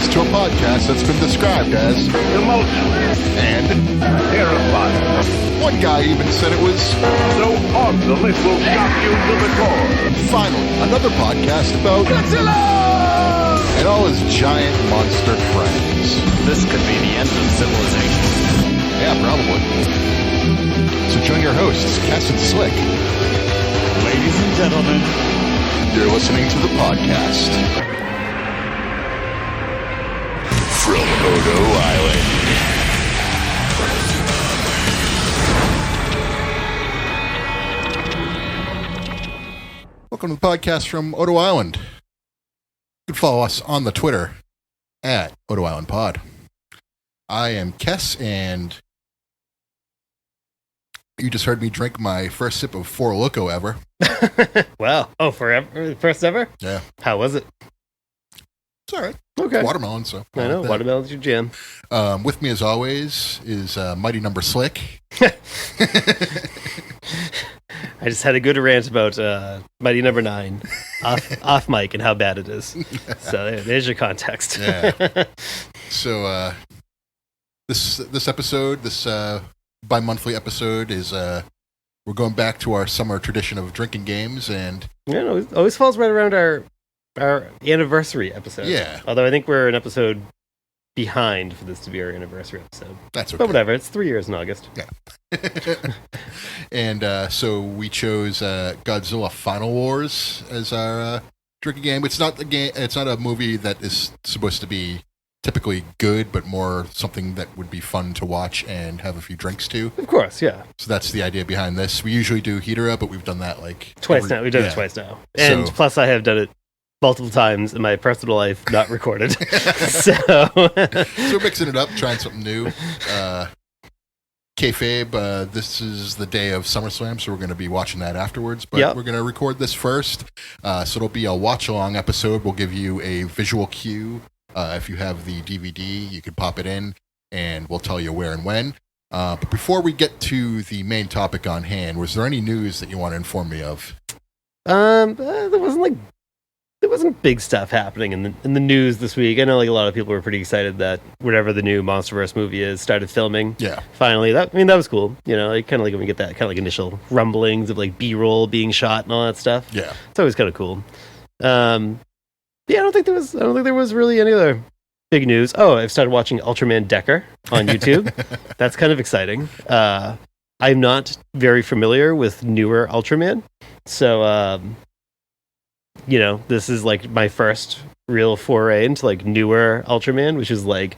listens to a podcast that's been described as emotional and terrifying. one guy even said it was So awesome it will shock you to the core. finally another podcast about Godzilla and all his giant monster friends. This could be the end of civilization. Yeah, probably. So join your hosts, KES and Slick. Ladies and gentlemen, You're listening to the podcast. From Odo Island. Welcome to the podcast from Odo Island. You can follow us on the Twitter at Odo Island Pod. I am KES, and you just heard me drink my first sip of Four Loko ever. Wow. Oh, forever? First ever? Yeah. How was it? It's all right. Okay. Watermelon, so. I know. Watermelon's your jam. With me, as always, is Mighty Number Slick. I just had a good rant about Mighty Number 9 off mic and how bad it is. So there's your context. Yeah. So this episode, this bi-monthly episode, is we're going back to our summer tradition of drinking games, and Yeah, no, it always falls right around our anniversary episode. Yeah. Although I think we're an episode behind for this to be our anniversary episode. that's okay. But whatever, it's 3 years in August. And so we chose Godzilla Final Wars as our drinking game. It's not a game. It's not a movie that is supposed to be typically good, but more something that would be fun to watch and have a few drinks to. Of course, yeah. So that's the idea behind this. We usually do Hedera, but we've done that like Twice now. We've done it twice now. And So- plus I have done it multiple times in my personal life, not recorded. So So we're mixing it up, trying something new. Kayfabe, this is the day of SummerSlam, so we're going to be watching that afterwards. But Yep. we're going to record this first. So it'll be a watch-along episode. We'll give you a visual cue. If you have the DVD, you can pop it in, and we'll tell you where and when. But before we get to the main topic on hand, was there any news that you want to inform me of? there wasn't big stuff happening in the news this week. I know like a lot of people were pretty excited that whatever the new MonsterVerse movie is started filming. Yeah. Finally, that was cool. You know, like kind of like when we get that kind of like initial rumblings of like B-roll being shot and all that stuff. Yeah. It's always kind of cool. Yeah, I don't think there was really any other big news. Oh, I've started watching Ultraman Decker on YouTube. That's kind of exciting. I'm not very familiar with newer Ultraman, so this is like my first real foray into like newer Ultraman, which is like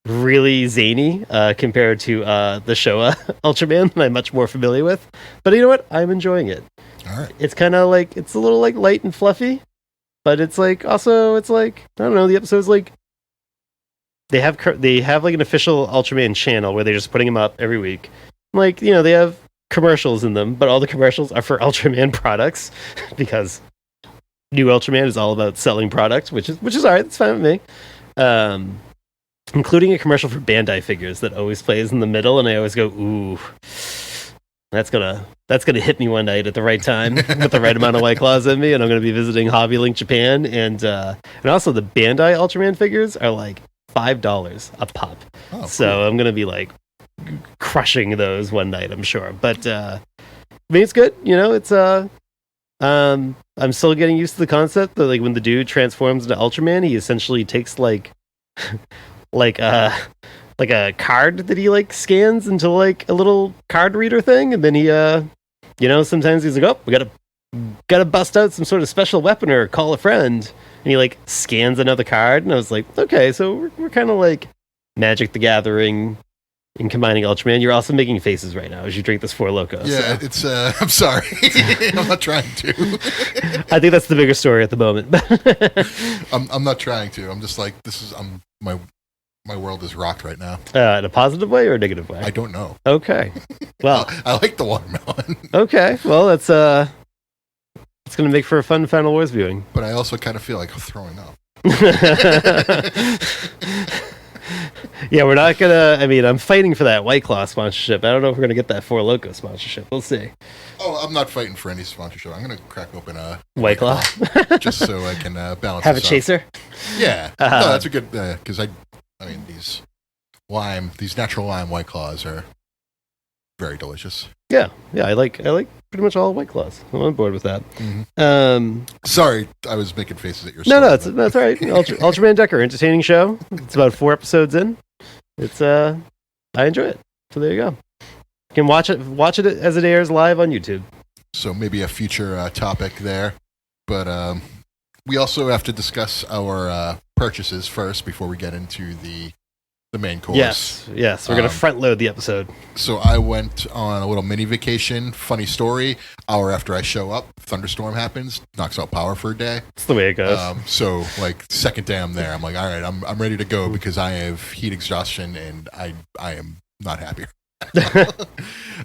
really zany compared to the Showa Ultraman that I'm much more familiar with. But you know what? I'm enjoying it. All right. It's kind of like, it's a little like light and fluffy, but it's like also it's like, I don't know, the episodes like they have like an official Ultraman channel where they're just putting them up every week. Like, they have commercials in them, but all the commercials are for Ultraman products because new Ultraman is all about selling products, which is all right. It's fine with me. Including a commercial for Bandai figures that always plays in the middle, and I always go, ooh, that's gonna hit me one night at the right time with the right amount of White Claws in me, and I'm gonna be visiting Hobby Link Japan, and also the Bandai Ultraman figures are like $5 a pop. Oh, So cool. I'm gonna be like crushing those one night, I'm sure. But I mean, it's good. It's I'm still getting used to the concept that like when the dude transforms into Ultraman, he essentially takes like a card that he like scans into like a little card reader thing, and then he sometimes he's like, oh, we gotta bust out some sort of special weapon or call a friend, and he like scans another card, and I was like, okay, so we're kind of like Magic the Gathering in combining Ultraman. You're also making faces right now as you drink this Four Loko. Yeah, so. it's I'm sorry. I'm not trying to. I think that's the bigger story at the moment. I'm not trying to. I'm just like, my world is rocked right now. In a positive way or a negative way? I don't know. Okay. Well, I like the watermelon. okay. Well, it's going to make for a fun Final Wars viewing. But I also kind of feel like I'm throwing up. Yeah, we're not gonna. I mean, I'm fighting for that White Claw sponsorship. I don't know if we're gonna get that Four Loco sponsorship. We'll see. Oh, I'm not fighting for any sponsorship. I'm gonna crack open a White Claw. just so I can balance. Have a this out. chaser. Yeah, no, that's a good because I mean these natural lime White Claws are very delicious. Yeah, I like pretty much all White Claws. I'm on board with that. Mm-hmm. Sorry, I was making faces at your. No, that's all right. Ultraman Decker, entertaining show. It's about 4 episodes in. It's I enjoy it. So there you go. You can watch it as it airs live on YouTube. So maybe a future topic there, but we also have to discuss our purchases first before we get into the main course. Yes, we're gonna front load the episode. So I went on a little mini vacation. Funny story. Hour after I show up, thunderstorm happens, knocks out power for a day. That's the way it goes. So like second day I'm there, I'm like, all right, I'm ready to go because I have heat exhaustion and I am not happy. But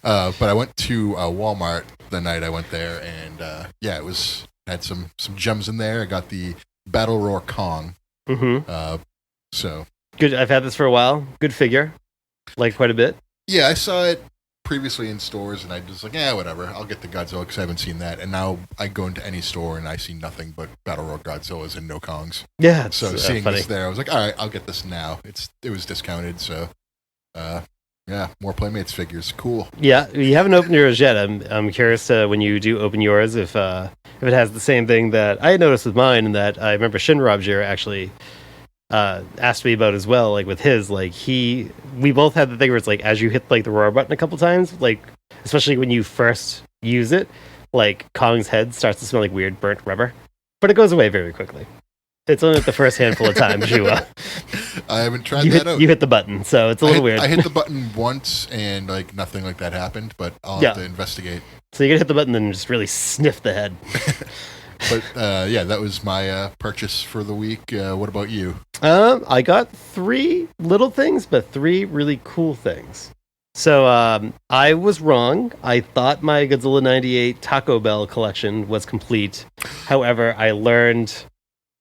I went to Walmart the night I went there, and it had some gems in there. I got the Battle Roar Kong. So good. I've had this for a while. Good figure, like quite a bit. Yeah, I saw it previously in stores, and I was like, whatever. I'll get the Godzilla because I haven't seen that. And now I go into any store and I see nothing but Battle Roar Godzillas and no Kongs. Yeah, it's so seeing funny. this there, I was like, all right, I'll get this now. It was discounted, so yeah, more Playmates figures, cool. Yeah, you haven't opened yours yet. I'm curious when you do open yours if it has the same thing that I had noticed with mine, and that I remember Shinrabjir actually asked me about as well. Like with his, like we both had the thing where it's like as you hit like the roar button a couple times, like especially when you first use it, like Kong's head starts to smell like weird burnt rubber, but it goes away very quickly. It's only the first handful of times you I haven't tried that out. You hit the button, so it's a little weird. I hit the button once and like nothing like that happened, but I'll have to investigate. So you gotta hit the button and just really sniff the head. But that was my purchase for the week. What about you? I got 3 little things, but 3 really cool things. So I was wrong. I thought my Godzilla 98 Taco Bell collection was complete. However, I learned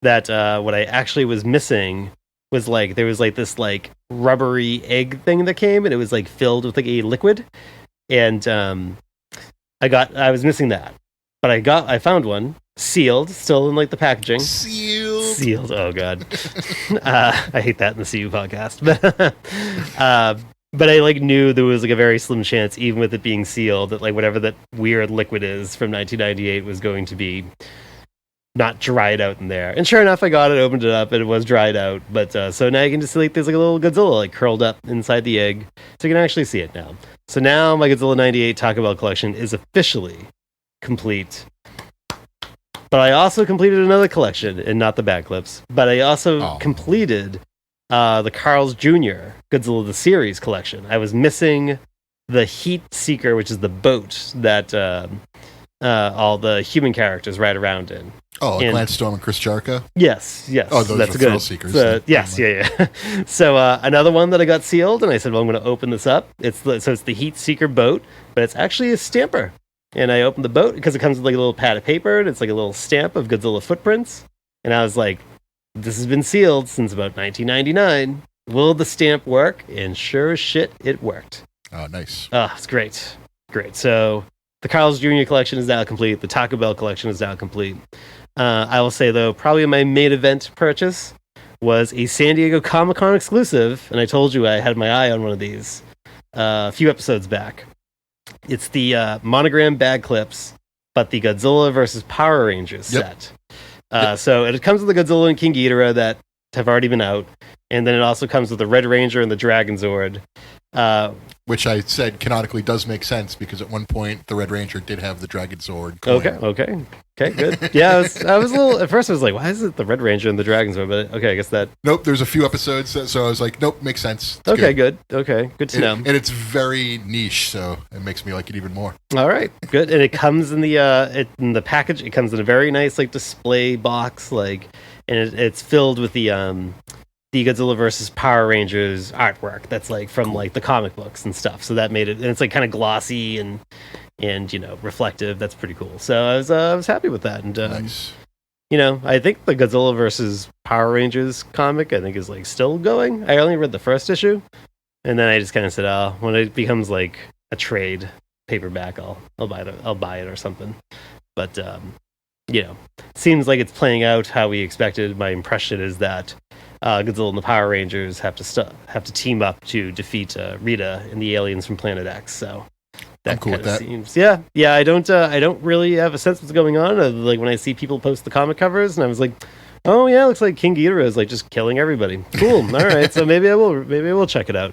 that what I actually was missing was like there was like this like rubbery egg thing that came, and it was like filled with like a liquid, and I was missing that, but I found one sealed, still in like the packaging. Sealed. Oh god, I hate that in the CU podcast, but I like knew there was like a very slim chance, even with it being sealed, that like whatever that weird liquid is from 1998 was going to be not dried out in there. And sure enough, I got it, opened it up, and it was dried out. But so now you can just see like there's like a little Godzilla like curled up inside the egg, so you can actually see it now. So now my Godzilla 98 Taco Bell collection is officially complete. But I also completed another collection, and not the bad clips. But I also completed the Carl's Jr. Godzilla the Series collection. I was missing the Heat Seeker, which is the boat that all the human characters ride around in. Oh, like Lance Storm and Chris Jericho? Yes. Oh, those that's are good. thrill seekers. Yes, yeah. So another one that I got sealed, and I said, well, I'm going to open this up. It's the Heat Seeker boat, but it's actually a stamper. And I opened the boat because it comes with like a little pad of paper, and it's like a little stamp of Godzilla footprints. And I was like, this has been sealed since about 1999. Will the stamp work? And sure as shit, it worked. Oh, nice. Oh, it's great. Great. So the Carl's Jr. collection is now complete. The Taco Bell collection is now complete. I will say, though, probably my main event purchase was a San Diego Comic-Con exclusive, and I told you I had my eye on one of these a few episodes back. It's the monogram bag clips, but the Godzilla versus Power Rangers set. So it comes with the Godzilla and King Ghidorah that have already been out, and then it also comes with the Red Ranger and the Dragon Zord. Which I said canonically does make sense because at one point the Red Ranger did have the Dragon Zord coin. Okay, good. Yeah, I was a little, at first I was like, why is it the Red Ranger and the Dragon Zord? But okay, I guess that... Nope, there's a few episodes, so I was like, nope, makes sense. It's good. Okay, good to know. And it's very niche, so it makes me like it even more. All right, good. And it comes in the package, it comes in a very nice like display box, like, and it's filled with the Godzilla versus Power Rangers artwork that's like from like the comic books and stuff. So that made it, and it's like kind of glossy and reflective. That's pretty cool. So I was happy with that. And nice. I think the Godzilla versus Power Rangers comic, I think, is like still going. I only read the first issue, and then I just kind of said, "Oh, when it becomes like a trade paperback, I'll buy it or something." But seems like it's playing out how we expected. My impression is that Godzilla and the Power Rangers have to team up to defeat Rita and the aliens from Planet X. So that I'm cool with that. seems, yeah. I don't really have a sense what's going on. Like when I see people post the comic covers, and I was like, oh yeah, looks like King Ghidorah is like just killing everybody. Cool. All right, so maybe I will check it out.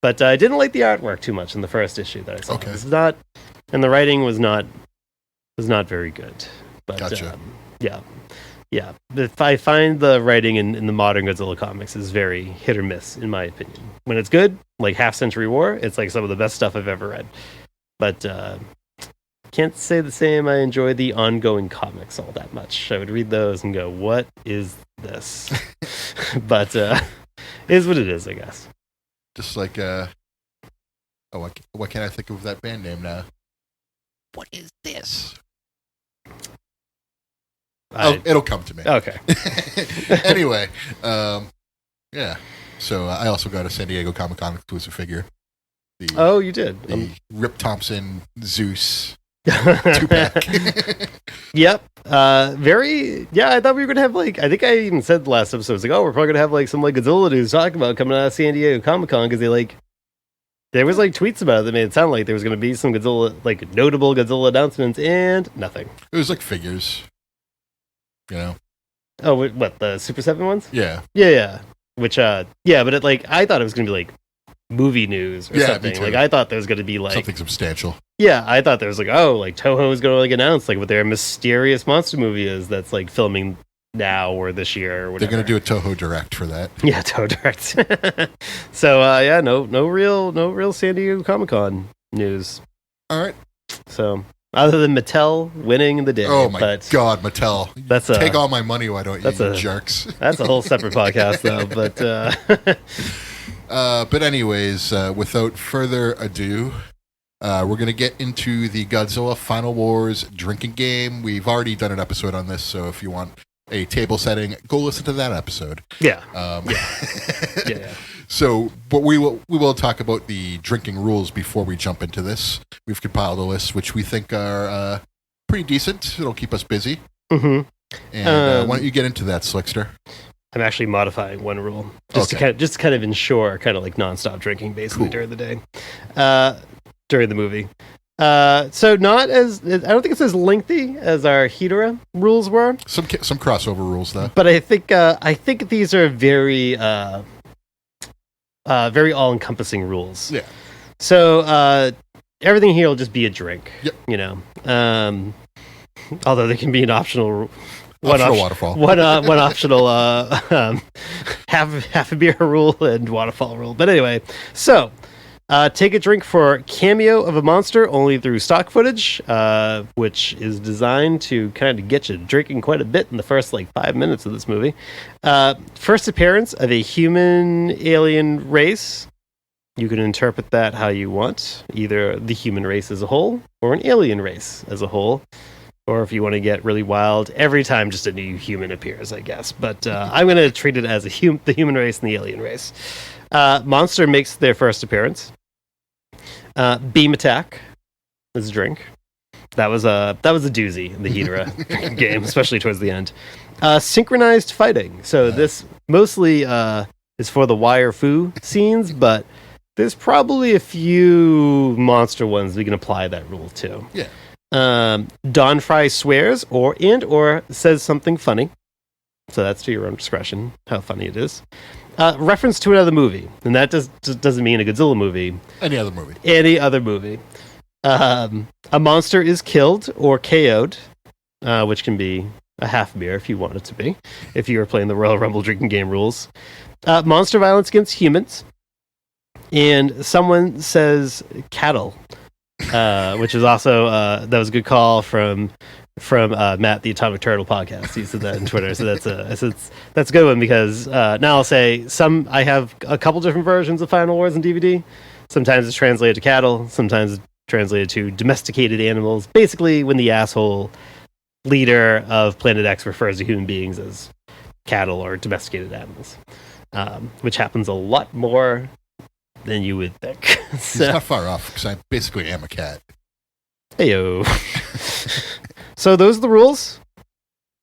But I didn't like the artwork too much in the first issue that I saw. Okay. It's not, and the writing was not very good. But Gotcha. Yeah. If I find the writing in the modern Godzilla comics is very hit or miss, in my opinion. When it's good, like Half Century War, it's like some of the best stuff I've ever read. But can't say the same. I enjoy the ongoing comics all that much. I would read those and go, "What is this?" But is what it is, I guess. Just like what can I think of that band name now? What is this? It'll come to me. Okay. Anyway, yeah. So I also got a San Diego Comic-Con exclusive figure. You did? The Rip Thompson Zeus 2-pack. Yep. I thought we were going to have I think I even said the last episode, I was like, we're probably going to have some Godzilla news talking about coming out of San Diego Comic-Con because there was tweets about it that made it sound like there was going to be some Godzilla, notable Godzilla announcements, and nothing. It was figures. Oh, what, the Super 7 ones? Yeah. Yeah. Which, but I thought it was going to be movie news or something. Me too. I thought there was going to be something substantial. Yeah, I thought there was Toho is going to announce what their mysterious monster movie is that's filming now or this year or whatever. They're going to do a Toho Direct for that. Yeah, Toho Direct. So no real San Diego Comic-Con news. All right. So other than Mattel winning the day. Oh my God, Mattel! Take all my money, why don't you jerks? That's a whole separate podcast, though. But anyways, without further ado, we're gonna get into the Godzilla Final Wars drinking game. We've already done an episode on this, so if you want a table setting, go listen to that episode. Yeah. Yeah. So, but we will talk about the drinking rules before we jump into this. We've compiled a list which we think are pretty decent. It'll keep us busy. Mm-hmm. And why don't you get into that, Slickster? I'm actually modifying one rule just to kind of ensure nonstop drinking basically during the day, during the movie. So not as I don't think it's as lengthy as our Hedorah rules were. Some crossover rules though. But I think these are very very all-encompassing rules. Yeah. So everything here will just be a drink. Yep. Although there can be an optional waterfall. One optional half a beer rule and waterfall rule. But anyway, so take a drink for cameo of a monster only through stock footage, which is designed to kind of get you drinking quite a bit in the first 5 minutes of this movie. First appearance of a human alien race. You can interpret that how you want, either the human race as a whole or an alien race as a whole. Or if you want to get really wild, every time just a new human appears, I guess. But I'm going to treat it as the human race and the alien race. Monster makes their first appearance. Beam attack is a drink. That was a doozy in the Hedorah game, especially towards the end. Synchronized fighting. So this mostly is for the wire fu scenes, but there's probably a few monster ones we can apply that rule to. Yeah. Don Fry swears or says something funny. So that's to your own discretion, how funny it is. Reference to another movie. And that doesn't mean a Godzilla movie. Any other movie. A monster is killed or KO'd, which can be a half beer if you want it to be, if you were playing the Royal Rumble drinking game rules. Monster violence against humans. And someone says cattle. Which is also that was a good call from Matt, the Atomic Turtle podcast. He said that on Twitter, so that's a good one because now I'll say I have a couple different versions of Final Wars in DVD. Sometimes it's translated to cattle, sometimes it's translated to domesticated animals. Basically, when the asshole leader of Planet X refers to human beings as cattle or domesticated animals, which happens a lot more than you would think. He's not far off because I basically am a cat. Heyo. So those are the rules.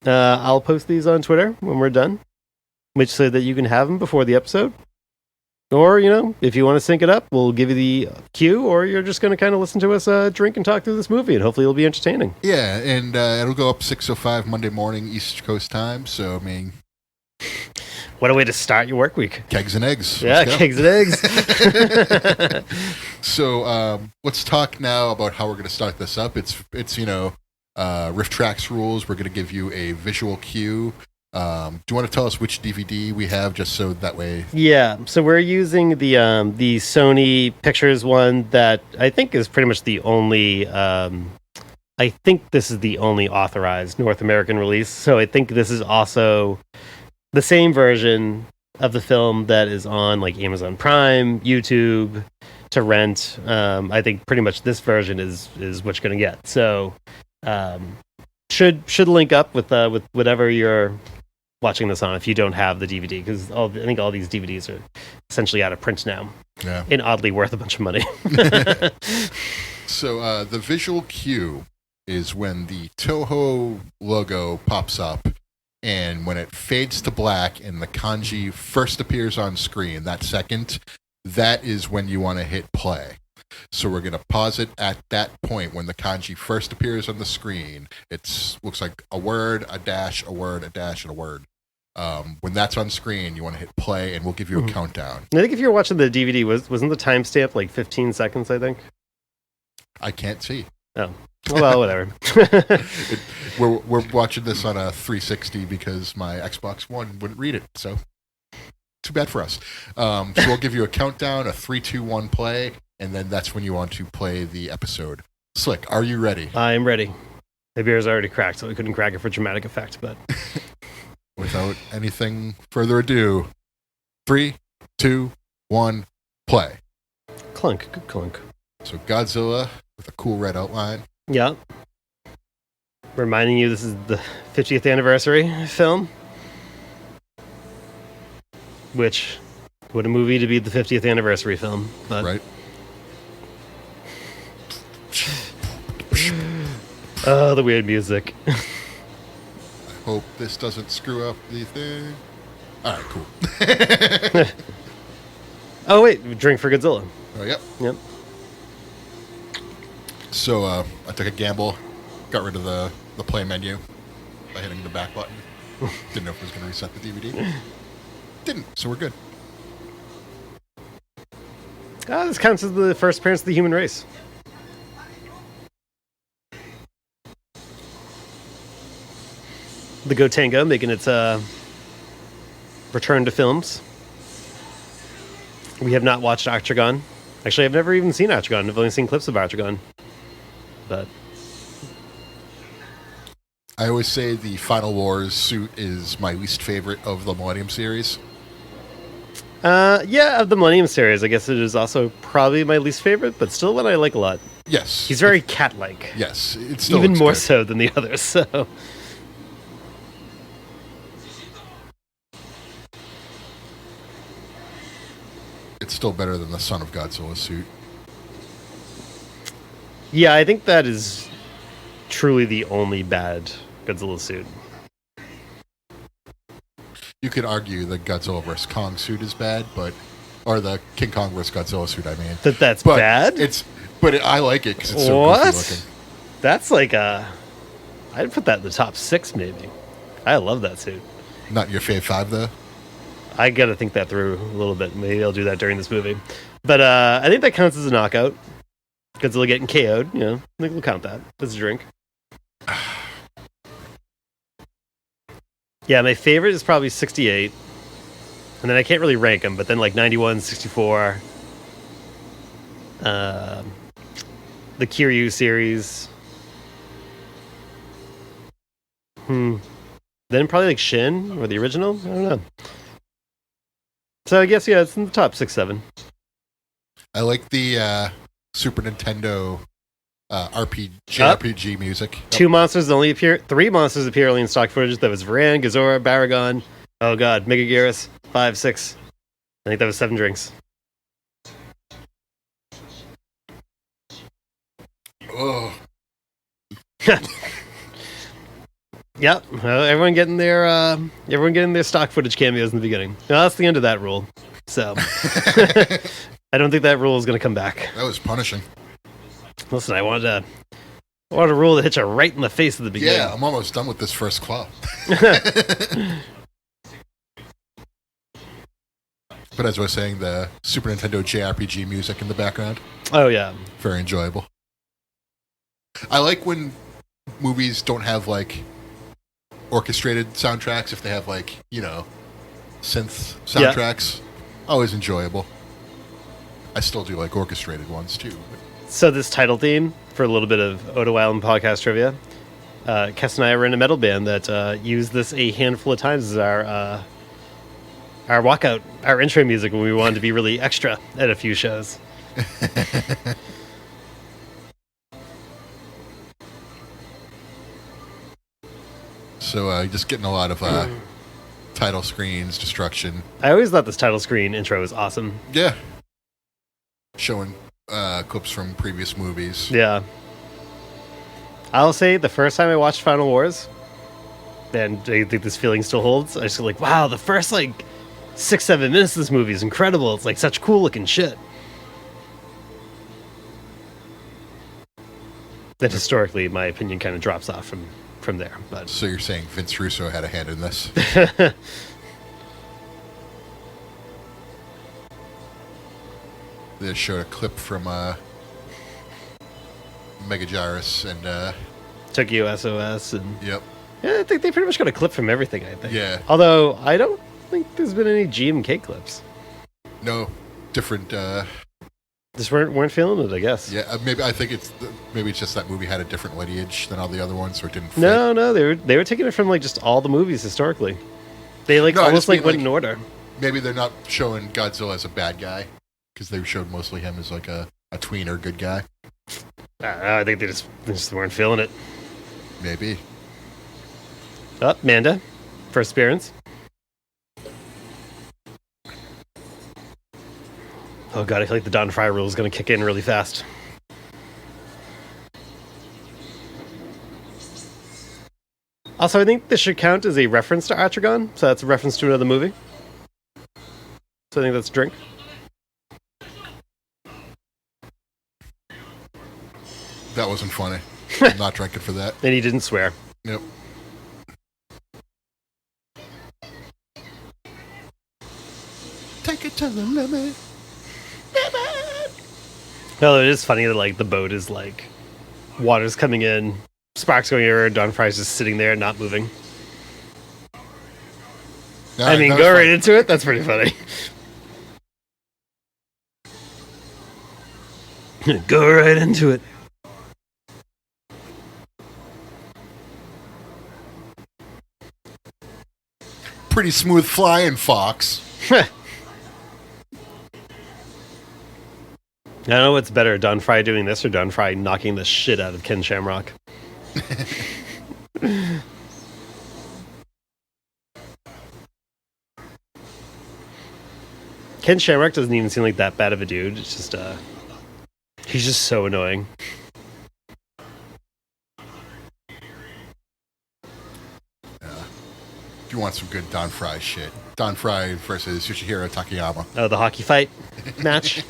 I'll post these on Twitter when we're done, which so that you can have them before the episode. Or, if you want to sync it up, we'll give you the cue, or you're just going to kind of listen to us drink and talk through this movie, and hopefully it'll be entertaining. Yeah, and it'll go up 6:05 Monday morning East Coast time, so, I mean... What a way to start your work week. Kegs and eggs. Yeah, kegs and eggs. So, let's talk now about how we're going to start this up. It's Riff Tracks rules. We're going to give you a visual cue. Do you want to tell us which DVD we have, just so that way? Yeah, so we're using the Sony Pictures one that I think is pretty much the only. I think this is the only authorized North American release. So I think this is also the same version of the film that is on like Amazon Prime, YouTube to rent. I think pretty much this version is what you're gonna get. So should link up with whatever you're watching this on if you don't have the DVD, because I think all these DVDs are essentially out of print now. Yeah. And oddly worth a bunch of money. So the visual cue is when the Toho logo pops up, and when it fades to black and the kanji first appears on screen, that second, that is when you want to hit play. So we're going to pause it at that point when the kanji first appears on the screen. It looks like a word, a dash, a word, a dash, and a word. When that's on screen, you want to hit play, and we'll give you a countdown. I think if you're watching the DVD, wasn't the timestamp like 15 seconds, I think? I can't see. Oh. Well, whatever. We're watching this on a 360 because my Xbox One wouldn't read it, so too bad for us. So we'll give you a countdown, a 3, 2, 1 play, and then that's when you want to play the episode. Slick, are you ready? I am ready. The beer is already cracked, so we couldn't crack it for dramatic effect, but... Without anything further ado, 3, 2, 1, play. Clunk, good clunk. So Godzilla with a cool red outline. Yeah. Reminding you this is the 50th anniversary film. Which, what a movie to be the 50th anniversary film. But... Right. Oh, the weird music. Hope this doesn't screw up the thing. All right, cool. Oh, wait, drink for Godzilla. Oh, yep. Yep. So I took a gamble, got rid of the play menu by hitting the back button. Didn't know if it was going to reset the DVD. Didn't, so we're good. This counts as the first appearance of the human race. The Gotenga making its return to films. We have not watched Octagon. Actually, I've never even seen Octagon. I've only seen clips of Octagon. But I always say the Final Wars suit is my least favorite of the Millennium series. Yeah, of the Millennium series, I guess it is also probably my least favorite, but still one I like a lot. Yes. He's very cat-like. Yes. It still even looks more good. so than the others, so... It's still better than the Son of Godzilla suit. Yeah, I think that is truly the only bad Godzilla suit. You could argue the Godzilla vs. Kong suit is bad, or the King Kong vs. Godzilla suit, I mean. That's but bad? I like it because it's so what? goofy looking. That's like I'd put that in the top 6, maybe. I love that suit. Not your fave 5, though? I gotta think that through a little bit. Maybe I'll do that during this movie. But I think that counts as a knockout. Godzilla getting KO'd, I think we'll count that as a drink. Yeah, my favorite is probably 68. And then I can't really rank them, but then like 91, 64. The Kiryu series. Then probably like Shin or the original. I don't know. So I guess, yeah, it's in the top 6, 7. I like the Super Nintendo JRPG music. Three monsters appear only in stock footage. That was Varan, Gazora, Baragon. Oh god, Mega Garrus, 5, 6. I think that was 7 drinks. Oh. Yep. Well, everyone getting their stock footage cameos in the beginning. Well, that's the end of that rule. So I don't think that rule is going to come back. That was punishing. Listen, I wanted a rule that hits you right in the face at the beginning. Yeah, I'm almost done with this first claw. But as I was saying, the Super Nintendo JRPG music in the background, Oh yeah. very enjoyable. I like when movies don't have like orchestrated soundtracks. If they have like, synth soundtracks, always enjoyable. I still do like orchestrated ones too. So this title theme for a little bit of Odo Island podcast trivia. Kes and I were in a metal band that used this a handful of times as our walkout, our intro music when we wanted to be really extra at a few shows. So just getting a lot of title screens, destruction. I always thought this title screen intro was awesome. Yeah. Showing clips from previous movies. Yeah. I'll say the first time I watched Final Wars, and I think this feeling still holds, I just go like, wow, the first 6-7 minutes of this movie is incredible. It's like such cool looking shit. Then historically, my opinion kind of drops off from there. But So you're saying Vince Russo had a hand in this? They showed a clip from Mega Gyrus and Tokyo SOS and yep. yeah, I think they pretty much got a clip from everything, I think. Yeah. Although I don't think there's been any GMK clips. No, different. Just weren't feeling it, I guess. Yeah, maybe I think maybe it's just that movie had a different lineage than all the other ones, or it didn't fit. No, they were taking it from just all the movies historically. They No, I almost just mean, went in order. Maybe they're not showing Godzilla as a bad guy because they showed mostly him as like a tweener good guy. I think they just weren't feeling it. Maybe. Oh, Manda, first appearance. Oh god, I feel like the Don Fry rule is going to kick in really fast. Also, I think this should count as a reference to Atragon, so that's a reference to another movie. So I think that's a drink. That wasn't funny. I'm not drinking for that. And he didn't swear. Yep. Take it to the limit. No, it is funny that the boat is water's coming in, sparks going everywhere, Don Fry's just sitting there not moving. No, I mean, that go was right fun. into it. That's pretty funny. Go right into it. Pretty smooth flying, Fox. I don't know what's better, Don Fry doing this or Don Fry knocking the shit out of Ken Shamrock. Ken Shamrock doesn't even seem like that bad of a dude. It's just, he's just so annoying. If you want some good Don Fry shit, Don Fry versus Yoshihiro Takayama. Oh, the hockey fight match?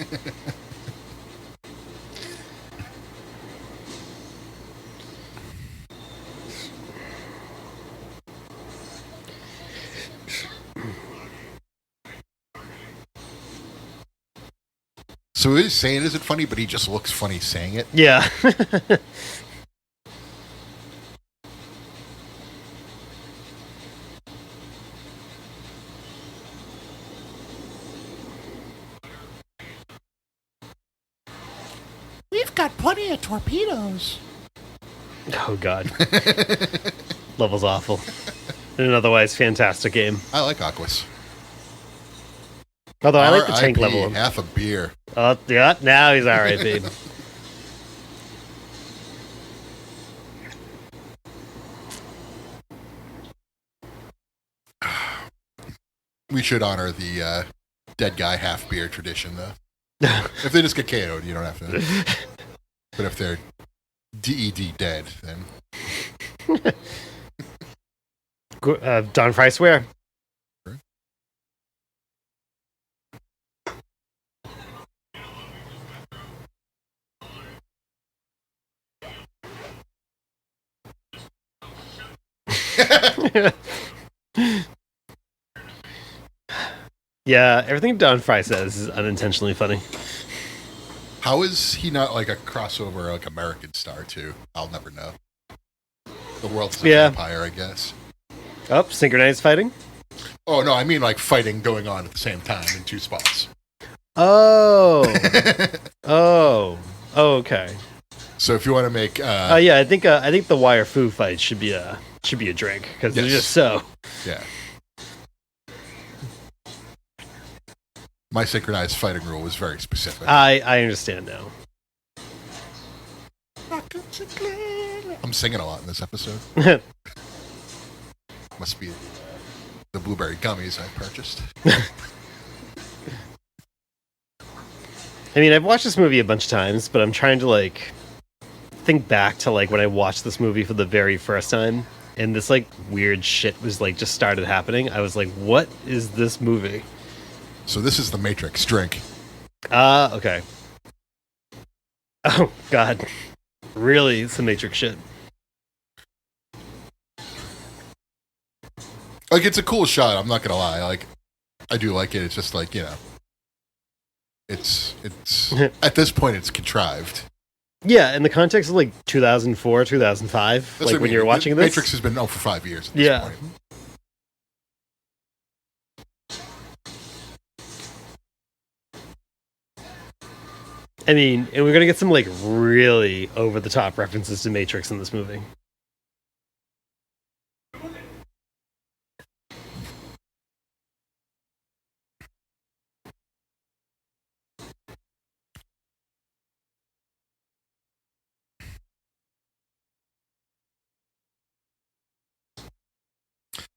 So he's saying isn't funny, but he just looks funny saying it. Yeah. We've got plenty of torpedoes. Oh, God. Level's awful. In an otherwise fantastic game. I like Aquas. Although I like the tank R.I.P., level. half a beer. Oh, yeah, now he's alright, babe. We should honor the dead guy half beer tradition, though. If they just get KO'd, you don't have to. But if they're DED dead, then. Don Fry swear. Yeah, everything Don Fry says is unintentionally funny. How is he not like a crossover, like American star too? I'll never know. The world's a vampire, I guess. Oh, synchronized fighting? Oh no, I mean like fighting going on at the same time in two spots. Oh. Oh, okay. So if you want to make, yeah, I think the Wire Fu fight should be a drink because they're just so. Yeah. My synchronized fighting rule was very specific. I understand now. I'm singing a lot in this episode. Must be the blueberry gummies I purchased. I mean, I've watched this movie a bunch of times, but I'm trying to like think back to like when I watched this movie for the very first time, and this like weird shit was like just started happening. I was like, "What is this movie?" So this is the Matrix drink. Okay. Oh God, really? It's the Matrix shit. Like it's a cool shot. I'm not gonna lie. Like I do like it. It's just like it's at this point it's contrived. Yeah, in the context of like 2004, 2005, That's like when you're watching this. Matrix has been out for 5 years. At this point. I mean, and we're gonna get some like really over the top references to Matrix in this movie.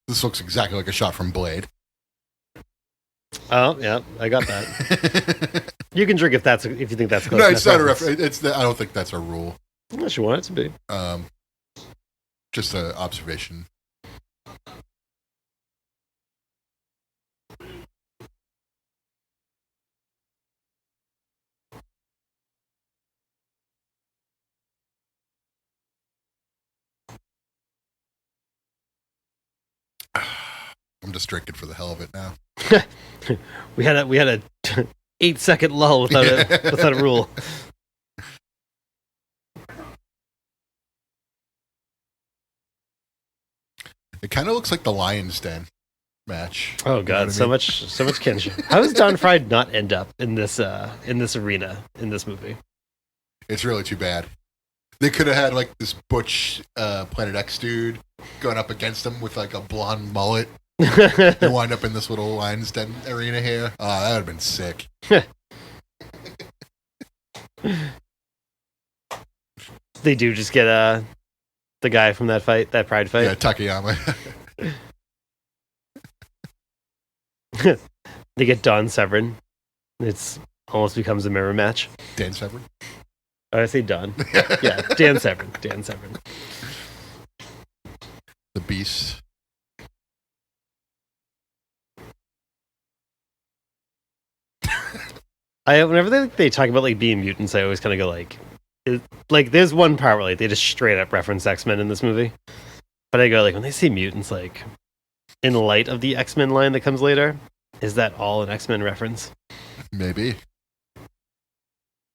This looks exactly like a shot from Blade. Oh yeah, I got that. You can drink if you think that's close. No, it's not a reference. I don't think that's a rule. Unless you want it to be. Just an observation. I'm just drinking for the hell of it now. we had a 8-second lull without a rule. It kind of looks like the Lion's Den match. Oh God, so much kinship. How does Don Fry not end up in this arena in this movie? It's really too bad. They could have had like this butch Planet X dude going up against him with like a blonde mullet. And wind up in this little Lion's Den arena here. Oh, that would have been sick. They do just get the guy from that Pride fight. Yeah, Takayama. They get Don Severn. It's almost becomes a mirror match. Dan Severn. Oh, I say Don. Yeah, Dan Severn. Dan Severn. The Beast. Whenever they talk about like being mutants, I always kind of go like there's one part where like they just straight up reference X-Men in this movie, but I go like when they say mutants, like in light of the X-Men line that comes later, is that all an X-Men reference? Maybe.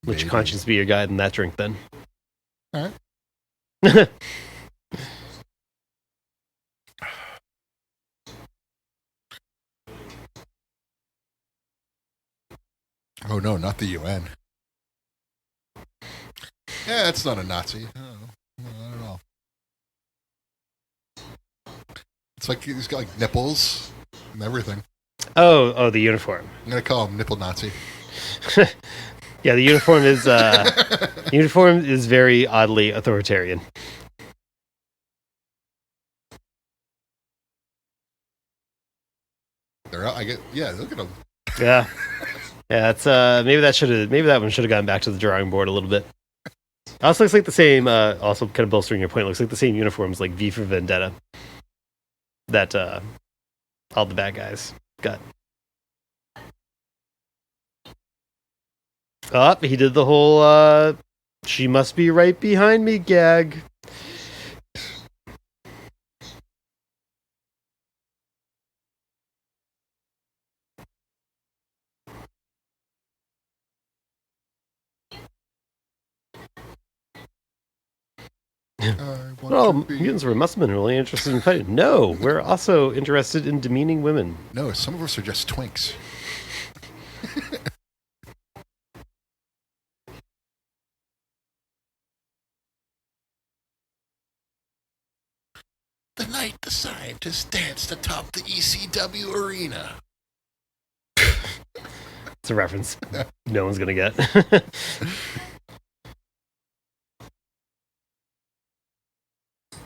Which conscience be your guide in that drink then? All right. Oh no, not the UN. Yeah, that's not a Nazi. I don't know. It's like he's got like nipples and everything. Oh, the uniform. I'm gonna call him Nipple Nazi. Yeah, the uniform is very oddly authoritarian. They're out. I get. Yeah, look at them. Yeah. Yeah, it's maybe that one should have gone back to the drawing board a little bit. Also looks like the same. Also, kind of bolstering your point, looks like the same uniforms like V for Vendetta that all the bad guys got. Oh, he did the whole "she must be right behind me" gag. Well, mutants must have been really interested in fighting. No, we're also interested in demeaning women. No, some of us are just twinks. The night the scientists danced atop the ECW arena. It's a reference no one's gonna get.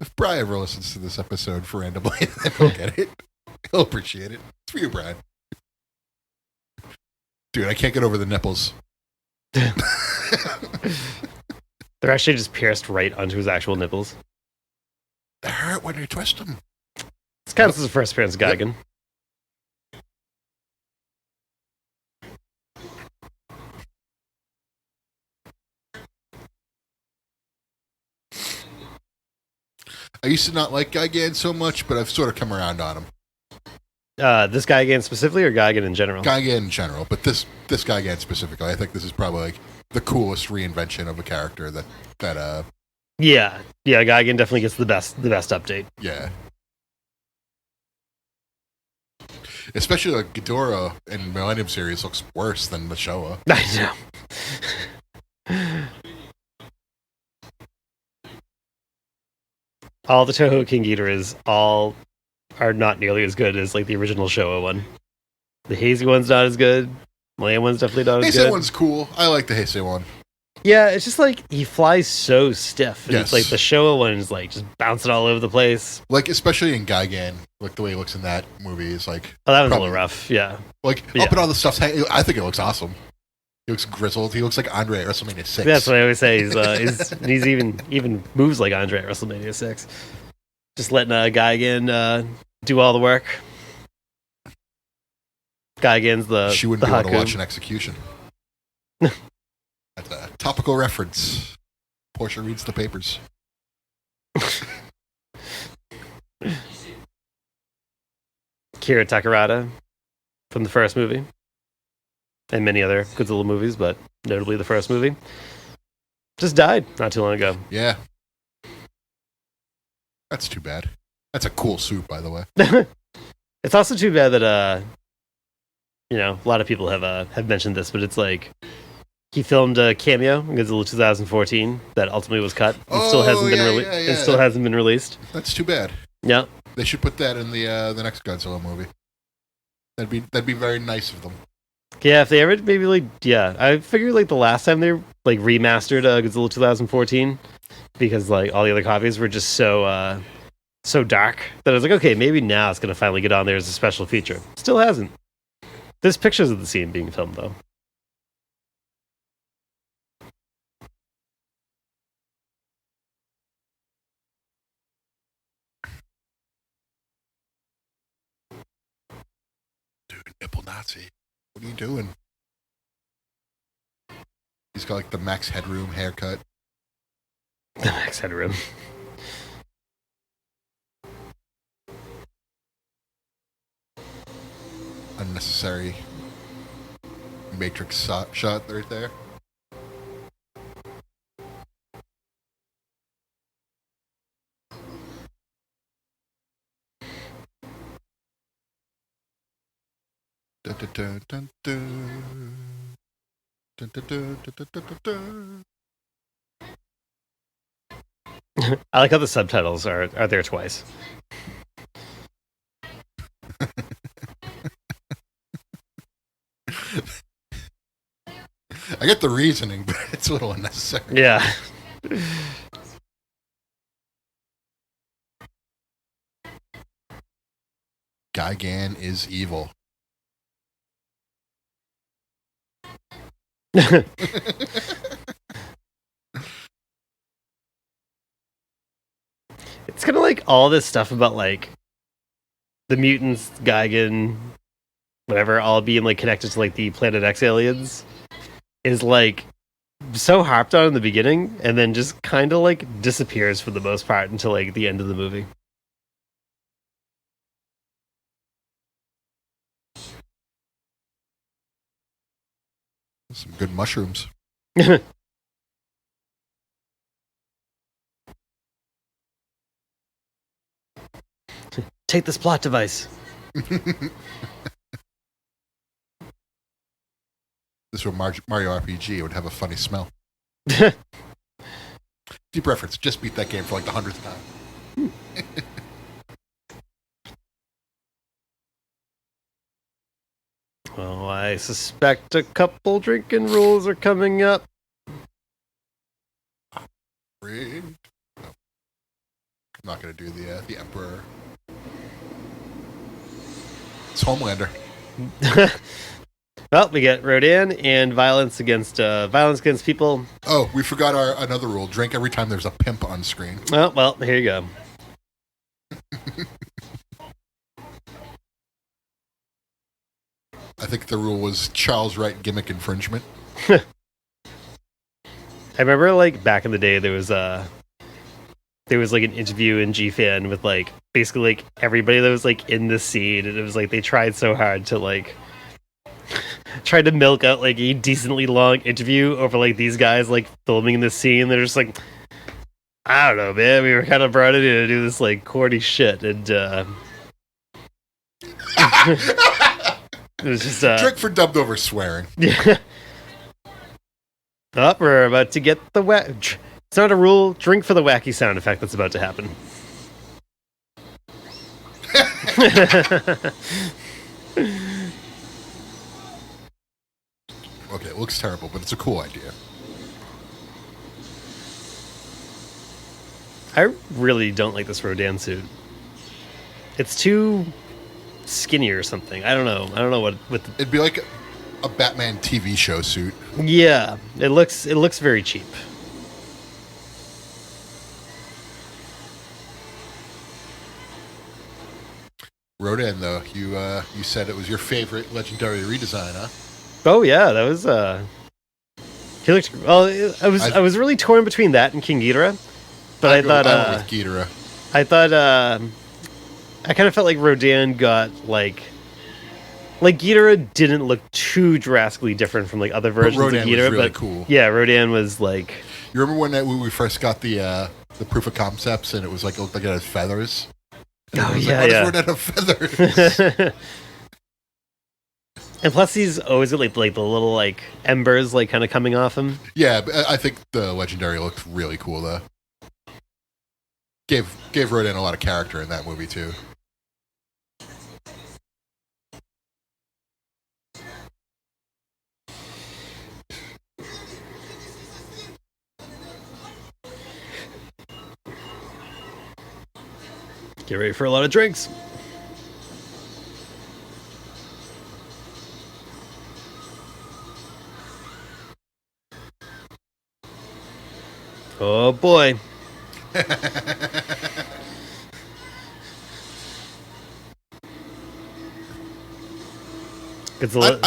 If Brian ever listens to this episode for randomly, he'll get it. He'll appreciate it. It's for you, Brian. Dude, I can't get over the nipples. They're actually just pierced right onto his actual nipples. They hurt when you twist them. This counts as a first appearance of Geigen. I used to not like Gigan so much, but I've sort of come around on him. This Geigen specifically, or Geigen in general? Gigan in general, but this Gigan specifically, I think this is probably like the coolest reinvention of a character that Yeah, Geigen definitely gets the best update. Yeah. Especially like Ghidorah in Millennium series looks worse than the Showa. I know. All the Toho King Ghidorahs are not nearly as good as like the original Showa one. The Hazy one's not as good. Millennium one's definitely not as good. Heisei one's cool. I like the Heisei one. Yeah, it's just like he flies so stiff. And Yes. It's like the Showa one is like just bouncing all over the place. Like especially in Gigan, like the way he looks in that movie is like Oh, that was a little rough. Yeah. Like Yeah. up and all the stuff's hanging. I think it looks awesome. He looks grizzled. He looks like Andre at WrestleMania 6. That's what I always say. He's even moves like Andre at WrestleMania 6. Just letting a guy again do all the work. Guy again's She wouldn't the be able to Haku. watch an execution. That's a topical reference. Portia reads the papers. Kira Takarada from the first movie. And many other Godzilla movies, but notably the first movie. Just died not too long ago. Yeah. That's too bad. That's a cool suit, by the way. It's also too bad that a lot of people have mentioned this, but it's like he filmed a cameo in Godzilla 2014 that ultimately was cut. It still hasn't been It still hasn't been released. That's too bad. Yeah. They should put that in the next Godzilla movie. That'd be very nice of them. Yeah, if they ever maybe I figured like the last time they like remastered Godzilla 2014 because like all the other copies were just so dark that I was like, okay, maybe now it's gonna finally get on there as a special feature. Still hasn't. There's pictures of the scene being filmed though. Dude, nipple Nazi. What are you doing? He's got like the Max Headroom haircut. The Max Headroom. Unnecessary Matrix shot right there. Dun, dun, dun, dun, dun. Dun, dun, dun, dun, dun, dun, dun. I like how the subtitles are there twice. I get the reasoning, but it's a little unnecessary. Yeah. Gigan is evil. It's kind of like all this stuff about like the mutants, Gigan, whatever, all being like connected to like the Planet X aliens is like so harped on in the beginning and then just kind of like disappears for the most part until like the end of the movie. Some good mushrooms. Take this plot device. This were Mario RPG, it would have a funny smell. Deep reference. Just beat that game for like the 100th time. Well, I suspect a couple drinking rules are coming up. Rigged. No. I'm not going to do the Emperor. It's Homelander. Well, we get Rodan and violence against people. Oh, we forgot another rule. Drink every time there's a pimp on screen. Oh, well, here you go. I think the rule was Charles Wright gimmick infringement. I remember, like, back in the day, there was like an interview in GFan with like basically like everybody that was like in this scene, and it was like they tried so hard to like try to milk out like a decently long interview over like these guys like filming this scene. They're just like, I don't know, man. We were kind of brought in to do this like corny shit, and it was just Drink for dubbed over swearing. Yeah. Oh, we're about to get the wet. It's not a rule. Drink for the wacky sound effect that's about to happen. Okay, it looks terrible, but it's a cool idea. I really don't like this Rodan suit. It's too skinny or something. I don't know what It'd be like a Batman TV show suit. Yeah, it looks very cheap. Rodan, though, you said it was your favorite legendary redesign, huh? Oh yeah, that was he looked well. I was really torn between that and King Ghidorah, but I went with Ghidorah. I thought I kind of felt like Rodan got like Ghidorah didn't look too drastically different from like other versions of Rodan Ghidorah, was really but cool. Yeah, Rodan was like. You remember when we first got the proof of concepts and it was like it looked like it had feathers? Oh yeah, like, yeah. Rodan have feathers? And plus, he's always got like the little like embers like kind of coming off him. Yeah, but I think the legendary looked really cool though. Gave Rodan a lot of character in that movie too. Get ready for a lot of drinks. Oh boy. I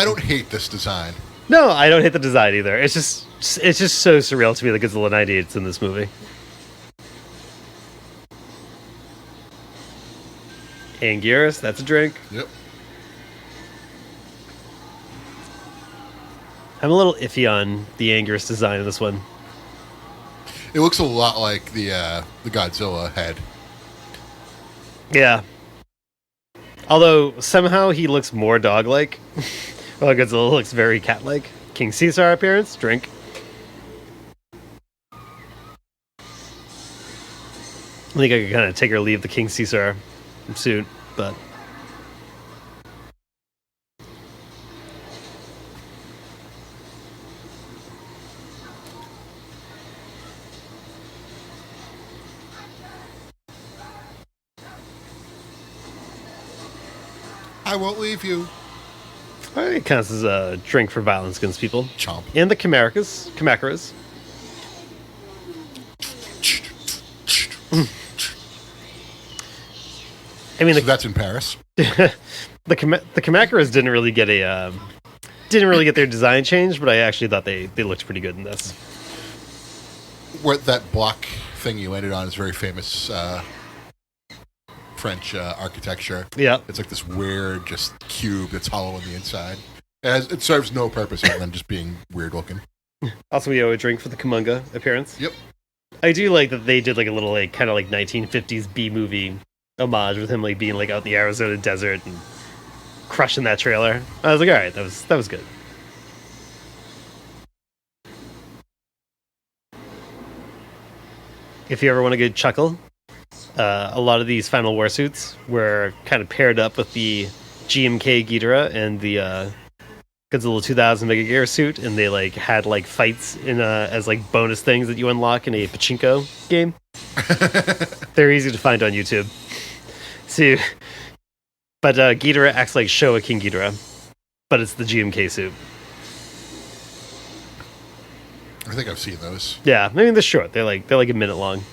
don't hate this design. No, I don't hate the design either. It's just so surreal to me that Godzilla 98's in this movie. Anguirus, that's a drink. Yep. I'm a little iffy on the Anguirus design of this one. It looks a lot like the Godzilla head. Yeah. Although somehow he looks more dog-like. Well, Godzilla looks very cat-like. King Caesar appearance, drink. I think I could kind of take or leave the King Caesar suit, but I won't leave you. It counts as a drink for violence against people. Chomp. And the Kamaras. I mean, So that's in Paris. the Kamaras didn't really get their design changed, but I actually thought they looked pretty good in this. Where that block thing you landed on is very famous French architecture. Yeah. It's like this weird, just cube that's hollow on the inside. It serves no purpose other than just being weird looking. Also, we owe a drink for the Kamunga appearance. Yep. I do like that they did like a little like kind of like 1950s B movie homage with him like being like out in the Arizona desert and crushing that trailer. I was like, all right, that was good. If you ever want a good chuckle, a lot of these Final War suits were kind of paired up with the GMK Ghidorah and the Godzilla 2000 Mega Gear suit, and they like had like fights in as like bonus things that you unlock in a pachinko game. They're easy to find on YouTube. See, but Ghidorah acts like Showa King Ghidorah, but it's the GMK suit. I think I've seen those. Yeah, I mean they're short. They're like a minute long.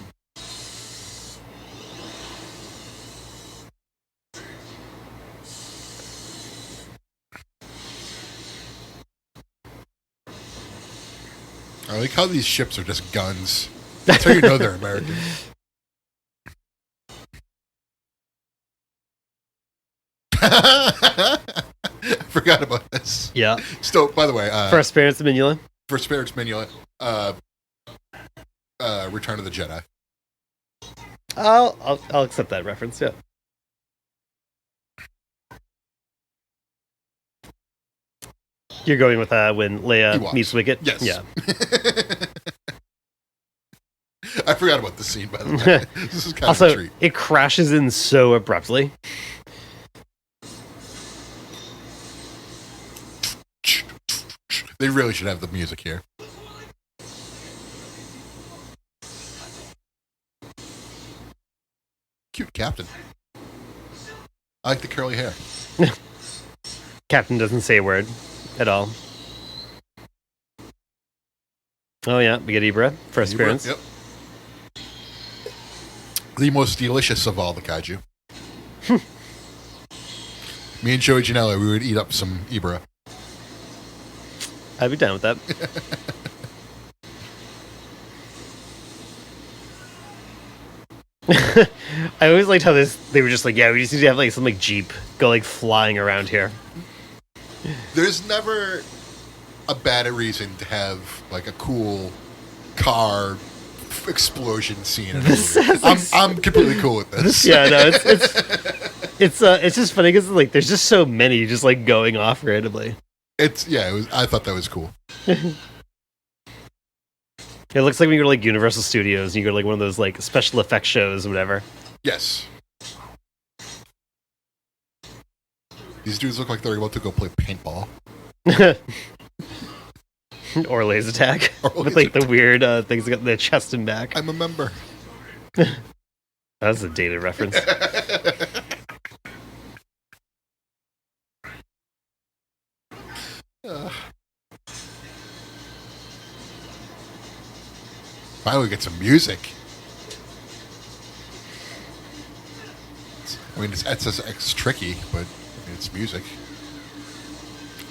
I like how these ships are just guns. That's how you know they're American. I forgot about this. Yeah. Still, by the way, First appearance of Minula. First appearance Minula, Return of the Jedi. I'll accept that reference. Yeah. You're going with when Leia Ewoks. meets Wicket? Yes. Yeah. I forgot about the scene, by the way. This is kind of a Also, treat. it crashes in so abruptly. They really should have the music here. Cute captain. I like the curly hair. Captain doesn't say a word at all. Oh yeah, we get Ibra, first appearance. Yep. The most delicious of all the kaiju. Me and Joey Janela, we would eat up some Ibra. I'd be down with that. I always liked how they were just like, yeah, we just need to have like some like Jeep go like flying around here. There's never a bad reason to have like a cool car explosion scene in a This movie. has, like, I'm completely cool with this. Yeah, no, it's just funny because like there's just so many just like going off randomly. I thought that was cool. It looks like when you go to like Universal Studios and you go to like one of those like special effects shows or whatever. Yes. These dudes look like they're about to go play paintball. Or laser tag. Or With laser like the weird things that got their chest and back. I'm a member. That was a dated reference. Finally, we get some music. I mean, it's tricky, but I mean, it's music.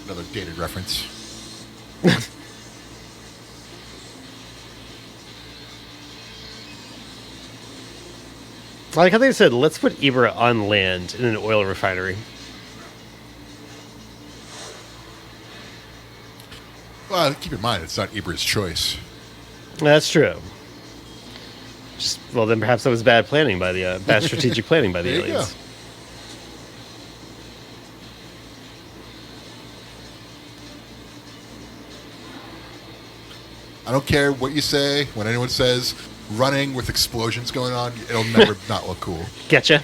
Another dated reference. I like how they said, let's put Ibra on land in an oil refinery. Well, keep in mind, it's not Ibra's choice. That's true. Well, then perhaps that was bad planning by the bad strategic planning by the There you aliens. go. I don't care what you say. When anyone says running with explosions going on, it'll never not look cool. Getcha?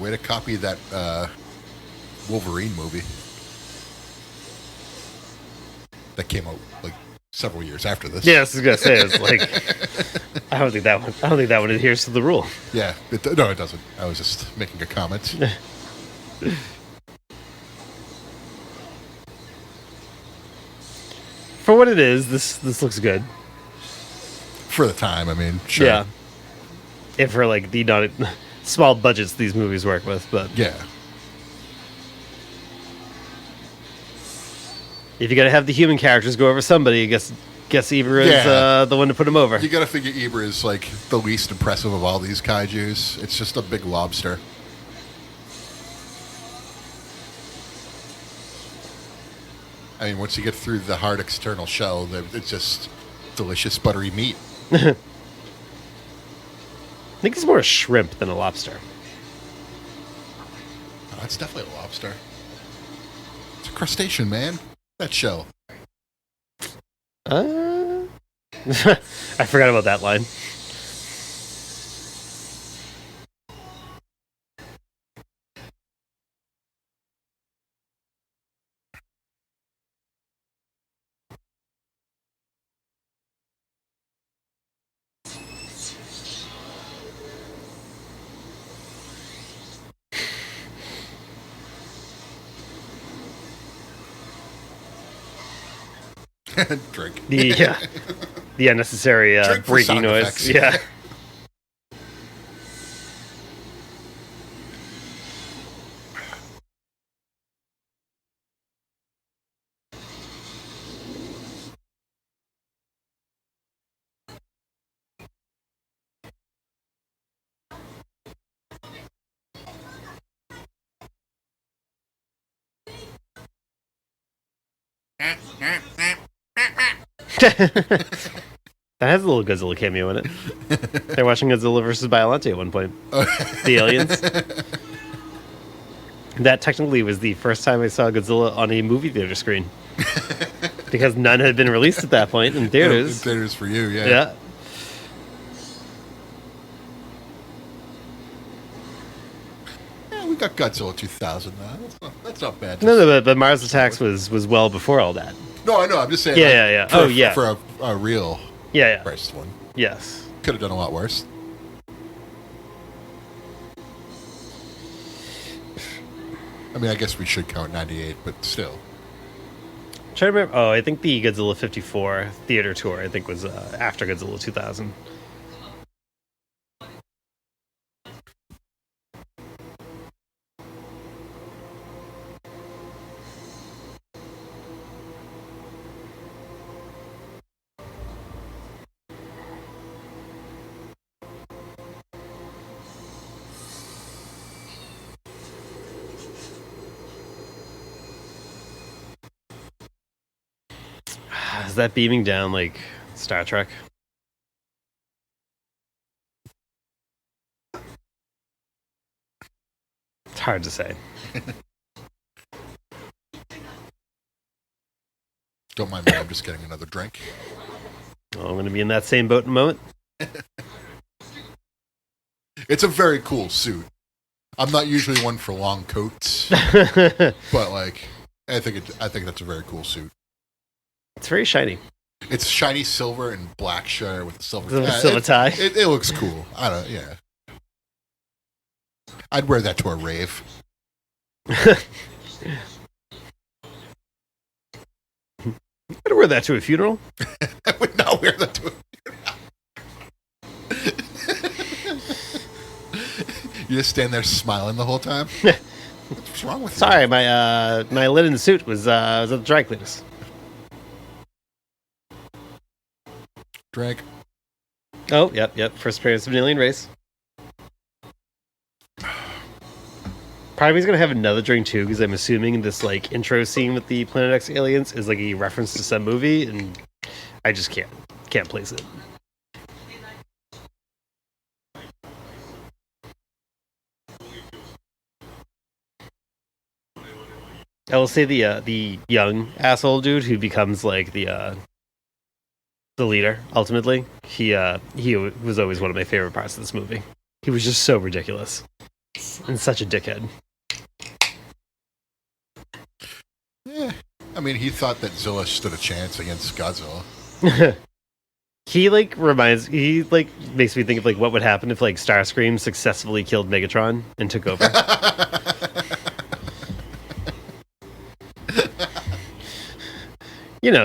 Way to copy that Wolverine movie that came out like several years after this. Yeah, I was gonna say, it's like, I don't think that one adheres to the rule. Yeah, no, it doesn't. I was just making a comment. For what it is, this looks good. For the time, I mean, sure. Yeah. And for like the not small budgets these movies work with, but Yeah. if you gotta have the human characters go over somebody, guess Eber is Yeah. the one to put him over. You gotta figure Eber is like the least impressive of all these kaijus. It's just a big lobster. I mean, once you get through the hard external shell, it's just delicious buttery meat. I think it's more a shrimp than a lobster. Oh, that's definitely a lobster. It's a crustacean, man. That shell. I forgot about that line. Drink. The unnecessary Drink for breaking sound noise. effects. Yeah. That has a little Godzilla cameo in it. They're watching Godzilla versus Biollante at one point. The aliens. That technically was the first time I saw Godzilla on a movie theater screen. Because none had been released at that point in In theaters. theaters for you, yeah. Yeah. Yeah, we got Godzilla 2000 now. That's not bad. No, but Mars Attacks was well before all that. No, I know. I'm just saying. Yeah. For, Oh, yeah. For a real Yeah. priced one. Yes. Could have done a lot worse. I mean, I guess we should count 98, but still. I'm trying to remember. Oh, I think the Godzilla 54 theater tour, I think, was after Godzilla 2000. Is that beaming down like Star Trek? It's hard to say. Don't mind me. I'm just getting another drink. Well, I'm going to be in that same boat in a moment. It's a very cool suit. I'm not usually one for long coats, but like, I think that's a very cool suit. It's very shiny. It's shiny silver and black shirt with a silver Silver tie. It looks cool. I don't. Yeah. I'd wear that to a rave. I'd wear that to a funeral. I would not wear that to a funeral. You just stand there smiling the whole time. What's wrong with you? Sorry, my linen suit was at the dry cleaners. Drink. Oh, yep. First appearance of an alien race. Part of me's gonna have another drink too, because I'm assuming this like intro scene with the Planet X aliens is like a reference to some movie, and I just can't place it. I will say the young asshole dude who becomes like the leader ultimately. He was always one of my favorite parts of this movie. He was just so ridiculous. And such a dickhead. Yeah. I mean, he thought that Zilla stood a chance against Godzilla. He makes me think of like what would happen if like Starscream successfully killed Megatron and took over.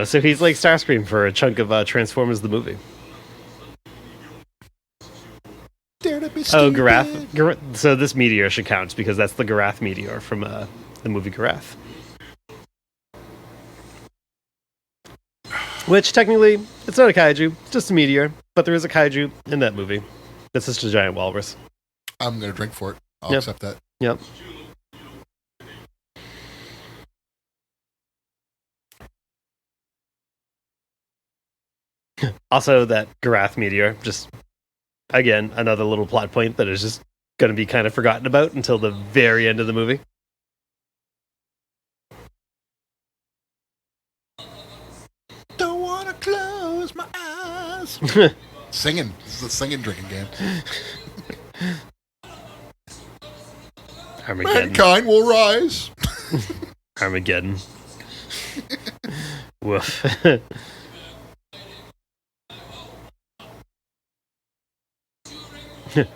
So he's like Starscream for a chunk of Transformers the movie. Oh, Garath. So this meteor should count because that's the Garath meteor from the movie Garath. Which technically, it's not a kaiju, it's just a meteor, but there is a kaiju in that movie. That's just a giant walrus. I'm going to drink for it. I'll accept that. Yep. Also, that Garath meteor, just, again, another little plot point that is just going to be kind of forgotten about until the very end of the movie. Don't want to close my eyes. Singing. This is a singing drinking game. Armageddon. Mankind will rise. Armageddon. Woof.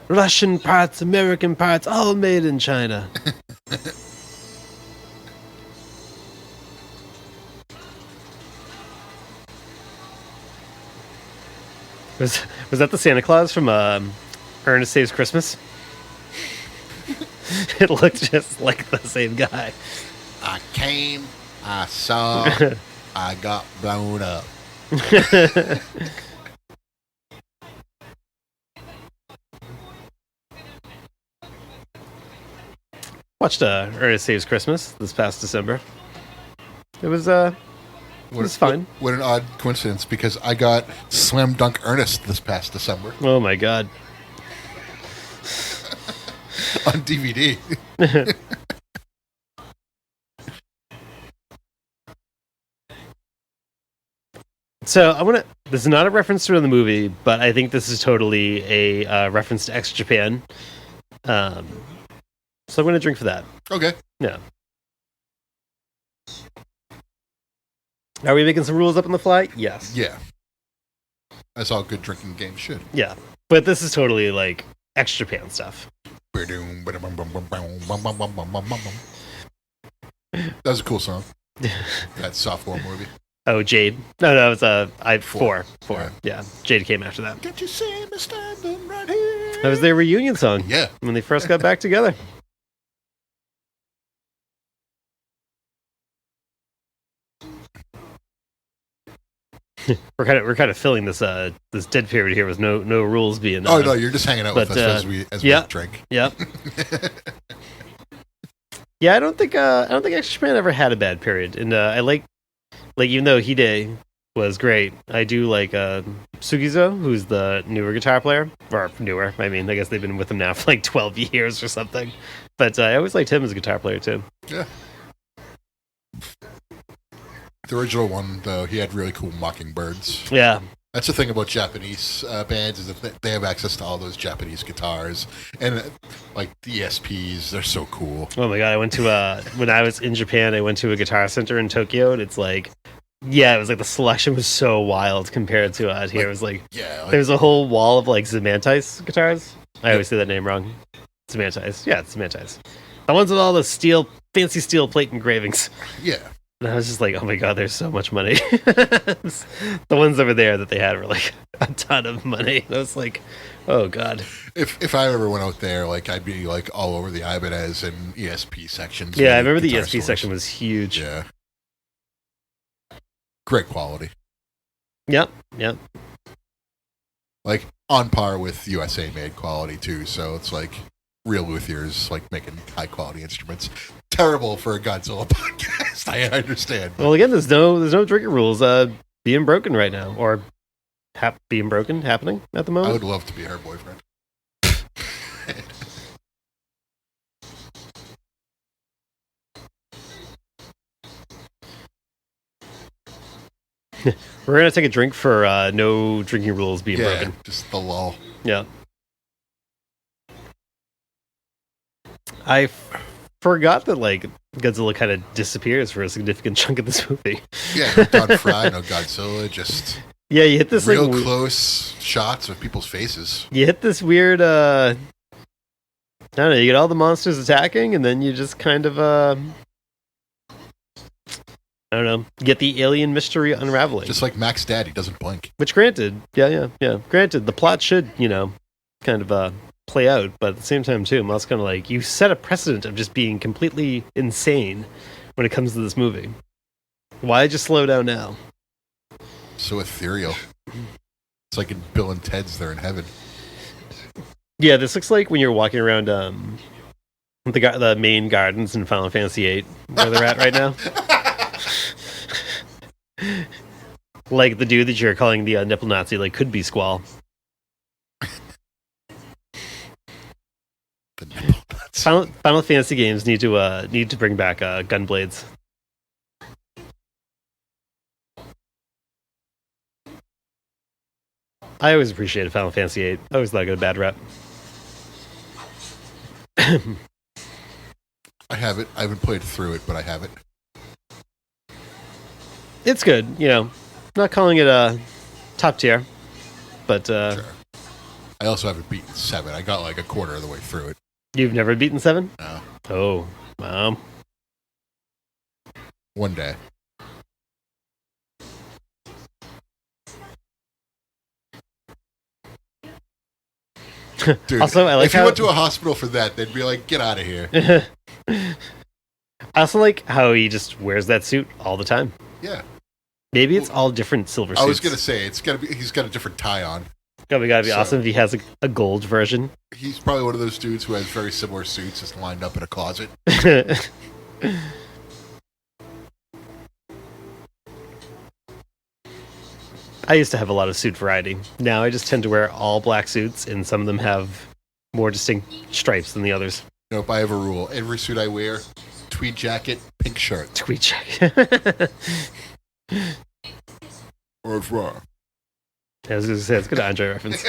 Russian parts, American parts, all made in China. Was that the Santa Claus from Ernest Saves Christmas? It looked just like the same guy. I came, I saw, I got blown up. Watched Ernest Saves Christmas this past December. It was fine. What an odd coincidence, because I got Slam Dunk Ernest this past December Oh my god. on DVD. So this is not a reference to the movie, but I think this is totally a reference to X Japan. So I'm going to drink for that. Okay. Yeah. Are we making some rules up on the fly? Yes. Yeah. That's all good drinking games should. Yeah. But this is totally like X Japan stuff. That was a cool song. That sophomore movie. Oh, Jade. No, it was four. Yeah. Jade came after that. Can't you see me standing right here? That was their reunion song. Yeah. When they first got back together. We're kind of filling this dead period here with no rules being. Oh no, you're just hanging out with us as we drink. Yep. Yeah, I don't think X Japan ever had a bad period, and I like even though Hide was great, I do like Sugizo, who's the newer guitar player, or newer. I mean, I guess they've been with him now for like 12 years or something. But I always liked him as a guitar player too. Yeah. The original one, though, he had really cool mockingbirds. Yeah. That's the thing about Japanese bands, is that they have access to all those Japanese guitars. And, like, the ESPs, they're so cool. Oh my god, I went to, when I was in Japan, I went to a guitar center in Tokyo, and it's like, yeah, it was like the selection was so wild compared to out here. It was like, there's a whole wall of, like, Zemantais guitars. I always say that name wrong. Zemantais. Yeah, it's Zemantais. The ones with all the fancy steel plate engravings. Yeah. And I was just like, oh my god, there's so much money. The ones over there that they had were like a ton of money. I was like, oh god. If I ever went out there, like, I'd be like all over the Ibanez and ESP sections. Yeah, I remember the ESP section was huge. Yeah. Great quality. Yep. Like, on par with USA made quality too, so it's like real luthiers like making high quality instruments. Terrible for a Godzilla podcast. I understand. Well, again, there's no drinking rules being broken right now, or being broken happening at the moment. I would love to be her boyfriend. We're gonna take a drink for no drinking rules being broken. Just the lull. Yeah. I forgot that like Godzilla kind of disappears for a significant chunk of this movie. Yeah, no Don Fry, no Godzilla, just Yeah, you hit this real like, close shots of people's faces. you hit this weird. I don't know. You get all the monsters attacking, and then you just kind of I don't know, get the alien mystery unraveling. Just like Mac's dad, he doesn't blink. Which, granted, yeah. Granted, the plot should, kind of play out, but at the same time, too, I'm also kind of like, you set a precedent of just being completely insane when it comes to this movie. Why just slow down now? So ethereal. It's like in Bill and Ted's, they're in heaven. Yeah, this looks like when you're walking around the main gardens in Final Fantasy VIII, where they're at right now. Like the dude that you're calling the nipple Nazi, like, could be Squall. The nipple nuts. Final Fantasy games need to bring back gunblades. I always appreciated Final Fantasy VIII. I always thought I got a bad rep. I have it. I haven't played through it, but I have it. It's good, Not calling it a top tier, but Sure. I also haven't beaten 7. I got like a quarter of the way through it. You've never beaten 7? No. Oh, wow. One day. Dude, Also, I like if you how went to a hospital for that, they'd be like, get out of here. I also like how he just wears that suit all the time. Yeah. Maybe it's all different silver suits. I was going to say, he's got a different tie on. Gotta be awesome if he has a gold version. He's probably one of those dudes who has very similar suits just lined up in a closet. I used to have a lot of suit variety. Now I just tend to wear all black suits, and some of them have more distinct stripes than the others. Nope, I have a rule. Every suit I wear, tweed jacket, pink shirt. Tweet jacket. Or it's raw. I was going to say, it's a good Andre reference.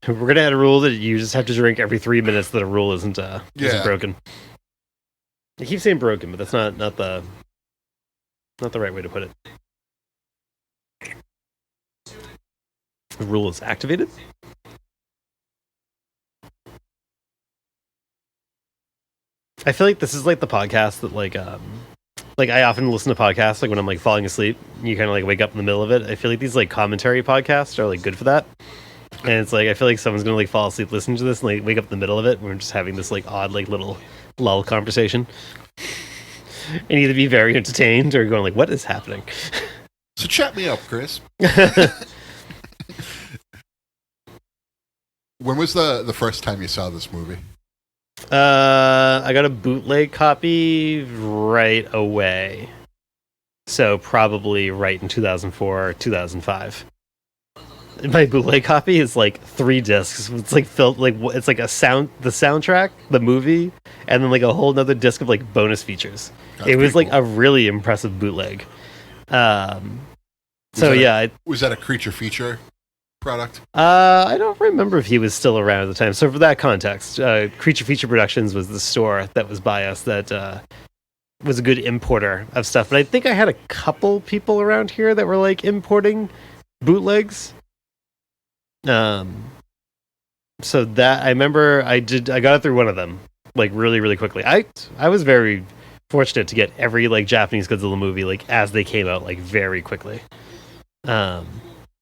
We're going to add a rule that you just have to drink every 3 minutes that a rule isn't broken. I keep saying broken, but that's not the right way to put it. The rule is activated? I feel like this is like the podcast that like I often listen to podcasts like when I'm like falling asleep. You kind of like wake up in the middle of it. I feel like these like commentary podcasts are like good for that. And it's like I feel like someone's gonna like fall asleep listening to this and like wake up in the middle of it. And we're just having this like odd like little lull conversation, and either be very entertained or going like, "What is happening?" So chat me up, Chris. When was the first time you saw this movie? I got a bootleg copy right away, so probably right in 2004 or 2005. My bootleg copy is like 3 discs. It's like filled like it's like the soundtrack, the movie, and then like a whole nother disc of like bonus features. That's it was pretty like cool. a really impressive bootleg. Was that a creature feature product? I don't remember if he was still around at the time. So for that context, Creature Feature Productions was the store that was by us that was a good importer of stuff. But I think I had a couple people around here that were like importing bootlegs. So that I remember I got it through one of them like really, really quickly. I was very fortunate to get every like Japanese Godzilla movie like as they came out like very quickly.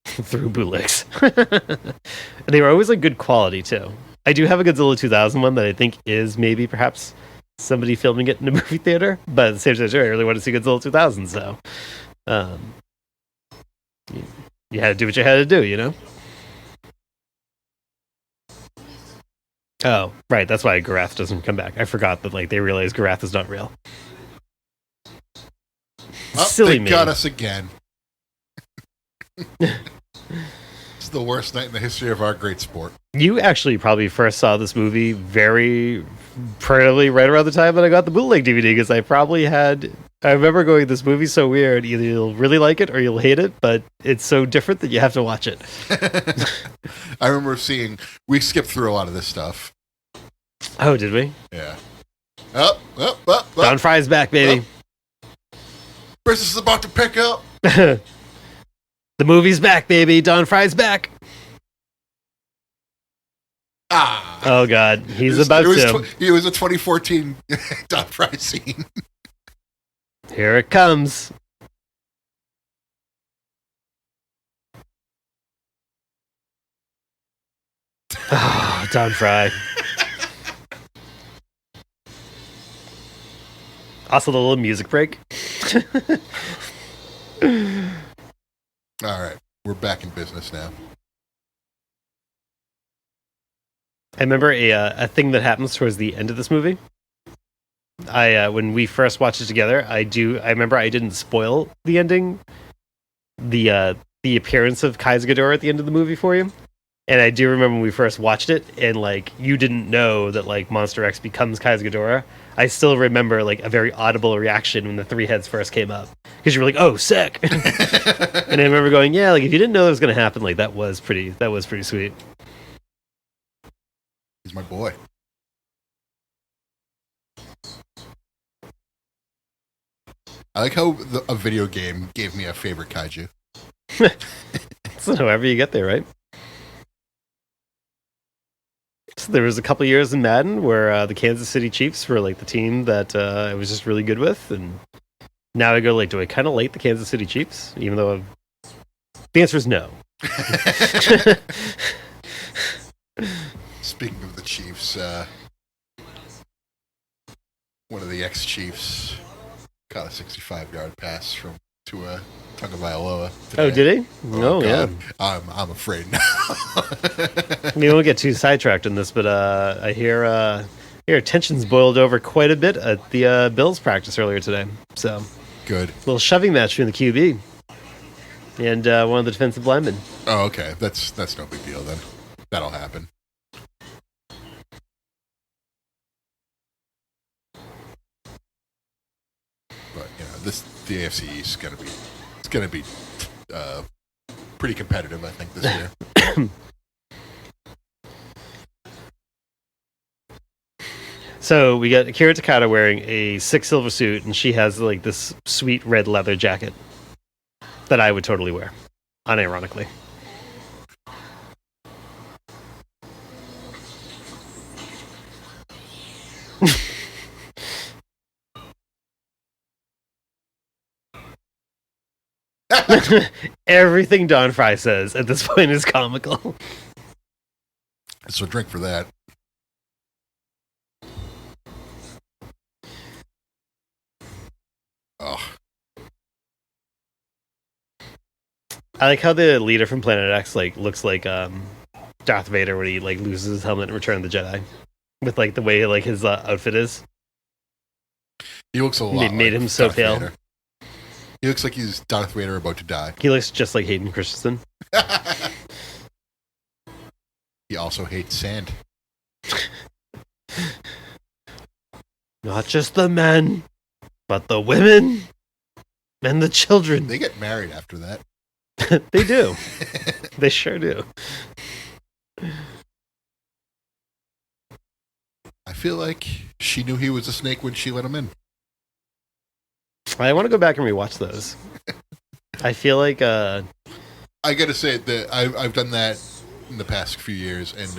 Through bootlegs. And they were always like good quality too. I do have a Godzilla 2000 one that I think is maybe perhaps somebody filming it in a movie theater, but at the same time, I really want to see Godzilla 2000, so you had to do what you had to do, Oh, right, that's why Garath doesn't come back. I forgot that like they realized Garath is not real. Silly they me. got us again. It's the worst night in the history of our great sport. You actually probably first saw this movie probably right around the time that I got the bootleg DVD, because I probably had I remember going, this movie's so weird. Either you'll really like it or you'll hate it, but it's so different that you have to watch it. I remember we skipped through a lot of this stuff. Oh, did we? Yeah. Up. Don Fry's back, baby. Business is about to pick up. The movie's back, baby. Don Fry's back. Ah. Oh, God. He's about to. It was a 2014 Don Fry scene. Here it comes. Oh, Don Fry. Also, the little music break. All right. We're back in business now. I remember a thing that happens towards the end of this movie. When we first watched it together, I remember I didn't spoil the ending, the appearance of Kaiser Ghidorah at the end of the movie for you. And I do remember when we first watched it, and like you didn't know that like Monster X becomes Kaiser Ghidorah. I still remember like a very audible reaction when the three heads first came up, because you were like, "Oh, sick!" And I remember going, "Yeah, like if you didn't know that was going to happen, like that was pretty sweet." He's my boy. I like how a video game gave me a favorite kaiju. So however you get there, right? So there was a couple years in Madden where the Kansas City Chiefs were like the team that I was just really good with, and now I go like, do I kind of like the Kansas City Chiefs? Even though the answer is no. Speaking of the Chiefs, one of the ex-Chiefs caught a 65-yard pass to Tagovailoa today. Oh, did he? Oh, yeah. I'm afraid now. We won't get too sidetracked in this, but I hear tensions boiled over quite a bit at the Bills practice earlier today. So Good. a little shoving match between the QB and one of the defensive linemen. Oh, okay. That's no big deal then. That'll happen. But the AFC East is gonna be pretty competitive, I think, this year. So we got Akira Takada wearing a 6 silver suit, and she has like this sweet red leather jacket that I would totally wear, unironically. Everything Don Fry says at this point is comical. So drink for that. Oh. I like how the leader from Planet X like looks like Darth Vader when he like loses his helmet in Return of the Jedi, with like the way like his outfit is. He looks a lot. Made like him so Darth pale. Vader. He looks like he's Darth Vader about to die. He looks just like Hayden Christensen. He also hates sand. Not just the men, but the women and the children. They get married after that. They do. They sure do. I feel like she knew he was a snake when she let him in. I want to go back and rewatch those. I feel like I gotta say that I've done that in the past few years, and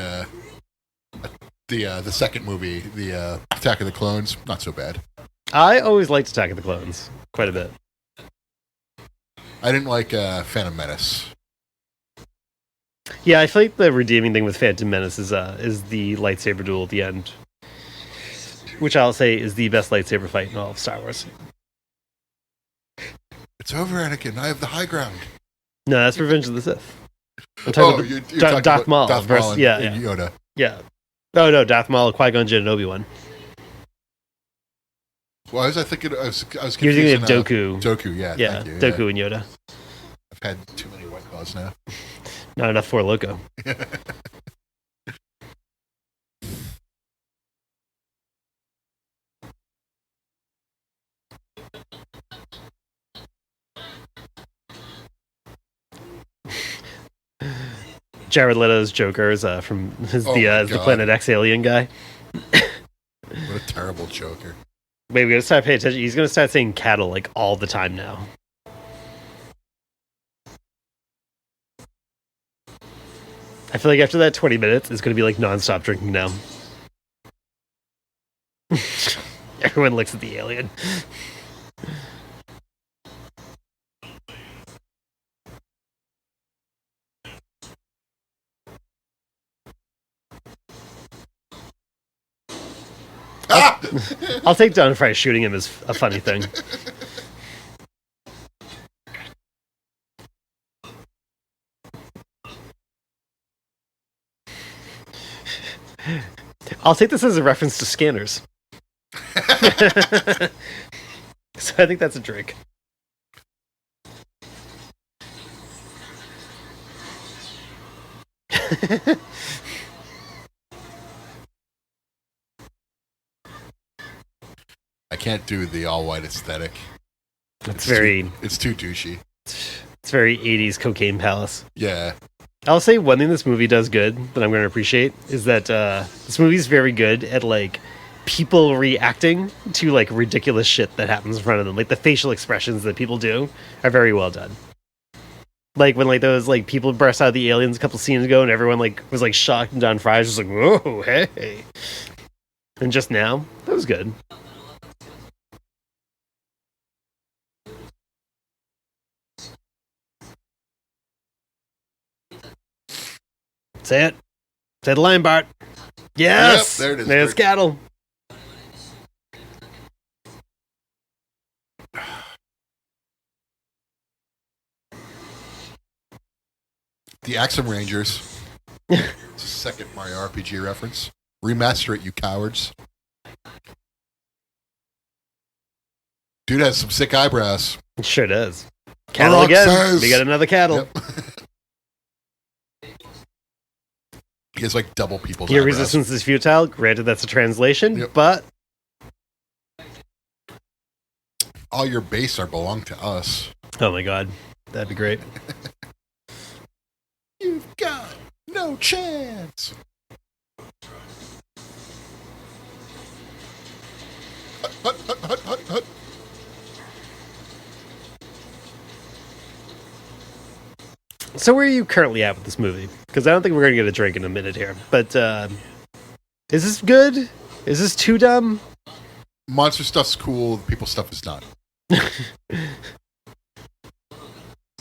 the second movie, the Attack of the Clones, not so bad. I always liked Attack of the Clones quite a bit. I didn't like Phantom Menace. Yeah, I feel like the redeeming thing with Phantom Menace is the lightsaber duel at the end, which I'll say is the best lightsaber fight in all of Star Wars. It's over, Anakin. I have the high ground. No, that's Revenge of the Sith. I'm talking you're about talking Darth about Maul Darth versus Maul and, yeah. and Yoda. Yeah. Oh no, Darth Maul, Qui-Gon Jinn, and Obi-Wan. Well, I was thinking. I was You're thinking of confusing, Dooku. Dooku, yeah. Yeah, Thank you, Dooku and Yoda. I've had too many White Claws now. Not enough for Loco. Jared Leto's Joker is from is the Planet X alien guy. What a terrible Joker. Wait, we gotta start paying attention. He's gonna start saying cattle like all the time now. I feel like after that 20 minutes, it's gonna be like nonstop drinking now. Everyone looks at the alien. I'll take Don Fry shooting him as a funny thing. I'll take this as a reference to scanners. So I think that's a drink. I can't do the all-white aesthetic. It's too douchey. It's very 80s cocaine palace. Yeah. I'll say one thing this movie does good that I'm going to appreciate is that this movie's very good at like people reacting to like ridiculous shit that happens in front of them. Like the facial expressions that people do are very well done. Like when like those like people burst out of the aliens a couple scenes ago and everyone like was like shocked and Don Fry's just like, whoa, hey. And just now, that was good. Say it. Say the line, Bart. Yes! Yep, there it is. There's cattle. The Axum Rangers. It's a second Mario RPG reference. Remaster it, you cowards. Dude has some sick eyebrows. It sure does. Cattle again. Says. We got another cattle. Yep. He has like double people's Your eyebrows. resistance is futile. Granted, that's a translation, Yep. but all your base are belong to us. oh my god, that'd be great. You've got no chance. Hut, hut, hut, hut, hut. So where are you currently at with this movie? Because I don't think we're going to get a drink in a minute here. But is this good? Is this too dumb? Monster stuff's cool. People stuff is not.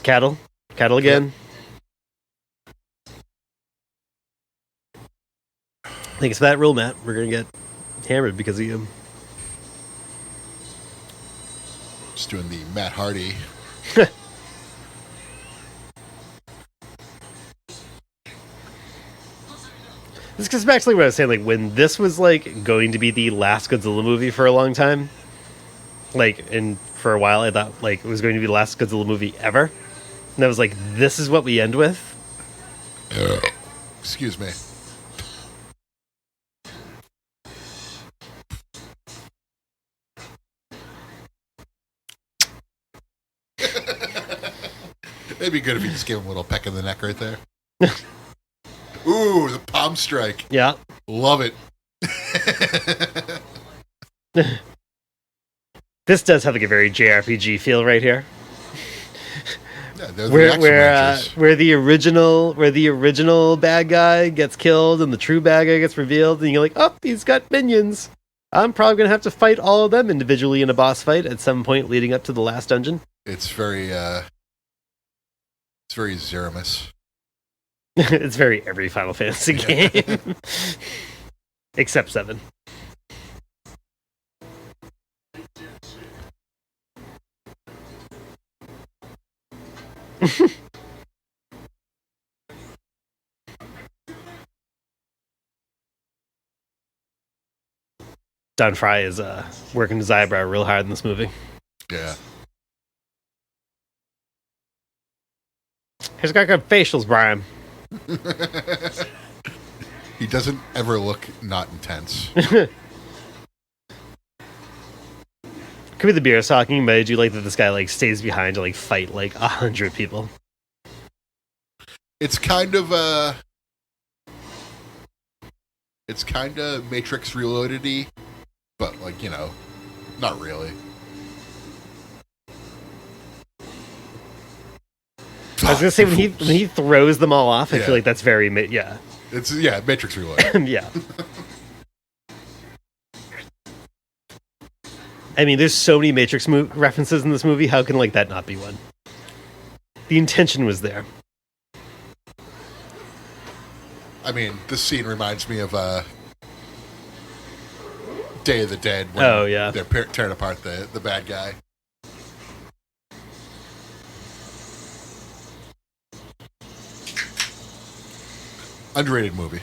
Cattle again. Thanks for that rule, Matt. We're going to get hammered because of you. Just doing the Matt Hardy. This gets back to like what I was saying, like when this was like going to be the last Godzilla movie for a long time, like, and for a while I thought like it was going to be the last Godzilla movie ever, and I was like, this is what we end with. Excuse me. It'd be good if you just gave him a little peck in the neck right there. Ooh, the palm strike. Yeah. Love it. This does have like a very JRPG feel right here. Yeah, they're the Axum Rangers. Where the original bad guy gets killed and the true bad guy gets revealed, and you're like, oh, he's got minions. I'm probably gonna have to fight all of them individually in a boss fight at some point leading up to the last dungeon. It's very Zeramus. It's very every Final Fantasy game. Except 7. Don Fry is working his eyebrow real hard in this movie. Yeah. He's got good facials, Brian. He doesn't ever look not intense. Could be the beer talking, but I do like that this guy like stays behind to like fight like 100 people. It's kind of It's kind of Matrix Reloaded-y, but like, not really. I was gonna say when he throws them all off, I Yeah. feel like that's very It's Matrix Reloaded. yeah. I mean, there's so many Matrix references in this movie. How can like that not be one? The intention was there. I mean, this scene reminds me of Day of the Dead. When Oh, yeah. they're tearing apart the bad guy. Underrated movie.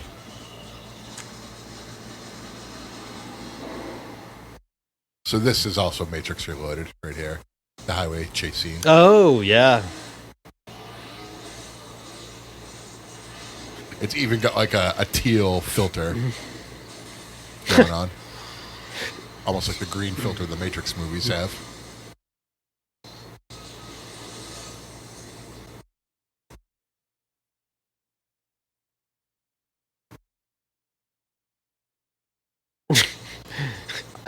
So this is also Matrix Reloaded right here. The highway chase scene. Oh yeah. It's even got like a teal filter going on. Almost like the green filter the Matrix movies have.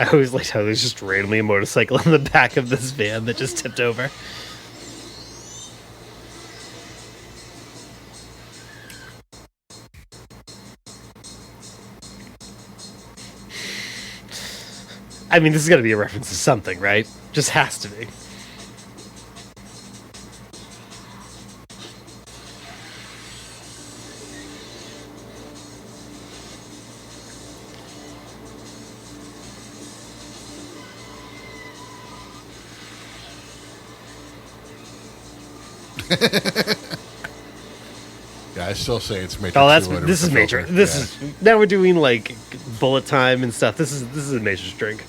I always liked how there's just randomly a motorcycle in the back of this van that just tipped over. I mean, this is got to be a reference to something, right? Just has to be. Yeah, I still say it's Matrix. Oh, Reloaded this with is the Matrix. filter. This Yeah. is now we're doing like bullet time and stuff. This is a Matrix drink.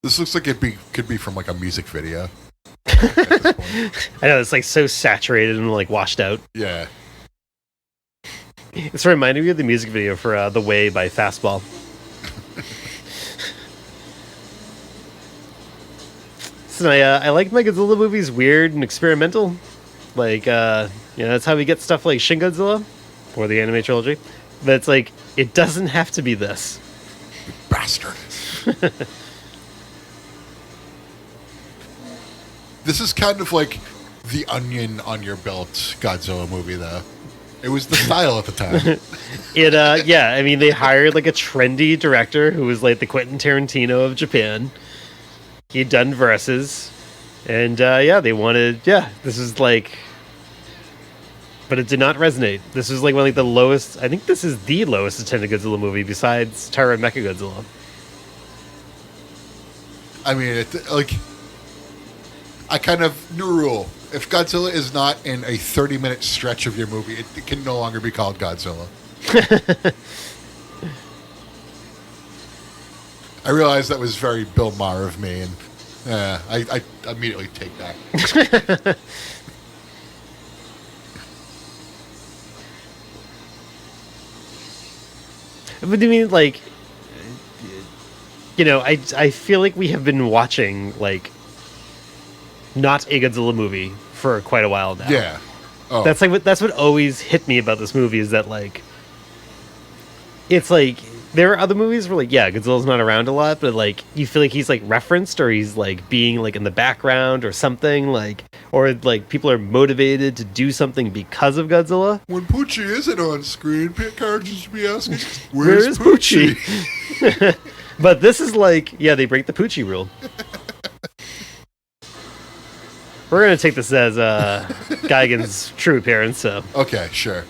This looks like could be from like a music video. At this point. I know it's like so saturated and like washed out. Yeah. It's reminding me of the music video for "The Way" by Fastball. So I like my Godzilla movies weird and experimental. Like that's how we get stuff like Shin Godzilla or the anime trilogy. But it's like it doesn't have to be this. Bastard. This is kind of like the onion on your belt Godzilla movie, though. It was the style at the time. I mean they hired like a trendy director who was like the Quentin Tarantino of Japan. He'd done Versus, and they wanted this is like, but it did not resonate. This was like one of like the lowest. I think this is the lowest attended Godzilla movie besides Tyra Mechagodzilla. I mean, I kind of new rule. If Godzilla is not in a 30-minute stretch of your movie, it can no longer be called Godzilla. I realized that was very Bill Maher of me, and I immediately take that. But I mean, like, I feel like we have been watching like not a Godzilla movie for quite a while now. Yeah. Oh. That's what always hit me about this movie is that like it's like there are other movies where like Godzilla's not around a lot, but like you feel like he's like referenced or he's like being like in the background or something like, or like people are motivated to do something because of Godzilla. When Poochie isn't on screen, characters should be asking, Where is Poochie? But this is like they break the Poochie rule. We're gonna take this as Gigan's true appearance. So Okay, sure.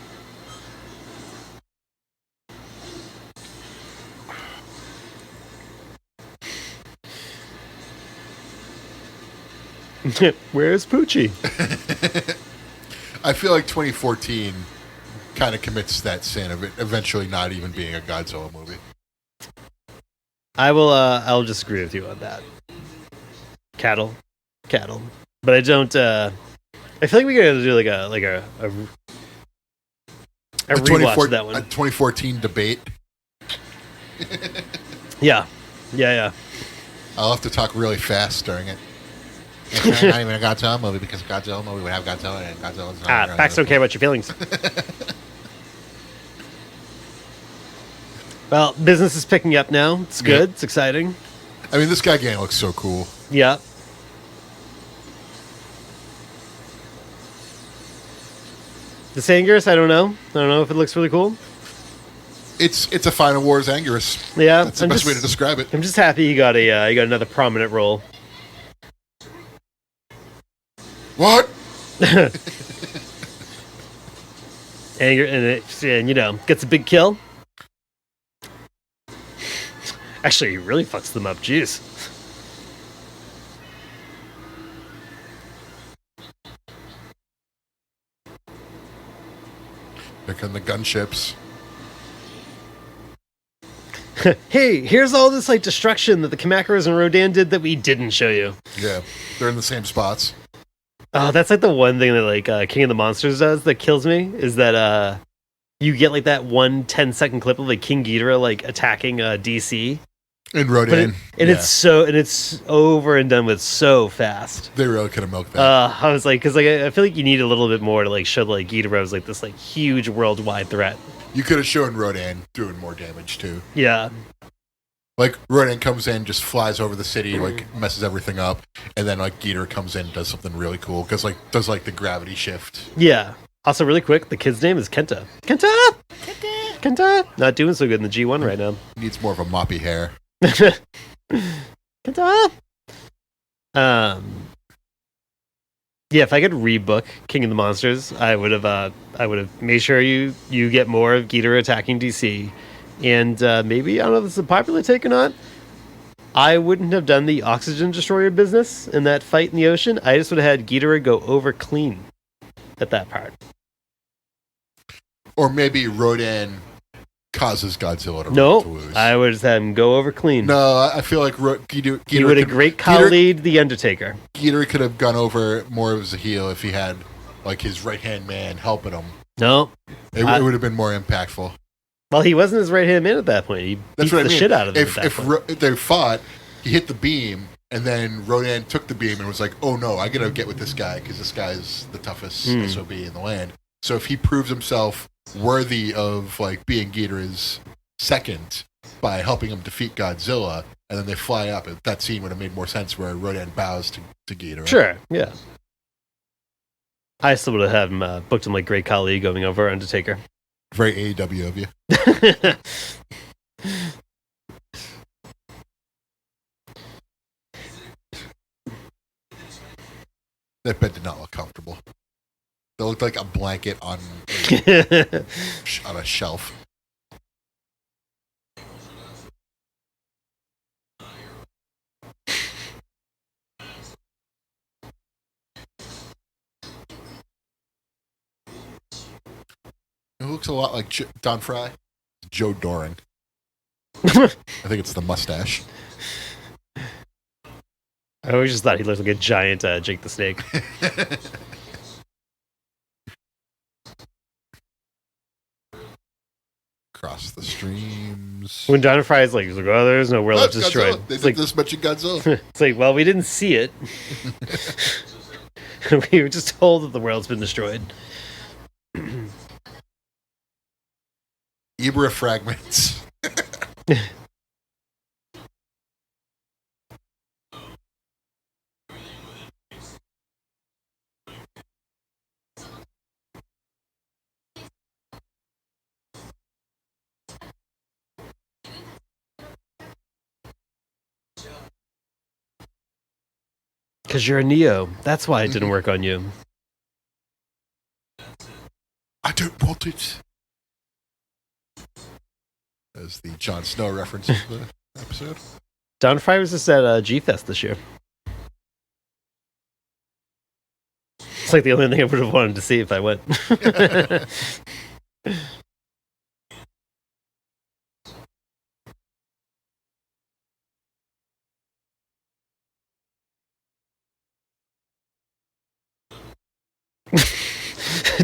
where's Poochie? I feel like 2014 kind of commits that sin of it eventually not even being a Godzilla movie. I'll disagree with you on that. Cattle, but I don't. I feel like we gotta do like a I rewatched that one. A 2014 debate. Yeah. I'll have to talk really fast during it. It's not even a Godzilla movie because a Godzilla movie would have Godzilla and Godzilla's not. Facts don't care about your feelings. Well, business is picking up now. It's good. Yeah. It's exciting. I mean, this guy gang looks so cool. Yeah. The Sangerous, I don't know. I don't know if it looks really cool. It's a Final Wars Anguirus. Yeah, That's the best way to describe it. I'm just happy he got another prominent role. What? and you know, gets a big kill. Actually, he really fucks them up. Jeez. Here come the gunships. Hey, here's all this like destruction that the Kamakuras and Rodan did that we didn't show you. Yeah, they're in the same spots. Oh, that's like the one thing that like King of the Monsters does that kills me is that you get like that 1 10-second clip of like King Ghidorah like attacking DC. And Rodan. It's over and done with so fast. They really could have milked that. I was like, because like I feel like you need a little bit more to like show like Ghidorah was like this like huge worldwide threat. You could have shown Rodan doing more damage too. Yeah. Like Rodan comes in, just flies over the city, like messes everything up, and then like Ghidorah comes in, and does something really cool because like does like the gravity shift. Yeah. Also, really quick, the kid's name is Kenta. Kenta. Not doing so good in the G1 right now. Needs more of a moppy hair. Kenta. Yeah, if I could rebook King of the Monsters, I would have made sure you get more of Ghidorah attacking DC. And maybe, I don't know if this is a popular take or not, I wouldn't have done the oxygen destroyer business in that fight in the ocean. I just would have had Ghidorah go over clean at that part. Or maybe Rodan causes Godzilla to lose. I would have had him go over clean. No, I feel like Ghidorah he would have great Khalid the Undertaker. Ghidorah could have gone over more as a heel if he had like his right-hand man helping him. No. It would have been more impactful. Well, he wasn't his right-hand man at that point. He beat the shit out of him If they fought, he hit the beam, and then Rodan took the beam and was like, oh no, I gotta get with this guy because this guy's the toughest SOB in the land. So if he proves himself worthy of like being Ghidorah's second by helping him defeat Godzilla, and then they fly up, that scene would have made more sense where Rodan bows to Ghidorah. Sure, yeah. I still would have had him booked him like Great Khali going over Undertaker. Very AEW of you. That bed did not look comfortable. It looked like a blanket on a shelf. It looks a lot like Don Fry. Joe Doring. I think it's the mustache. I always just thought he looked like a giant Jake the Snake. Across the streams. When Don Fry's like, he's like, oh, there's no world left destroyed. They It's did like, this much in Godzilla. it's like, well, we didn't see it. We were just told that the world's been destroyed. Ibra fragments. Because you're a Neo. That's why it didn't work on you. I don't want it. As the Jon Snow reference of the episode. Don Fry was just at G-Fest this year. It's like the only thing I would have wanted to see if I went.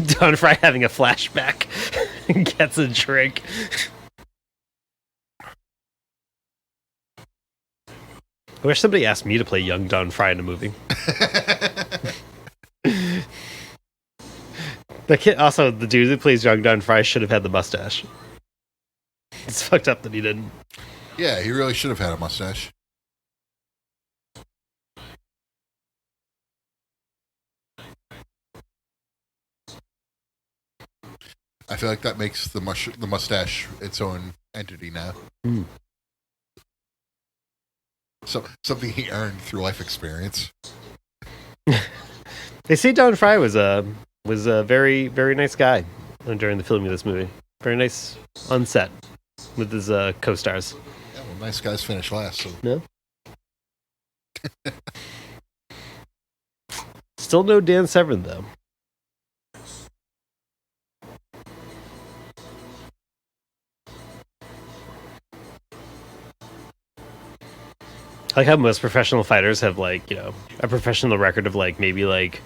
Don Fry having a flashback. Gets a drink. I wish somebody asked me to play young Don Fry in a movie. The kid, also the dude who plays young Don Fry should have had the mustache. It's fucked up that he didn't. Yeah, he really should have had a mustache. I feel like that makes the mustache its own entity now. Mm. So something he earned through life experience. They say Don Fry was a very, very nice guy during the filming of this movie. Very nice on set with his co-stars. Yeah, well, nice guys finish last. So. No. Still no Dan Severn though. I like how most professional fighters have like, you know, a professional record of like maybe like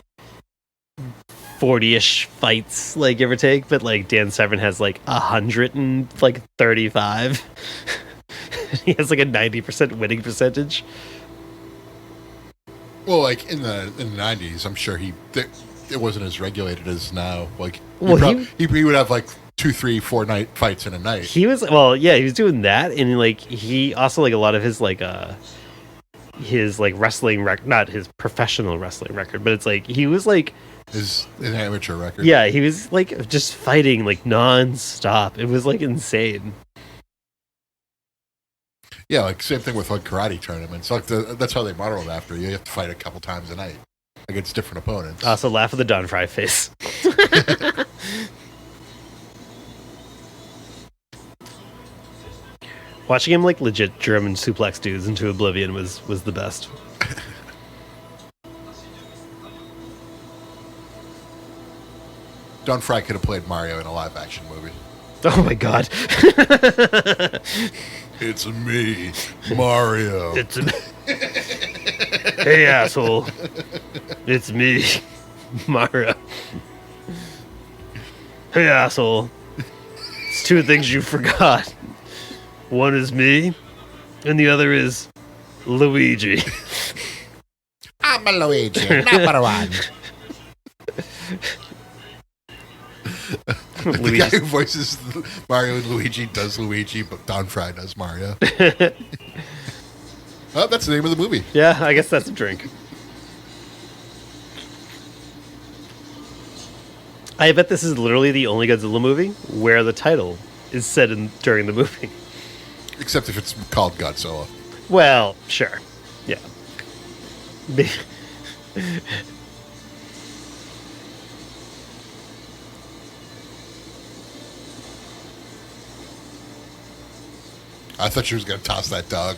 40-ish fights, like give or take, but like Dan Severn has like 135. He has like a 90% winning percentage. Well, like in the 90s, I'm sure it wasn't as regulated as now. Like, he would have like 2, 3, 4 night fights in a night. He was he was doing that, and like he also like a lot of his wrestling record, not his professional wrestling record, but it's like he was like an amateur record. Yeah, he was like just fighting like non-stop. It was like insane. Yeah, like same thing with like karate tournaments. Like that's how they model it after. You have to fight a couple times a night against different opponents. Also, laugh at the Don Fry face. Watching him like legit German suplex dudes into oblivion was the best. Don Fry could have played Mario in a live action movie. Oh my god. It's me, Mario. It's Hey asshole. It's me, Mario. Hey asshole. It's 2 things you forgot. One is me, and the other is Luigi. I'm a Luigi, number 1. The guy who voices Mario and Luigi does Luigi, but Don Fry does Mario. Oh, that's the name of the movie. Yeah, I guess that's a drink. I bet this is literally the only Godzilla movie where the title is said during the movie. Except if it's called Godzilla. Well, sure. Yeah. I thought she was going to toss that dog.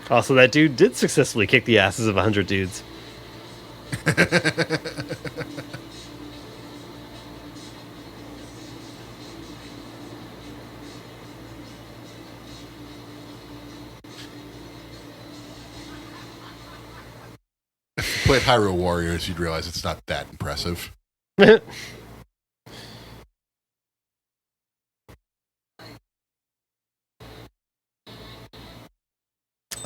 Also, that dude did successfully kick the asses of 100 dudes. If you played Hyrule Warriors, you'd realize it's not that impressive.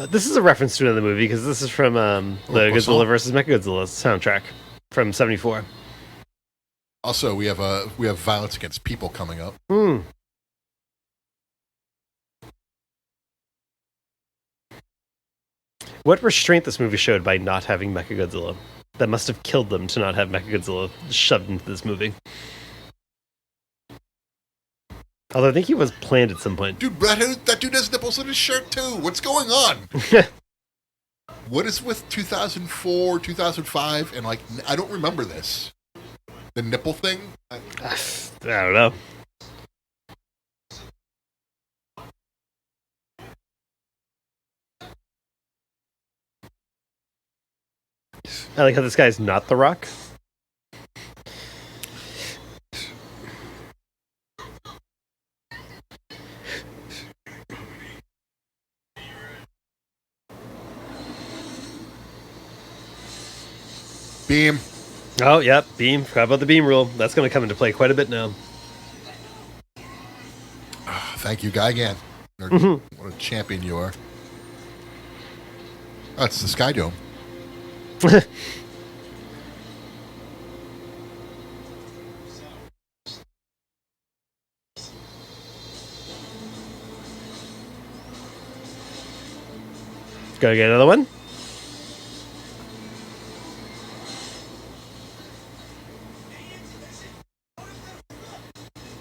This is a reference to another movie because this is from the Godzilla vs. Mechagodzilla soundtrack from '74. Also, we have violence against people coming up. What restraint this movie showed by not having Mechagodzilla. That must have killed them to not have Mechagodzilla shoved into this movie. Although I think he was planned at some point. Dude, that dude has nipples in his shirt too. What's going on? What is with 2004, 2005, and like I don't remember this. The nipple thing? I don't know. I like how this guy's not The Rock. Beam. Oh, yep, beam. Forgot about the beam rule. That's going to come into play quite a bit now. Thank you, Gigan. What a champion you are. Oh, it's the Sky Dome. Gotta get another one.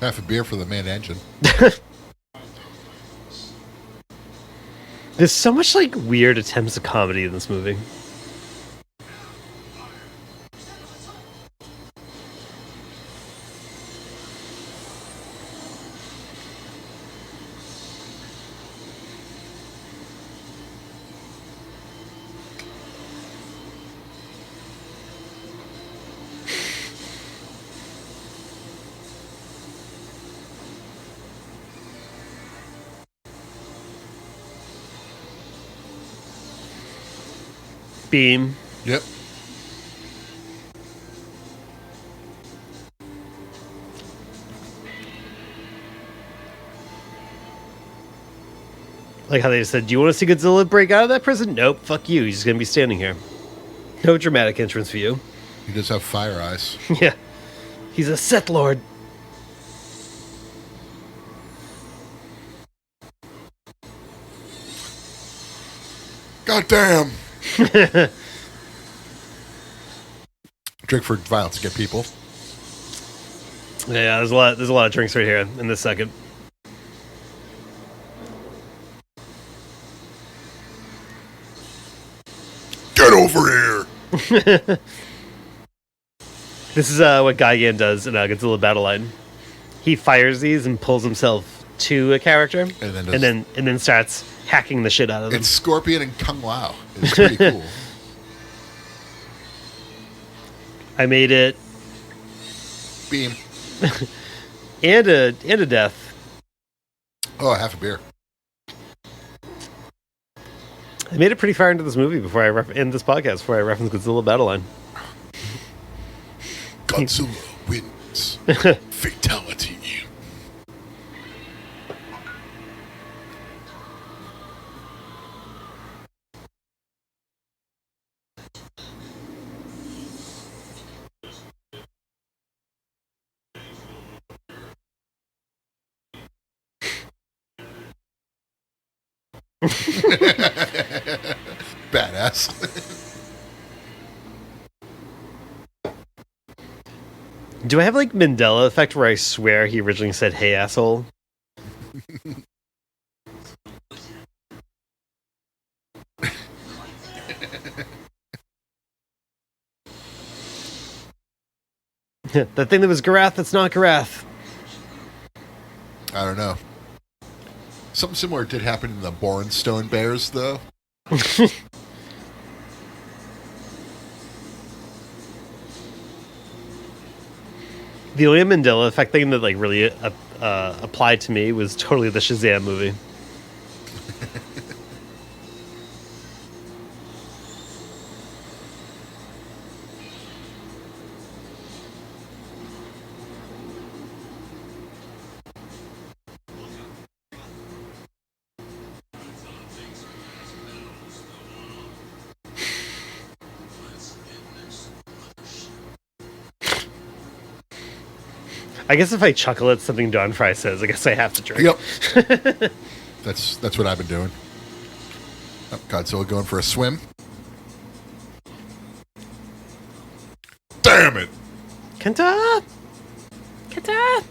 Half a beer for the main engine. There's so much like weird attempts at comedy in this movie. Beam. Yep. Like how they said, do you want to see Godzilla break out of that prison? Nope, fuck you. He's just going to be standing here. No dramatic entrance for you. He does have fire eyes. Yeah. He's a Sith Lord. God damn. Drink for violence to get people. Yeah, there's a lot of drinks right here in this second. Get over here. This is what Gigan does in Godzilla Battle Line. He fires these and pulls himself to a character, and then starts hacking the shit out of them. It's Scorpion and Kung Lao. It's pretty cool. I made it. Beam. and a death. Oh, half a beer. I made it pretty far into this movie before I in this podcast before I referenced Godzilla Battle Line. Godzilla wins. Fatality. Badass. Do I have like Mandela effect where I swear he originally said "Hey asshole"? That thing that was Garath, that's not Garath. I don't know. Something similar did happen in the Borenstone Bears, though. The only Mandela effect thing that like really applied to me was totally the Shazam movie. I guess if I chuckle at something Don Fry says, I guess I have to drink. Yep. That's what I've been doing. Oh, Godzilla going for a swim. Damn it! Kenta! Kenta!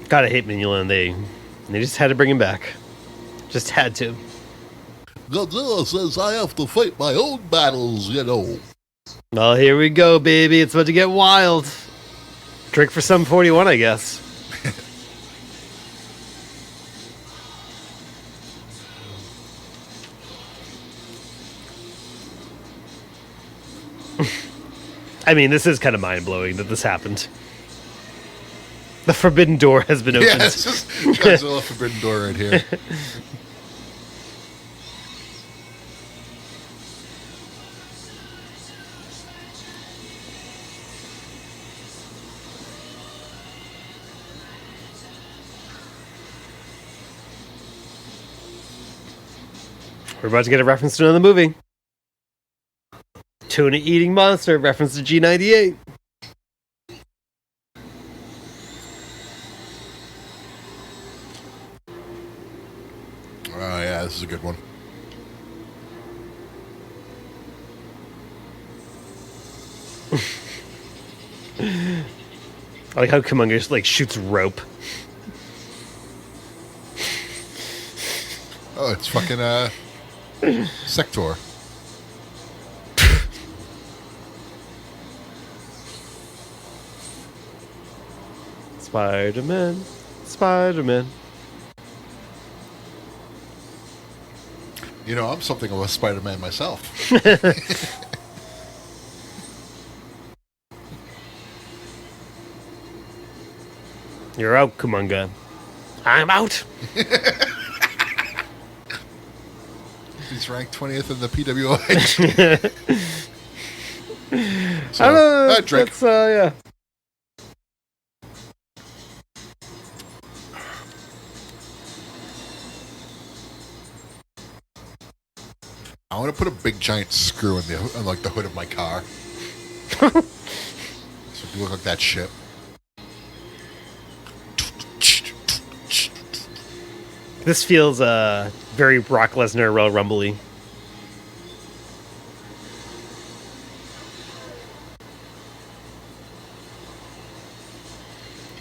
Gotta hate Mignola, they just had to bring him back. Just had to. Godzilla says I have to fight my own battles, you know. Well, here we go, baby. It's about to get wild. Drink for some 41, I guess. I mean, this is kind of mind-blowing that this happened. The forbidden door has been opened. Yeah, it's just Godzilla forbidden door right here. We're about to get a reference to another movie. Tuna eating monster reference to G98. Oh yeah, this is a good one. I like how Kumunga like shoots rope. Oh, it's fucking Sector. Spider-Man. Spider-Man. You know, I'm something of a Spider-Man myself. You're out, Kumunga. I'm out. He's ranked 20th in the PWI. So, I don't know. drink. That's, yeah. I want to put a big giant screw in like the hood of my car. So it look like that shit. This feels very Brock Lesnar, Royal Rumble-y.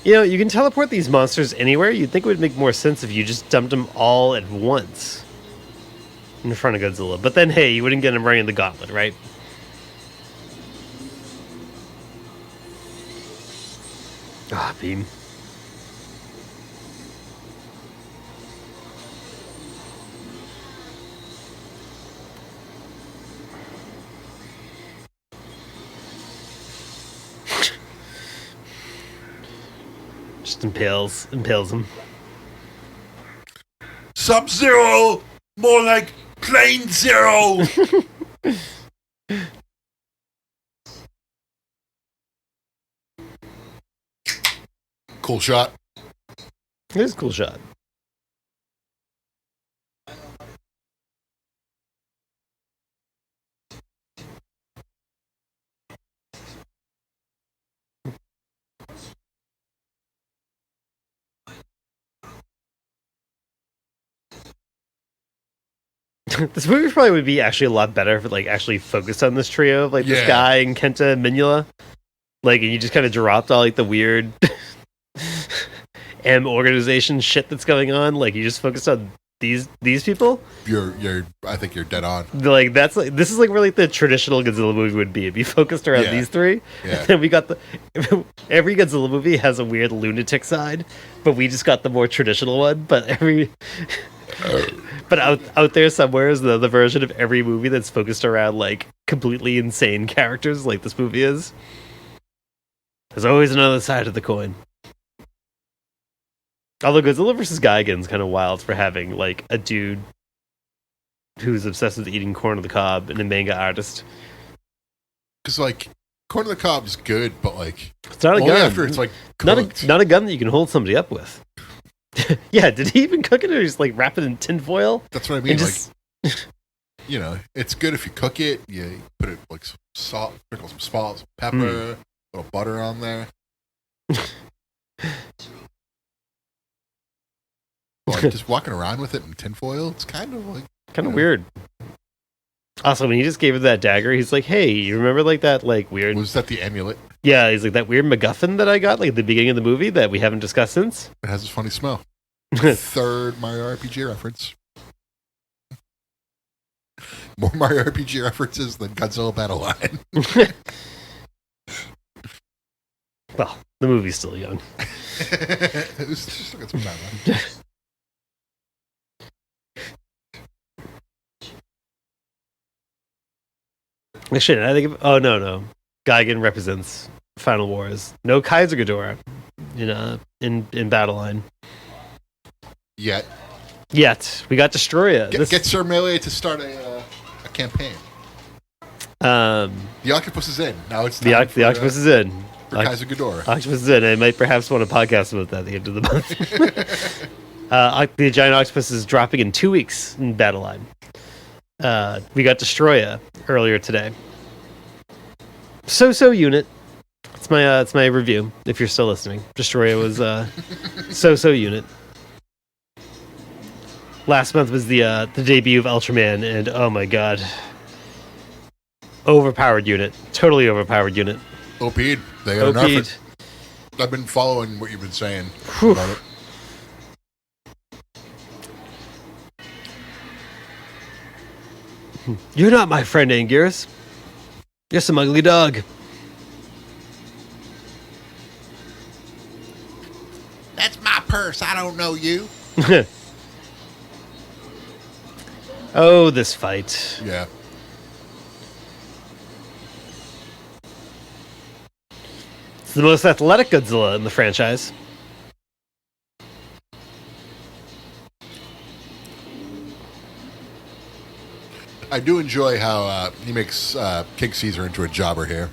You know, you can teleport these monsters anywhere. You'd think it would make more sense if you just dumped them all at once in front of Godzilla. But then, hey, you wouldn't get him running the gauntlet, right? Ah, beam. Just impales him. Sub-Zero! More like Plain Zero! Cool shot. It is a cool shot. This movie probably would be actually a lot better if it like actually focused on this trio of like this guy and Kenta and Minula. Like, and you just kind of dropped all like the weird M organization shit that's going on. Like, you just focused on these people. I think you're dead on. Like, that's like, this is like where like the traditional Godzilla movie would be. It'd be focused around these three. Yeah. And then we got every Godzilla movie has a weird lunatic side, but we just got the more traditional one. But but out there somewhere is the version of every movie that's focused around like completely insane characters, like this movie is. There's always another side of the coin. Although Godzilla vs. Gigan's kind of wild for having like a dude who's obsessed with eating corn on the cob and a manga artist. Because like corn on the cob's good, but like it's not a only gun. after it's like cooked. Not a gun that you can hold somebody up with. Yeah, did he even cook it or just like wrap it in tinfoil? That's what I mean. Just... Like, you know, it's good if you cook it. You put it like some salt, sprinkle some salt, some pepper, a little butter on there. Like just walking around with it in tinfoil, it's kind of weird. Also, when he just gave her that dagger, he's like, "Hey, you remember like that like weird?" Was that the amulet? Yeah, he's like that weird MacGuffin that I got like at the beginning of the movie that we haven't discussed since. It has this funny smell. Third Mario RPG reference. More Mario RPG references than Godzilla Battle Line. Well, the movie's still young. It's just got some time. Shit, I think. Oh no. Gigan represents Final Wars. No Kaiser Ghidorah in Battle Line. Yet we got Destroya. Get Sir Melee to start a campaign. The octopus is in. Now it's time the octopus is in. For Kaiser Ghidorah. Octopus is in. I might perhaps want to podcast about that at the end of the month. The giant octopus is dropping in 2 weeks in Battle Line. We got Destroya earlier today. So unit. It's my review. If you're still listening, Destroya was so unit. Last month was the debut of Ultraman, and oh my god, overpowered unit, totally overpowered unit. OP'd. They got enough. OP'd. I've been following what you've been saying Whew. about it. You're not my friend, Anguirus. You're some ugly dog. That's my purse. I don't know you. Oh, this fight. Yeah. It's the most athletic Godzilla in the franchise. I do enjoy how he makes King Caesar into a jobber here.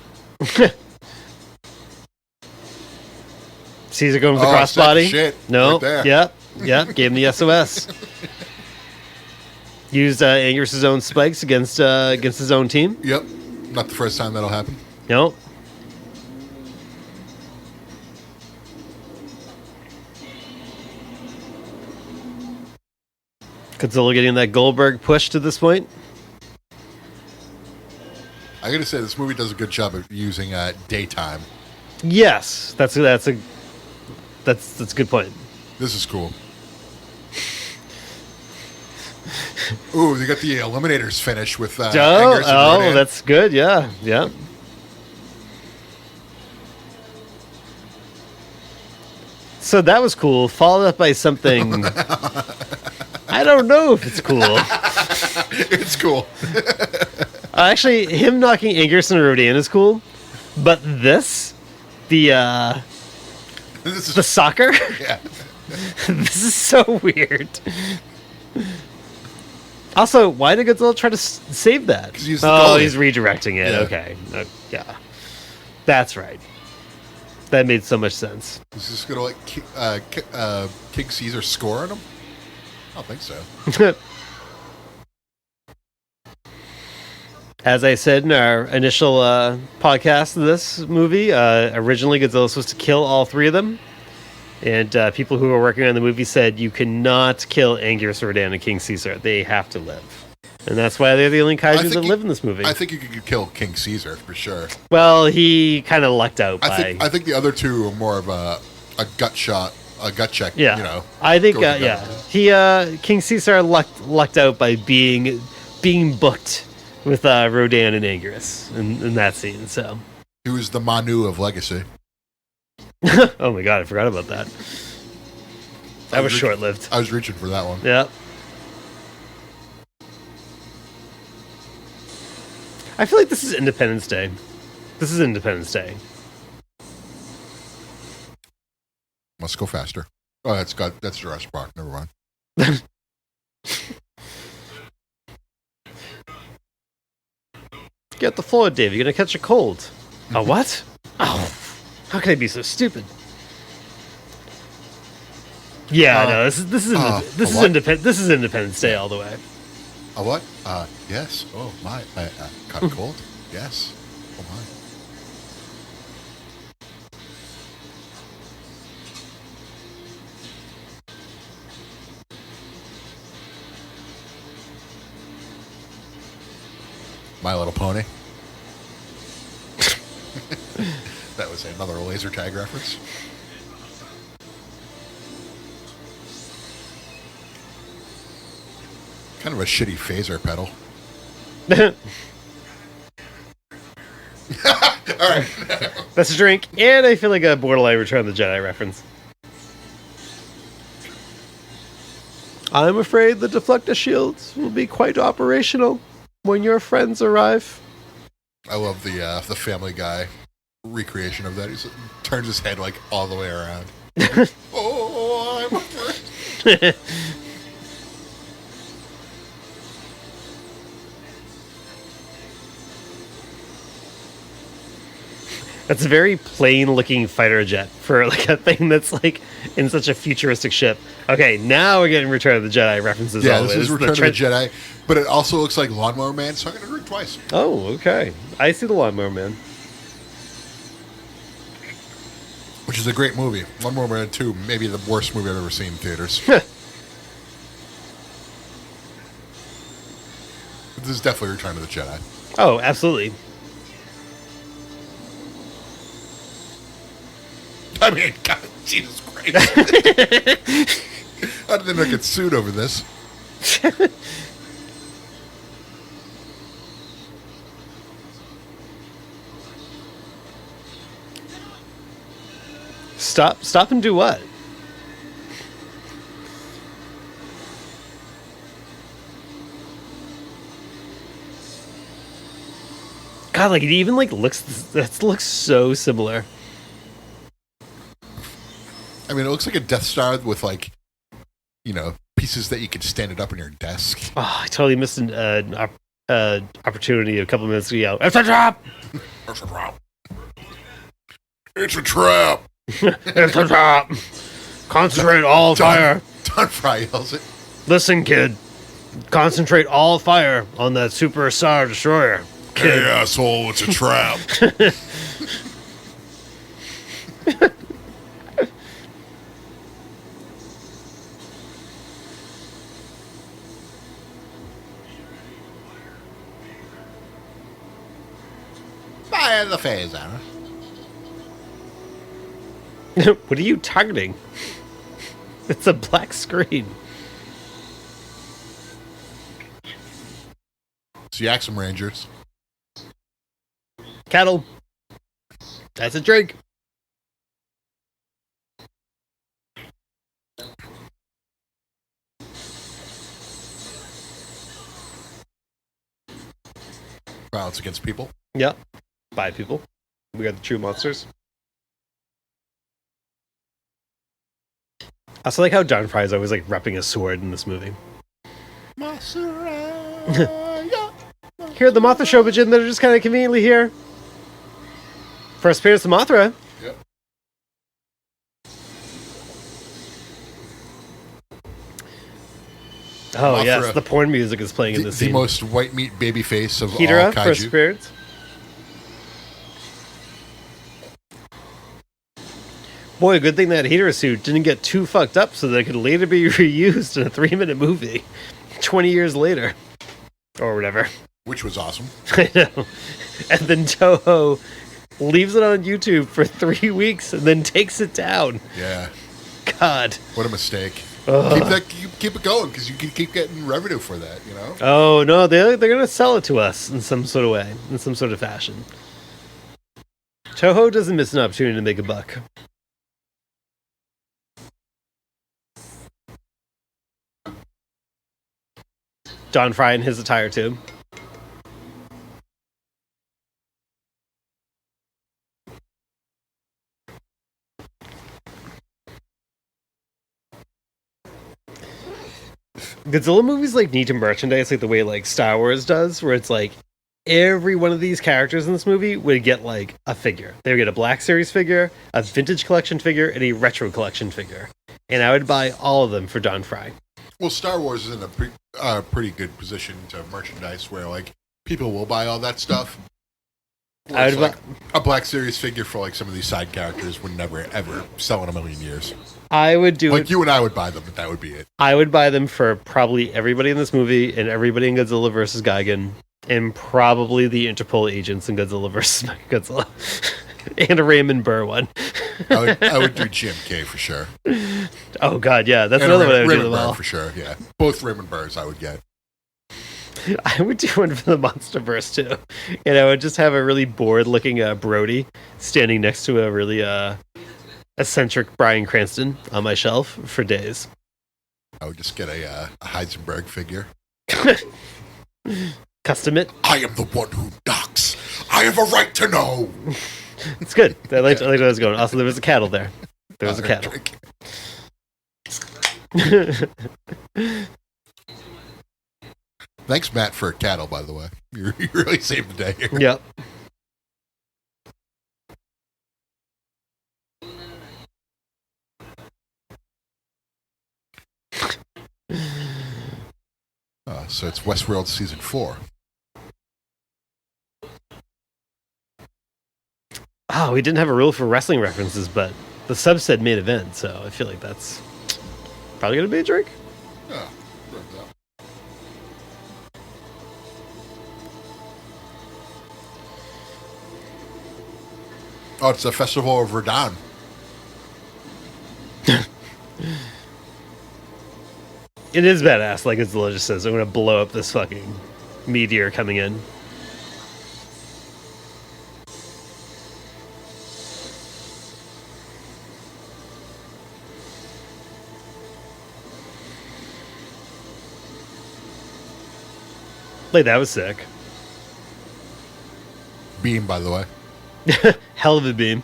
Caesar going with the Oh, crossbody. shit. No. Right there. Yep. Gave him the SOS. Used Anguirus' own spikes against his own team. Yep. Not the first time that'll happen. No. Godzilla getting that Goldberg push to this point. I gotta say, this movie does a good job of using daytime. Yes, that's a good point. This is cool. Ooh, they got the Eliminators finish with Anguirus and Rodan. That's good. Yeah. So that was cool. Followed up by something. I don't know if it's cool. It's cool. Actually, him knocking Anguirus and Rodan is cool, but the This is, soccer, yeah. this is so weird. Also, why did Godzilla try to save that? 'Cause he's the goalie. He's redirecting it. Yeah. Okay, yeah, that's right. That made so much sense. Is this gonna let King Caesar score on him? I don't think so. As I said in our initial podcast of this movie, originally Godzilla was supposed to kill all three of them. And people who were working on the movie said you cannot kill Anguirus, Rodan, and King Caesar. They have to live. And that's why they're the only kaiju that live in this movie. I think you could kill King Caesar for sure. Well, he kind of lucked out by... I think the other two are more of a gut shot, a gut check. Yeah. You know. I think, go with the yeah. gut. He, King Caesar lucked out by being booked with Rodan and Anguirus in that scene, so... He was the Manu of Legacy. Oh my god, I forgot about that. That was short-lived. I was reaching for that one. Yeah. I feel like this is Independence Day. Must go faster. Oh, that's Jurassic Park. Never mind. Get the floor, Dave. You're gonna catch a cold. A what? Oh, how can I be so stupid? Yeah, no. This is Independence Day all the way. A what? Yes. Oh my. I caught a cold. Yes. Oh my. My Little Pony. That was another laser tag reference. Kind of a shitty phaser pedal. All right. That's a drink, and I feel like a borderline Return of the Jedi reference. I'm afraid the deflector shields will be quite operational when your friends arrive. I love the Family Guy recreation of that. He turns his head like all the way around. Oh, I'm afraid. That's a very plain-looking fighter jet for like a thing that's like in such a futuristic ship. Okay, now we're getting Return of the Jedi references. Yeah, all this the way. is Return of the Jedi, but it also looks like Lawnmower Man, so I'm going to drink twice. Oh, okay. I see the Lawnmower Man. Which is a great movie. Lawnmower Man 2, maybe the worst movie I've ever seen in theaters. This is definitely Return of the Jedi. Oh, absolutely. I mean, God, Jesus Christ. How did they not get sued over this? Stop and do what? God, like it even like looks so similar. I mean, it looks like a Death Star with like, you know, pieces that you could stand it up on your desk. Oh, I totally missed an opportunity a couple minutes ago. It's a trap! It's a trap. It's a trap. It's a trap! Concentrate all fire. Don Fry yells it. Listen, kid. Concentrate all fire on that Super Star Destroyer. Kid. Hey, asshole, it's a trap. Fire the phaser. What are you targeting? It's a black screen. It's the Axum Rangers. Cattle. That's a drink. Violence against people. Yep. 5 people. We got the true monsters. I also like how John Fry is always like repping a sword in this movie. Here at the Mothra Shobijin that are just kind of conveniently here. First appearance of Mothra. Yep. Oh, Mothra. yes. The porn music is playing in this The scene. most white meat baby face of Hidra, all first kaiju. appearance. Boy, good thing that Hidra suit didn't get too fucked up so that it could later be reused in a 3-minute movie 20 years later. Or whatever. Which was awesome. I know. And then Toho leaves it on YouTube for 3 weeks and then takes it down. Yeah. God. What a mistake. Ugh. Keep it going because you can keep getting revenue for that, you know? Oh, no, they're going to sell it to us in some sort of way, in some sort of fashion. Toho doesn't miss an opportunity to make a buck. Don Fry in his attire, too. Godzilla movies like need to merchandise like the way like Star Wars does, where it's like every one of these characters in this movie would get like a figure. They would get a Black Series figure, a Vintage Collection figure, and a Retro Collection figure. And I would buy all of them for Don Fry. Well, Star Wars is in a pretty good position to merchandise where, like, people will buy all that stuff. I would like a Black Series figure for, like, some of these side characters would never, ever sell in a million years. I would do like, it. you and I would buy them, but that would be it. I would buy them for probably everybody in this movie and everybody in Godzilla vs. Gigan and probably the Interpol agents in Godzilla vs. Godzilla. And a Raymond Burr one. I would do GMK for sure. Oh, God, yeah. That's And another one I would do Raymond them Burr all. for sure, yeah. Both Raymond Burrs I would get. I would do one for the Monsterverse too, and I would just have a really bored-looking Brody standing next to a really eccentric Bryan Cranston on my shelf for days. I would just get a Heisenberg figure. Custom it. I am the one who knocks. I have a right to know. It's good. I liked where I was going. Also, there was a cattle there. There was a cattle. Thanks, Matt, for cattle, by the way. You really saved the day here. Yep. So it's Westworld Season 4. Oh, we didn't have a rule for wrestling references, but the sub said main event, so I feel like that's probably going to be a drink. Yeah. Oh, it's the Festival of Verdun. It is badass, like Godzilla just says, I'm going to blow up this fucking meteor coming in. Like, that was sick. Beam, by the way. Hell of a beam.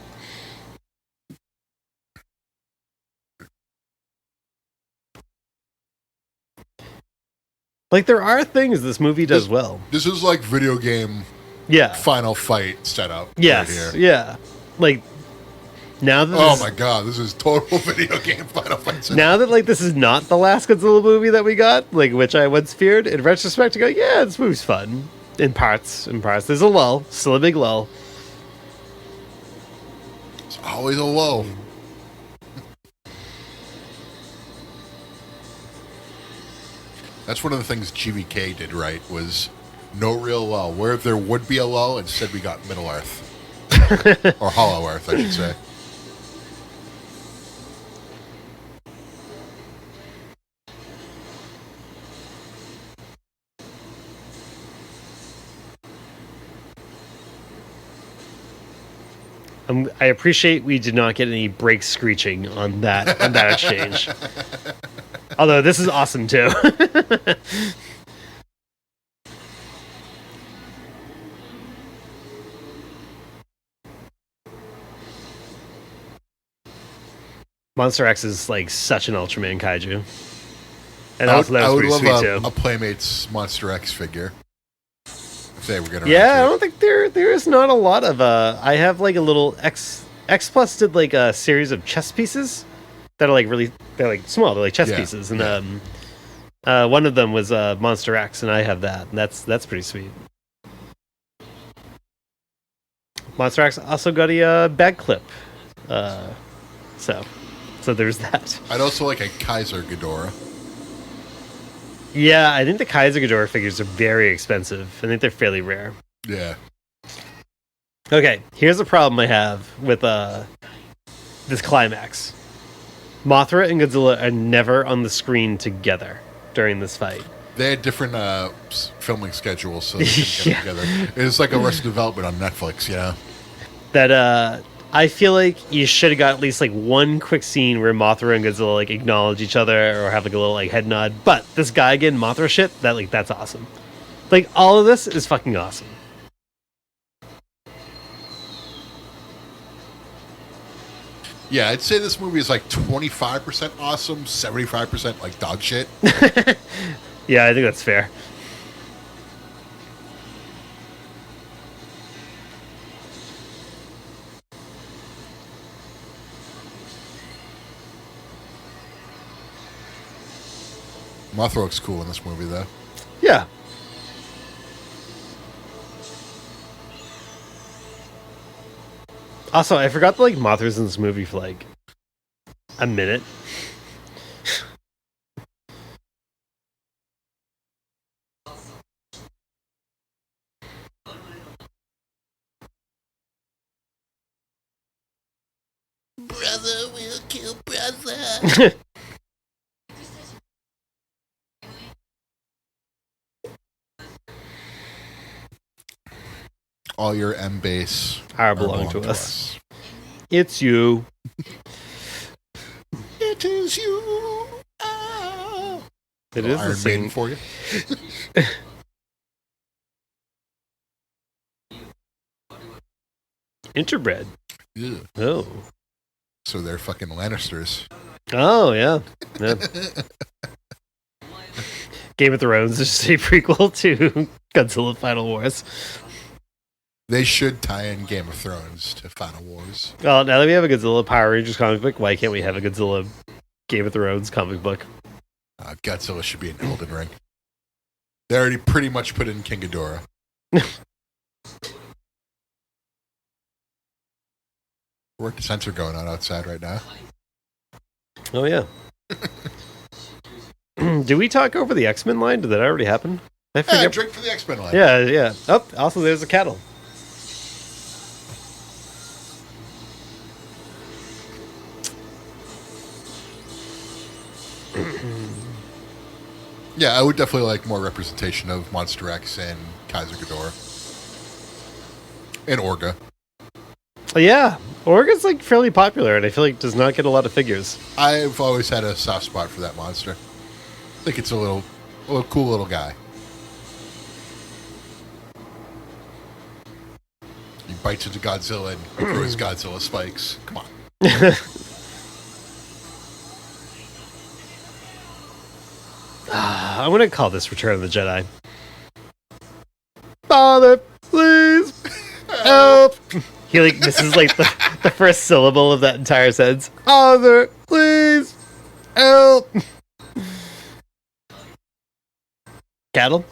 Like, there are things this movie does well. This is like video game Yeah. final fight setup. Yes. Right here. Yeah. Like, now that Oh my god, this is total video game final fight setup. now that like this is not the last Godzilla movie that we got, like which I once feared, in retrospect, I go, yeah, this movie's fun. In parts. There's a lull, still a big lull. It's always a low. That's one of the things GVK did right, was no real lull. Where there would be a lull, instead we got Middle Earth. Or Hollow Earth, I should say. I appreciate we did not get any brake screeching on that exchange. Although this is awesome too. Monster X is like such an Ultraman kaiju. And also that was pretty sweet too. A Playmates Monster X figure. If they were gonna Yeah, I don't think there is not a lot of I have like a little X Plus did like a series of chess pieces that are like they're like small, they're like chess pieces, and one of them was Monster X, and I have that, and that's pretty sweet. Monster X also got a bag clip, so there's that. I'd also like a Kaiser Ghidorah. Yeah, I think the Kaiser Ghidorah figures are very expensive. I think they're fairly rare. Yeah. Okay, here's a problem I have with this climax. Mothra and Godzilla are never on the screen together during this fight. They had different filming schedules, so they couldn't get together. It's like Arrested Development on Netflix, yeah. That I feel like you should have got at least like one quick scene where Mothra and Godzilla like acknowledge each other or have like a little like head nod. But this guy getting Mothra shit, that's awesome. Like all of this is fucking awesome. Yeah, I'd say this movie is like 25% awesome, 75% like dog shit. Yeah, I think that's fair. Mothra looks cool in this movie, though. Yeah. Also, I forgot that like Mothra's in this movie for like a minute. Brother will kill brother. All your M base Are belong to us. It's you. It is you. Oh. It is Iron the same Maiden for you. Interbred. Yeah. Oh. So they're fucking Lannisters. Oh yeah. Yeah. Game of Thrones is just a prequel to Godzilla Final Wars. They should tie in Game of Thrones to Final Wars. Well, now that we have a Godzilla Power Rangers comic book, why can't we have a Godzilla Game of Thrones comic book? Godzilla should be an Elden Ring. They already pretty much put in King Ghidorah. Where's the sensor going on outside right now? Oh, yeah. Did we talk over the X-Men line? Did that already happen? I forget. Yeah, drink for the X-Men line. Yeah, yeah. Oh, also there's a cattle. Yeah, I would definitely like more representation of Monster X and Kaiser Ghidorah. And Orga. Yeah, Orga's like fairly popular, and I feel like does not get a lot of figures. I've always had a soft spot for that monster. I think it's a cool little guy. He bites into Godzilla and throws Godzilla spikes. Come on. I'm gonna call this Return of the Jedi. Father, please help. He like misses like the first syllable of that entire sentence. Father, please help. Cattle.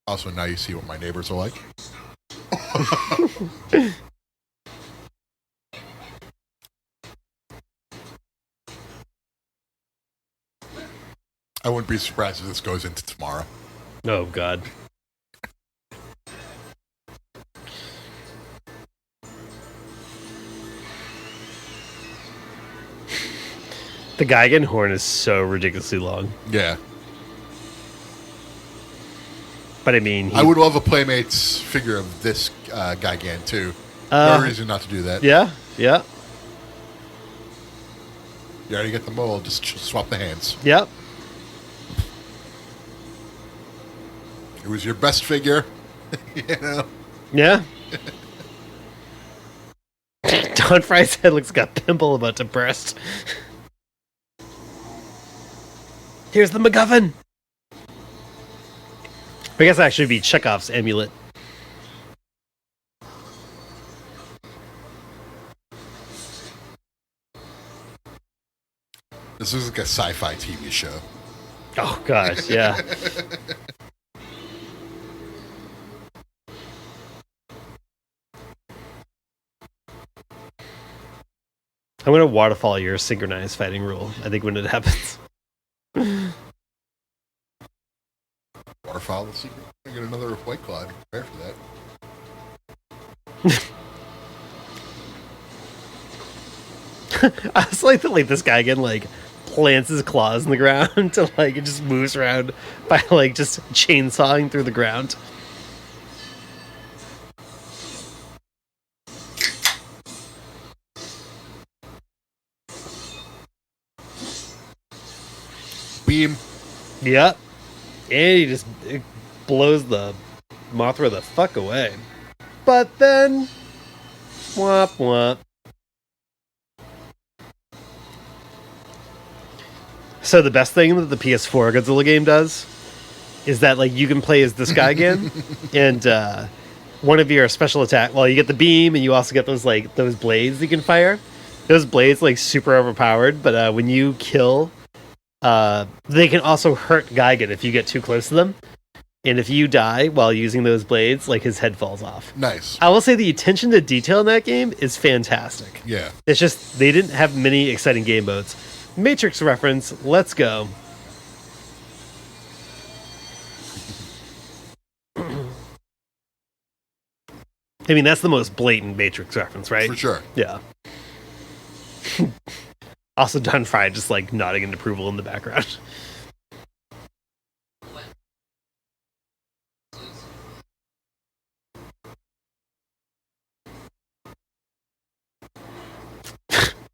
Also, now you see what my neighbors are like. I wouldn't be surprised if this goes into tomorrow. Oh, God. The Gigan horn is so ridiculously long. Yeah. But I mean... I would love a Playmates figure of this Gigan, too. No reason not to do that. Yeah, yeah. You already get the mold, just swap the hands. Yep. It was your best figure, you know? Yeah. Don Fry's head looks like a pimple about to burst. Here's the MacGuffin. I guess actually be Chekhov's amulet. This is like a sci-fi TV show. Oh gosh, yeah. I'm gonna waterfall your synchronized fighting rule, I think, when it happens. Waterfall the secret. I get another White Claw. Prepare for that. I was like, this guy again, like, plants his claws in the ground to, like, it just moves around by, like, just chainsawing through the ground. Beam. Yep. And he just blows the Mothra the fuck away. But then... Womp womp. So the best thing that the PS4 Godzilla game does is that, like, you can play as this guy again, and one of your special attack... Well, you get the beam, and you also get those, like, those blades you can fire. Those blades, like, super overpowered, but when you kill... they can also hurt Gigan if you get too close to them. And if you die while using those blades, like, his head falls off. Nice. I will say the attention to detail in that game is fantastic. Yeah. It's just, they didn't have many exciting game modes. Matrix reference, let's go. I mean, that's the most blatant Matrix reference, right? For sure. Yeah. Also, Don Fry just, like, nodding in approval in the background.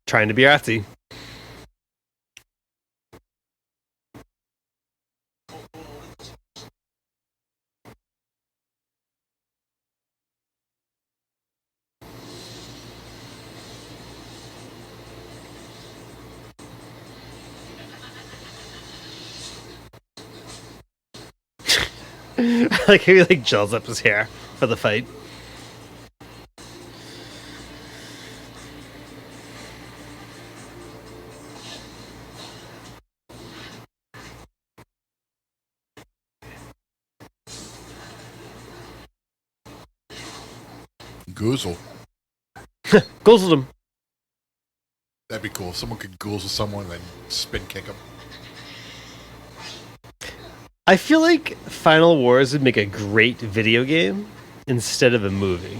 Trying to be artsy. Like, he like gels up his hair for the fight. Goozle. Goozled him. That'd be cool. If someone could goozle someone and then spin kick them. I feel like Final Wars would make a great video game instead of a movie.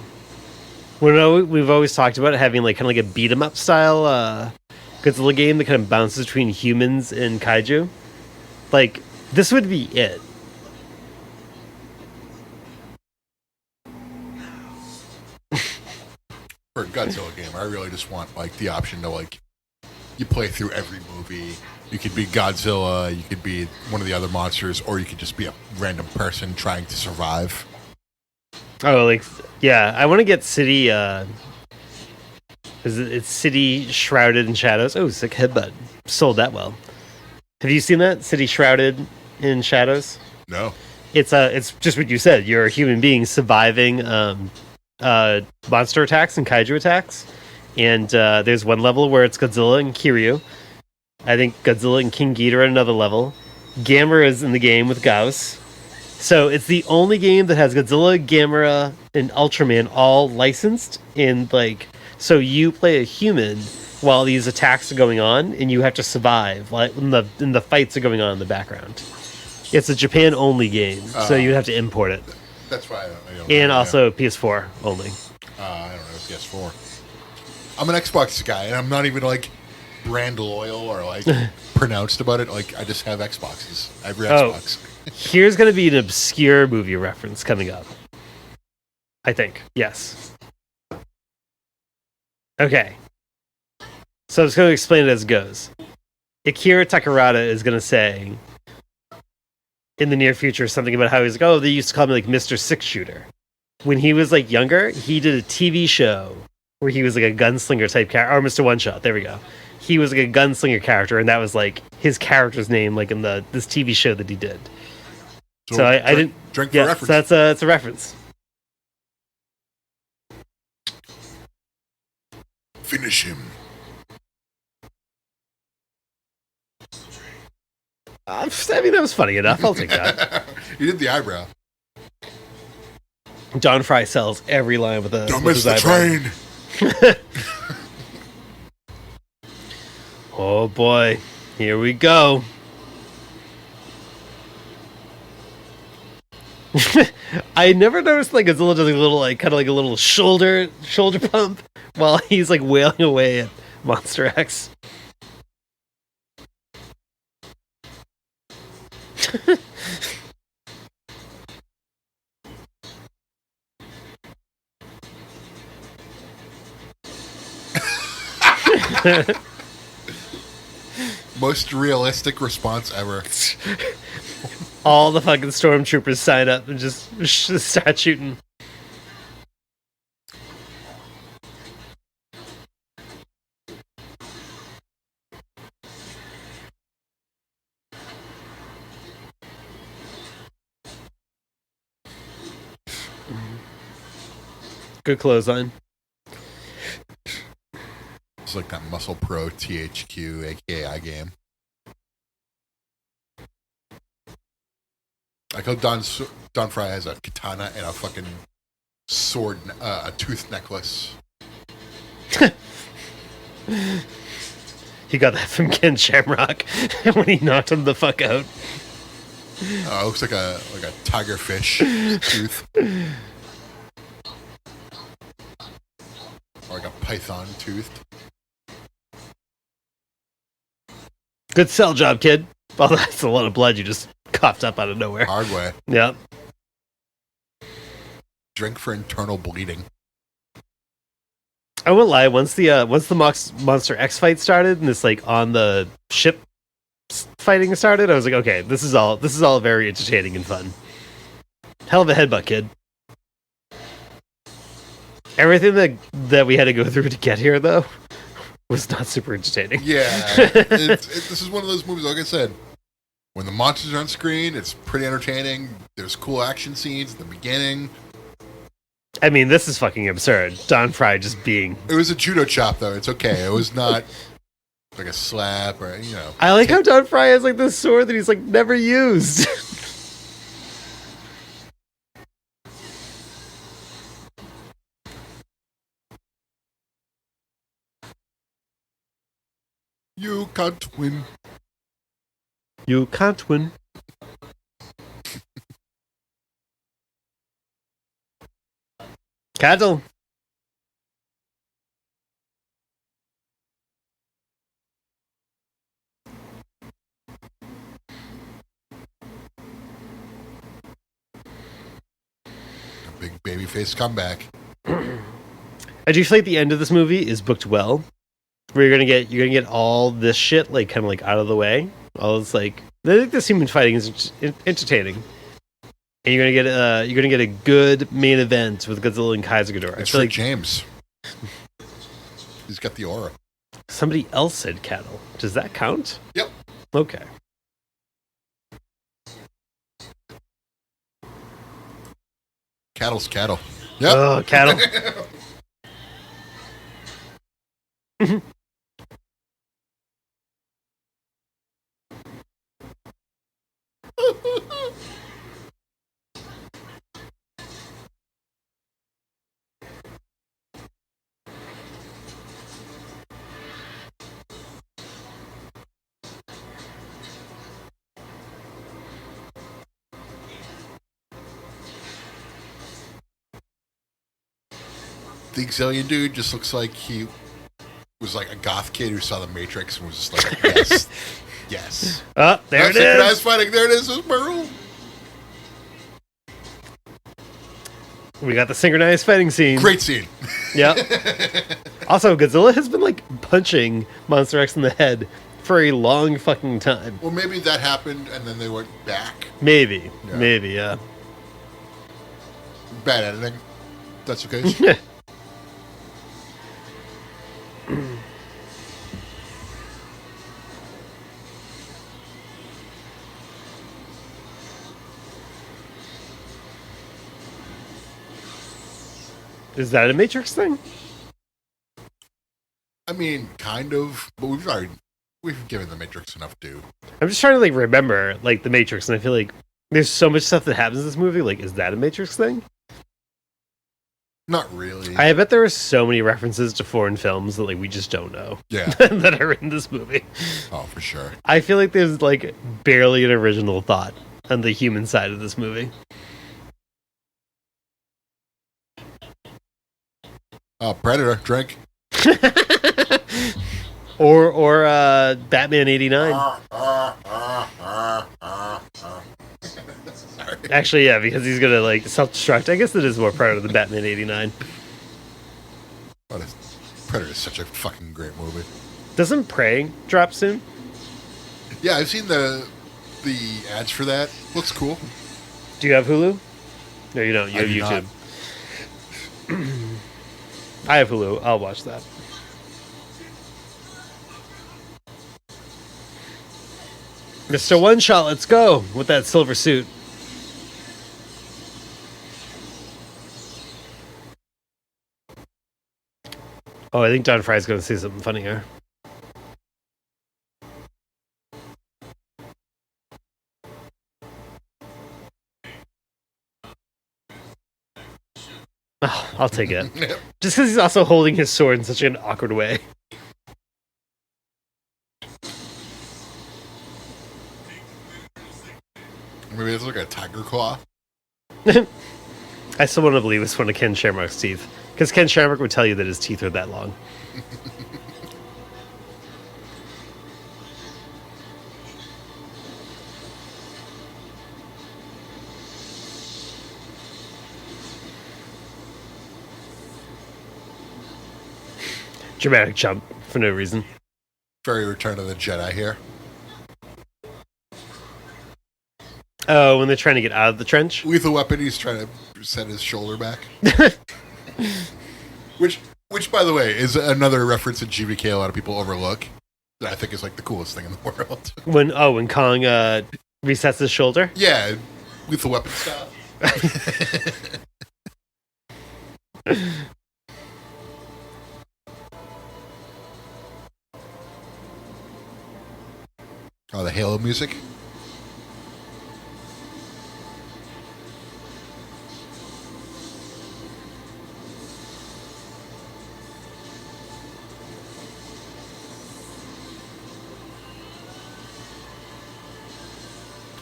We've always talked about having like kind of like a beat 'em up style Godzilla game that kind of bounces between humans and kaiju. Like, this would be it. For a Godzilla game, I really just want like the option to like you play through every movie. You could be Godzilla, you could be one of the other monsters, or you could just be a random person trying to survive. Oh, like, yeah, I want to get City, it's City Shrouded in Shadows. Oh, sick headbutt. Sold that well. Have you seen that? City Shrouded in Shadows? No. It's just what you said. You're a human being surviving monster attacks and kaiju attacks. And there's one level where it's Godzilla and Kiryu. I think Godzilla and King Ghidorah at another level. Gamera is in the game with Gauss. So it's the only game that has Godzilla, Gamera, and Ultraman all licensed. And like, so you play a human while these attacks are going on, and you have to survive like when the fights are going on in the background. It's a Japan only game, so you'd have to import it. That's why I don't And know. also PS4 only. I don't know, PS4. I'm an Xbox guy, and I'm not even like brand loyal or like pronounced about it. Like, I just have Xboxes. Every Xbox. Here's going to be an obscure movie reference coming up. I think. Yes. Okay. So I'm just going to explain it as it goes. Akira Takarada is going to say in the near future something about how he's like, oh, they used to call me like Mr. Six Shooter. When he was like younger, he did a TV show where he was like a gunslinger type character, or Mr. One Shot. There we go. He was like a gunslinger character, and that was like his character's name, like in this TV show that he did. So I didn't drink for yeah, reference. So that's a reference. Finish him. I mean, that was funny enough. I'll take that. You did the eyebrow. John Fry sells every line with a. Don't with miss his the eyebrow. train. Oh boy, here we go. I never noticed like Godzilla does like a little like kind of like a little shoulder pump while he's like wailing away at Monster X. Most realistic response ever. All the fucking stormtroopers sign up and just start shooting. Good clothesline. It's like that Muscle Pro THQ AKI game. Like how Don Fry has a katana and a fucking sword, a tooth necklace. He got that from Ken Shamrock when he knocked him the fuck out. It looks like a tigerfish tooth. Or like a python tooth. Good sell job, kid. Well, that's a lot of blood you just coughed up out of nowhere. Hard way. Yep. Drink for internal bleeding. I won't lie. Once the Monster X fight started and this like on the ship fighting started, I was like, okay, this is all very entertaining and fun. Hell of a headbutt, kid. Everything that we had to go through to get here, though, was not super entertaining. Yeah, this is one of those movies. Like I said, when the monsters are on screen, it's pretty entertaining. There's cool action scenes at the beginning. I mean, this is fucking absurd. Don Fry just being... It was a judo chop, though. It's okay. It was not like a slap or, you know. I like how Don Fry has like this sword that he's like never used. You can't win. You can't win. Cattle. A big babyface comeback. I do feel like the end of this movie is booked well. Where you're gonna get all this shit like kind of like out of the way. All this like I think this human fighting is entertaining. And you're gonna get a good main event with Godzilla and Kaiser Ghidorah. It's I feel Rick like James. He's got the aura. somebody else said cattle. Does that count? Yep. Okay. Cattle's cattle. Yep. Oh, cattle. The Exilian dude just looks like he was like a goth kid who saw the Matrix and was just like, yes, yes. Oh, there it Synchronized is. fighting. There it is. It's my room. We got the synchronized fighting scene. Great scene. Yep. Also, Godzilla has been like punching Monster X in the head for a long fucking time. Well, maybe that happened and then they went back. Maybe. Yeah. Maybe, yeah. Bad editing. That's okay. Is that a Matrix thing? I mean, kind of, but we've given the Matrix enough due. I'm just trying to like remember like the Matrix, and I feel like there's so much stuff that happens in this movie. Like, is that a Matrix thing? Not really. I bet there are so many references to foreign films that like we just don't know Yeah. that are in this movie. Oh, for sure. I feel like there's like barely an original thought on the human side of this movie. Predator, drink. or Batman '89. Sorry. Actually, yeah, because he's gonna like self-destruct. I guess it is more Predator than Batman '89. Predator is such a fucking great movie. Doesn't Prey drop soon? Yeah, I've seen the ads for that. Looks cool. Do you have Hulu? No, you don't. You I have do YouTube. I have Hulu. I'll watch that. Mr. One Shot, let's go with that silver suit. Oh, I think Don Fry's going to say something funny here. Oh, I'll take it. Just because he's also holding his sword in such an awkward way. Maybe it's like a tiger claw. I still want to believe it's one of Ken Shamrock's teeth. Because Ken Shamrock would tell you that his teeth are that long. Dramatic jump for no reason. Very Return of the Jedi here. Oh, when they're trying to get out of the trench? Lethal Weapon, he's trying to set his shoulder back. which, by the way, is another reference in GVK a lot of people overlook. That I think is like the coolest thing in the world. When Kong resets his shoulder? Yeah, Lethal Weapon style. Oh, the Halo music.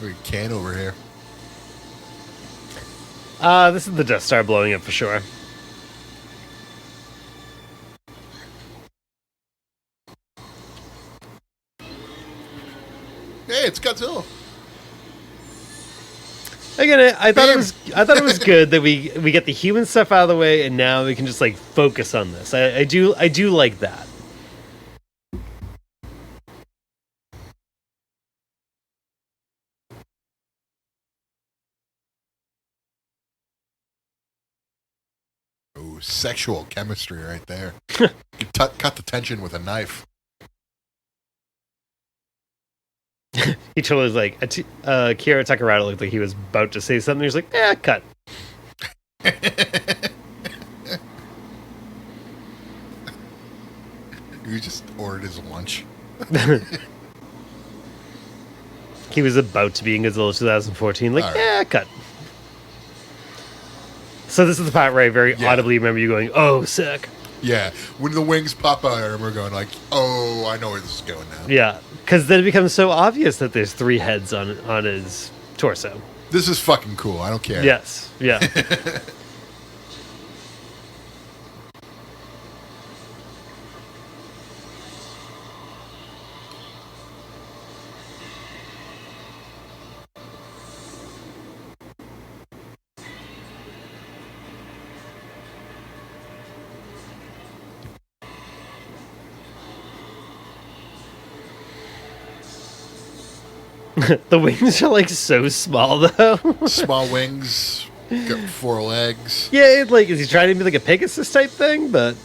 We can over here. This is the Death Star blowing up for sure. Hey, it's Godzilla. Again, I thought it was good that we get the human stuff out of the way, and now we can just like focus on this. I do like that. Oh, sexual chemistry right there. You cut the tension with a knife. He totally was like, Kira Takarada looked like he was about to say something. He was like, cut. You just ordered his lunch. He was about to be in Godzilla 2014. Like, right. Cut. So this is the part where I very audibly remember you going, oh, sick. Yeah, when the wings pop out, I remember going like, oh, I know where this is going now. Yeah, because then it becomes so obvious that there's 3 heads on his torso. This is fucking cool. I don't care. Yes, yeah. The wings are like so small though. Small wings, got 4 legs. Yeah, is he trying to be like a Pegasus type thing? But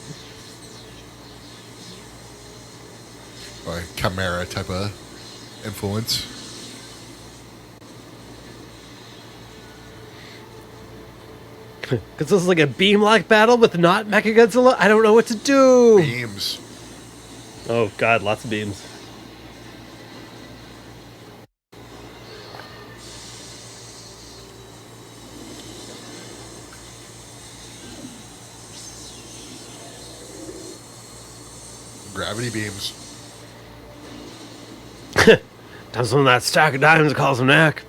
Or a Chimera type of influence. because this is like a beam lock battle with not Mechagodzilla. I don't know what to do. Beams. Oh god, lots of beams. Gravity beams. Dumps him in that stack of diamonds and calls him Knack.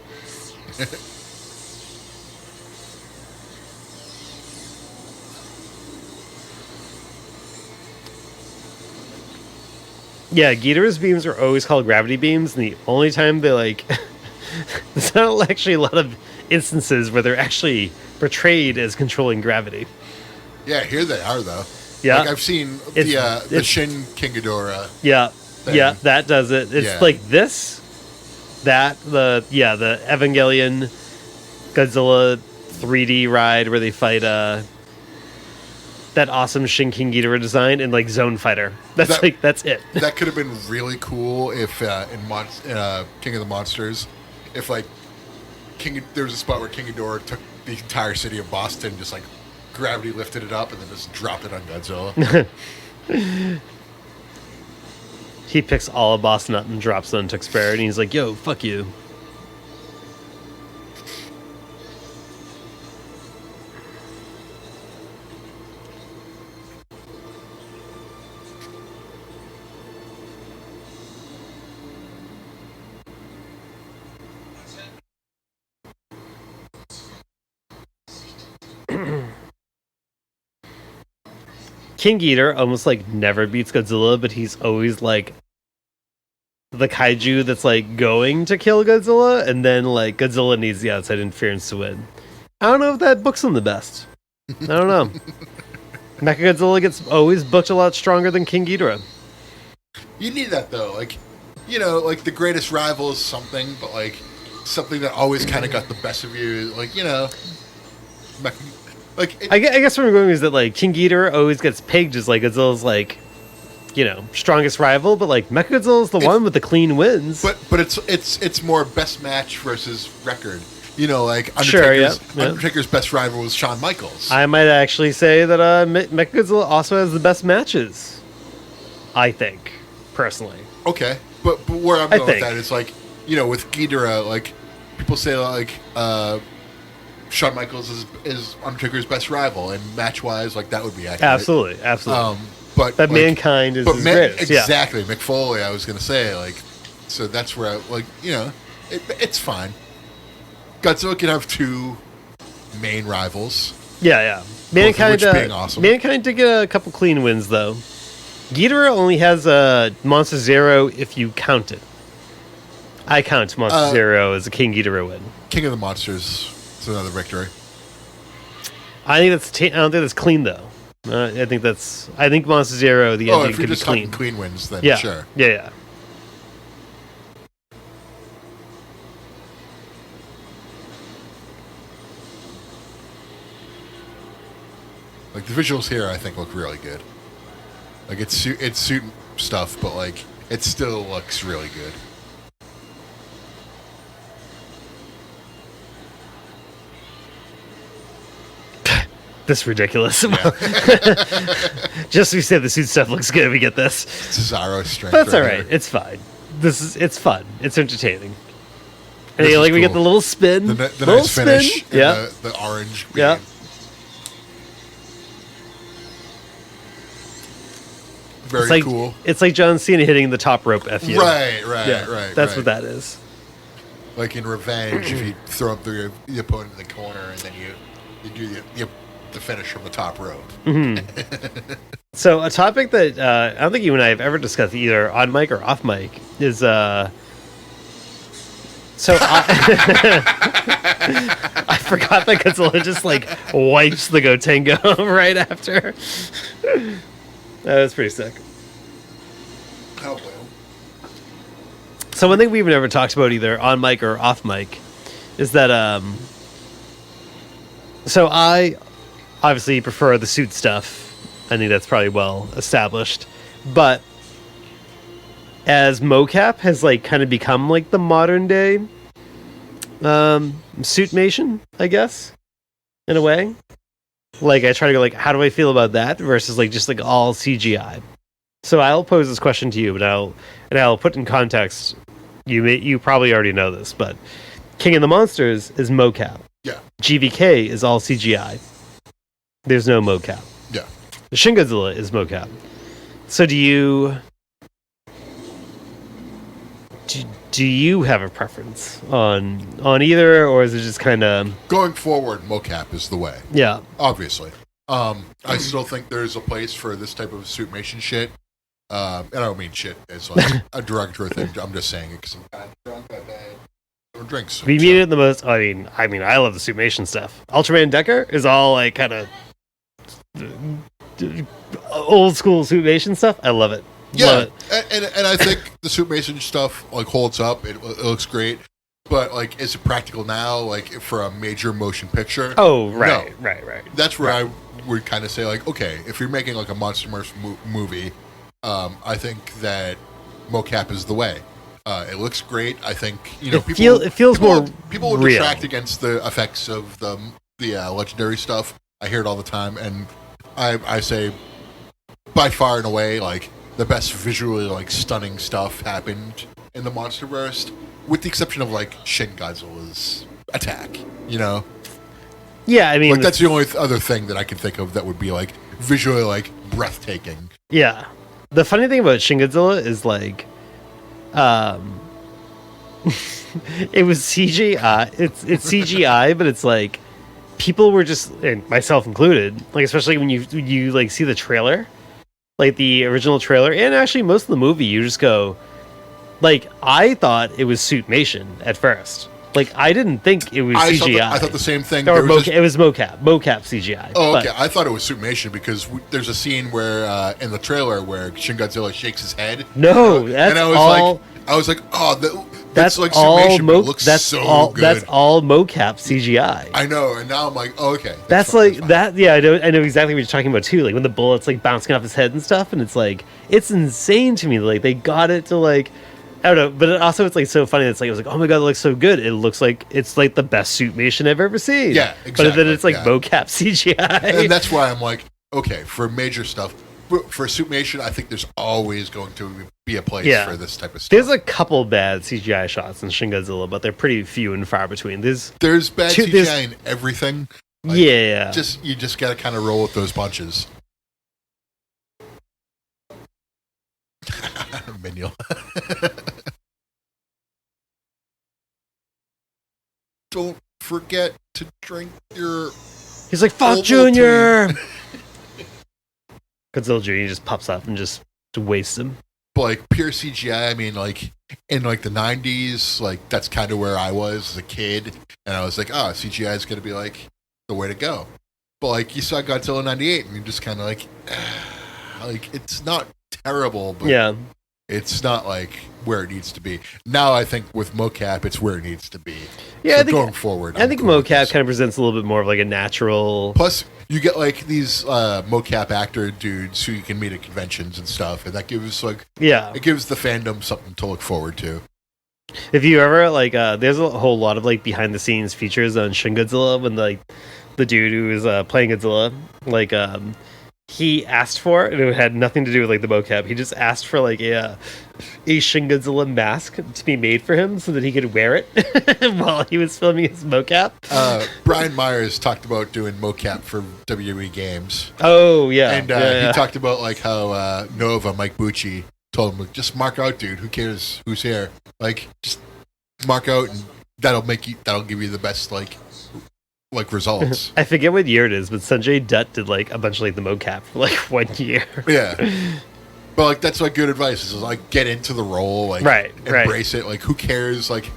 Yeah, Ghidorah's beams are always called gravity beams, and the only time they like... there's not actually a lot of instances where they're actually portrayed as controlling gravity. Yeah, here they are though. Yeah. Like I've seen the Shin King Ghidorah. Yeah, thing. yeah, that does it. It's like this, the Evangelion Godzilla 3D ride where they fight that awesome Shin King Ghidorah design and like Zone Fighter. That's it. That could have been really cool if in King of the Monsters, if like there was a spot where King Ghidorah took the entire city of Boston, just like gravity lifted it up and then just dropped it on Godzilla. He picks all of Boston up and drops it on Tewksbury, and he's like, yo, fuck you. King Ghidorah almost like never beats Godzilla, but he's always like the kaiju that's like going to kill Godzilla, and then like Godzilla needs the outside interference to win. I don't know if that books him the best. I don't know. Mechagodzilla gets always booked a lot stronger than King Ghidorah. You need that though, like, you know, like the greatest rival is something, but like something that always kind of got the best of you, like, you know, I guess where I'm going is that like King Ghidorah always gets pegged as like Godzilla's like, you know, strongest rival, but like Mechagodzilla's the one with the clean wins. But it's more best match versus record. You know, like Undertaker's best rival was Shawn Michaels. I might actually say that Mechagodzilla also has the best matches. I think, personally. Okay, but where I'm going with that is like, you know, with Ghidorah, like people say like Shawn Michaels is Undertaker's best rival, and match wise, like that would be accurate. Absolutely. But like, Mankind is his greatest. Exactly, Mick Foley. I was gonna say like, so that's where I like, you know, it's fine. Godzilla can have two main rivals. Yeah. Both of which being awesome. Mankind did get a couple clean wins though. Ghidorah only has Monster Zero if you count it. I count Monster Zero as a King Ghidorah win. King of the Monsters is another victory. I don't think that's clean though. I think Monster Zero the ending if you're could be just clean. clean wins, then Yeah. sure. Yeah. Like the visuals here, I think look really good. Like it's suit stuff, but like it still looks really good. This is ridiculous. Yeah. Just we said the suit stuff looks good. We get this. Cesaro strength. That's all right right. here. It's fine. It's fun. It's entertaining. And This is we get cool. the little spin. The little nice finish. spin. Yeah. The orange. Yeah. beam. Very cool. It's like John Cena hitting the top rope FU. Right. That's what that is. Like in Revenge, if you throw up the opponent in the corner and then you do the finish from the top rope. So a topic that I don't think you and I have ever discussed either on mic or off mic is I forgot that Godzilla just like wipes the Gotengo right after. That was pretty sick. Oh, well. So one thing we've never talked about either on mic or off mic is that so I obviously prefer the suit stuff. I think that's probably well established. But as mocap has like kind of become like the modern day suitmation, I guess, in a way. Like I try to go like, how do I feel about that versus like just like all CGI? So I'll pose this question to you, but I'll put in context. You probably already know this, but King of the Monsters is mocap. Yeah. GVK is all CGI. There's no mocap. Yeah. Shin Godzilla is mocap. So do you have a preference on either, or is it just kind of Going forward, mocap is the way. yeah? Obviously. I still think there's a place for this type of suitmation shit. And I don't mean shit as like a derogatory thing. I'm just saying it because I'm kind of drunk. I've had some drinks. We mean it the most. I mean, I love the suitmation stuff. Ultraman Decker is all like kind of old school suitmation stuff. I love it. Yeah, Love it. and I think the suitmation stuff like holds up. It looks great, but like, is it practical now? Like for a major motion picture? Oh, right, No. right. That's where I would kind of say like, okay, if you're making like a Monsterverse movie, I think that mocap is the way. It looks great. I think It feels more people will real. detract against the effects of the legendary stuff. I hear it all the time, and I say by far and away like the best visually like stunning stuff happened in the Monsterverse, with the exception of like Shin Godzilla's attack. Yeah, I mean, Like that's the only other thing that I can think of that would be like visually like breathtaking. yeah. The funny thing about Shin Godzilla is like, it was CGI. It's CGI, but it's like people were just, and myself included, like especially when you like see the trailer, like the original trailer, and actually most of the movie, you just go, like I thought it was suitmation at first. Like I didn't think it was CGI. I thought the same thing. Or There was it was mocap CGI. Oh, okay. But- I thought it was suitmation because there's a scene where in the trailer where Shin Godzilla shakes his head. No, that's and I was all. like, oh, that's like all suitmation, but it looks that's so all. good. That's all mocap CGI. I know, and now I'm like, oh, okay. That's fine, like fine. that. Yeah, I know exactly what you're talking about too. Like when the bullet's like bouncing off his head and stuff, and it's like it's insane to me. Like they got it to like. I don't know, but it's like so funny. It's like I was like, oh my god, it looks so good. It looks like it's like the best suitmation I've ever seen. Yeah, But exactly, then it's like yeah. mocap CGI. And that's why I'm like, okay, for major stuff, for suitmation, I think there's always going to be a place Yeah. for this type of stuff. There's a couple bad CGI shots in Shin Godzilla, but they're pretty few and far between. There's bad Two- CGI there's- in everything. Like, yeah. you just got to kind of roll with those punches. Minion. Don't forget to drink your He's like, fuck Ovaltine." Junior! Godzilla Jr. just pops up and just wastes him. But like pure CGI, I mean, like in like the 90s, like that's kind of where I was as a kid, and I was like, oh, CGI is gonna be like the way to go. But like you saw Godzilla '98, and you're just kind of like it's not terrible, but Yeah. it's not like where it needs to be. Now I think with mocap, it's where it needs to be. Yeah, So I think going forward, I think I'm cool with mocap this. kind of presents a little bit more of like a natural. Plus, you get like these mocap actor dudes who you can meet at conventions and stuff, and that gives like Yeah. it gives the fandom something to look forward to. If you ever like, there's a whole lot of like behind the scenes features on Shin Godzilla when like the dude who was playing Godzilla, like he asked for it, and it had nothing to do with like the mocap. He just asked for like a Shin Godzilla mask to be made for him so that he could wear it while he was filming his mocap. Brian Myers talked about doing mocap for WWE games, Oh yeah, and yeah. he talked about like how Nova Mike Bucci told him, like, just mark out, dude. Who cares who's here? Like, just mark out, and that'll give you the best like results. I forget what year it is, but Sanjay Dutt did like a bunch of like the mocap for like 1 year. Yeah. But like that's like good advice. Is like get into the role, like Right. embrace it. Like who cares like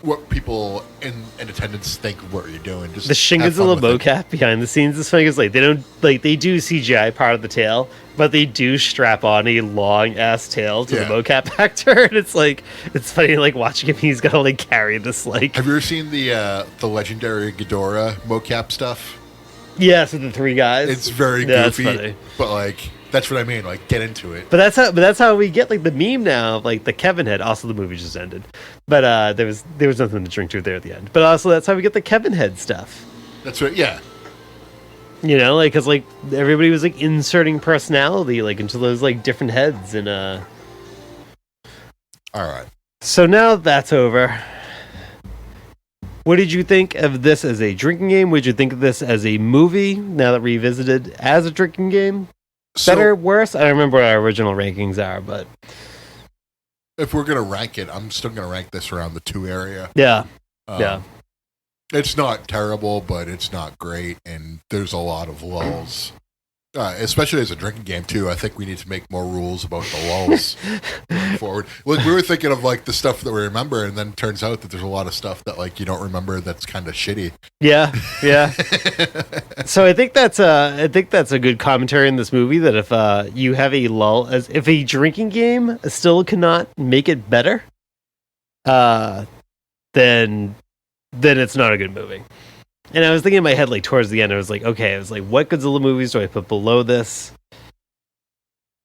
what people in attendance think of what you're doing. Just The Shin have fun Godzilla with it. mocap behind the scenes is funny because like they don't like they do CGI part of the tail, but they do strap on a long ass tail to Yeah. the mocap actor, and it's like it's funny like watching him. He's gotta like carry this like Have you ever seen the legendary Ghidorah mocap stuff? yes with the three guys. It's very Yeah, it's goofy, funny. but like that's what I mean. Like get into it. But that's how we get like the meme now of like the Kevin head. Also, the movie just ended, but there was nothing to drink to there at the end. But also, that's how we get the Kevin head stuff. That's what. Yeah. You know, like because like everybody was like inserting personality like into those like different heads, and All right. so now that's over. What did you think of this as a drinking game? Would you think of this as a movie now that revisited as a drinking game? Better, worse? I don't remember what our original rankings are, but If we're gonna rank it, I'm still gonna rank this around the 2 area. yeah, Um, yeah. It's not terrible, but it's not great, and there's a lot of lulls. Especially as a drinking game too. I think we need to make more rules about the lulls going forward. Like we were thinking of like the stuff that we remember, and then it turns out that there's a lot of stuff that like you don't remember that's kind of shitty. Yeah, yeah. So I think that's a good commentary in this movie that if you have a lull, as if a drinking game still cannot make it better, then it's not a good movie. And I was thinking in my head like towards the end, I was like, okay, I was like, what Godzilla movies do I put below this?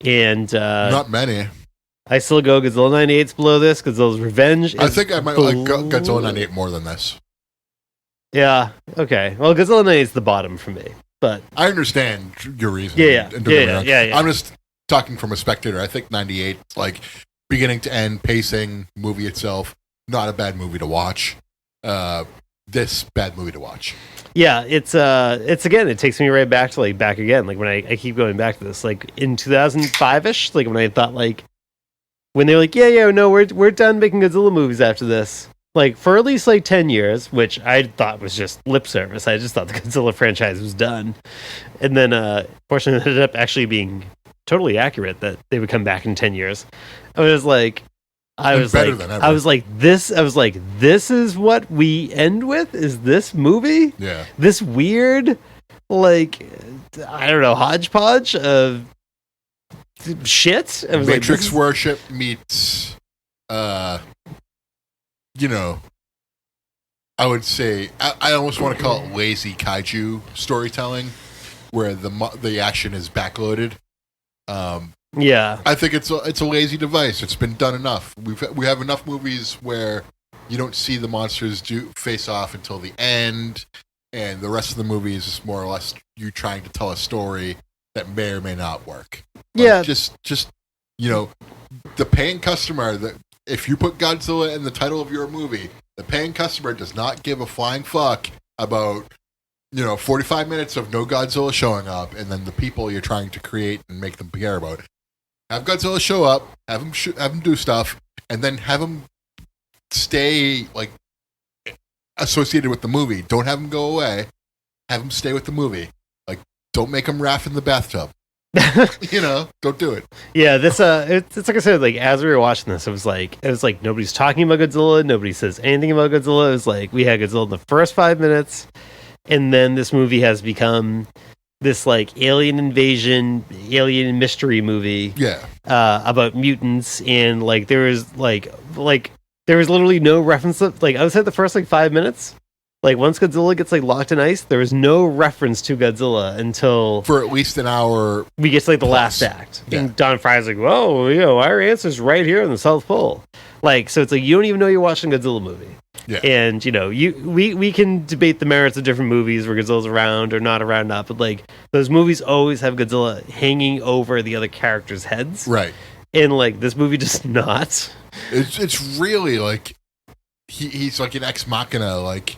And Not many. I still go Godzilla 98's below this. Godzilla's Revenge. I is think I might like below- Godzilla 98 more than this. Yeah. Okay. Well, Godzilla 98 is the bottom for me, but I understand your reason. Yeah, and don't get me wrong. yeah. I'm just talking from a spectator. I think 98, like beginning to end, pacing, movie itself, not a bad movie to watch. This bad movie to watch. yeah, it's again, it takes me right back to like back again. Like when I keep going back to this, like in 2005ish, like when I thought like when they were like, yeah, no, we're done making Godzilla movies after this. Like for at least like 10 years, which I thought was just lip service. I just thought the Godzilla franchise was done. And then fortunately it ended up actually being totally accurate that they would come back in 10 years. I was like Better than ever. this is what we end with? Is this movie? Yeah. This weird, like, I don't know, hodgepodge of shit? I was like, Matrix this is- worship meets, you know, I would say, I almost want to call it lazy kaiju storytelling, where the action is backloaded. yeah. I think it's a lazy device. It's been done enough. We have enough movies where you don't see the monsters face off until the end, and the rest of the movie is just more or less you trying to tell a story that may or may not work. Like, Yeah. just you know, the paying customer. That if you put Godzilla in the title of your movie, the paying customer does not give a flying fuck about 45 minutes of no Godzilla showing up, and then the people you're trying to create and make them care about. Have Godzilla show up, have him do stuff, and then have him stay like associated with the movie. Don't have them go away. Have them stay with the movie. Like, don't make them raft in the bathtub. Don't do it. Yeah, this it's like I said, like as we were watching this, it was like nobody's talking about Godzilla, nobody says anything about Godzilla. It was like we had Godzilla in the first 5 minutes, and then this movie has become this like alien invasion, alien mystery movie. Yeah. About mutants, and like there was there was literally no reference to, like I would say the first like 5 minutes. Like, once Godzilla gets, like, locked in ice, there is no reference to Godzilla until... For at least an hour... We get to, like, the last act. Yeah. And Don Fry's like, whoa, our answer's right here in the South Pole. Like, so it's like, you don't even know you're watching a Godzilla movie. Yeah. And, we can debate the merits of different movies where Godzilla's around or not around, but, like, those movies always have Godzilla hanging over the other characters' heads. Right. And, like, this movie does not. It's really, like... He's like an ex machina, like...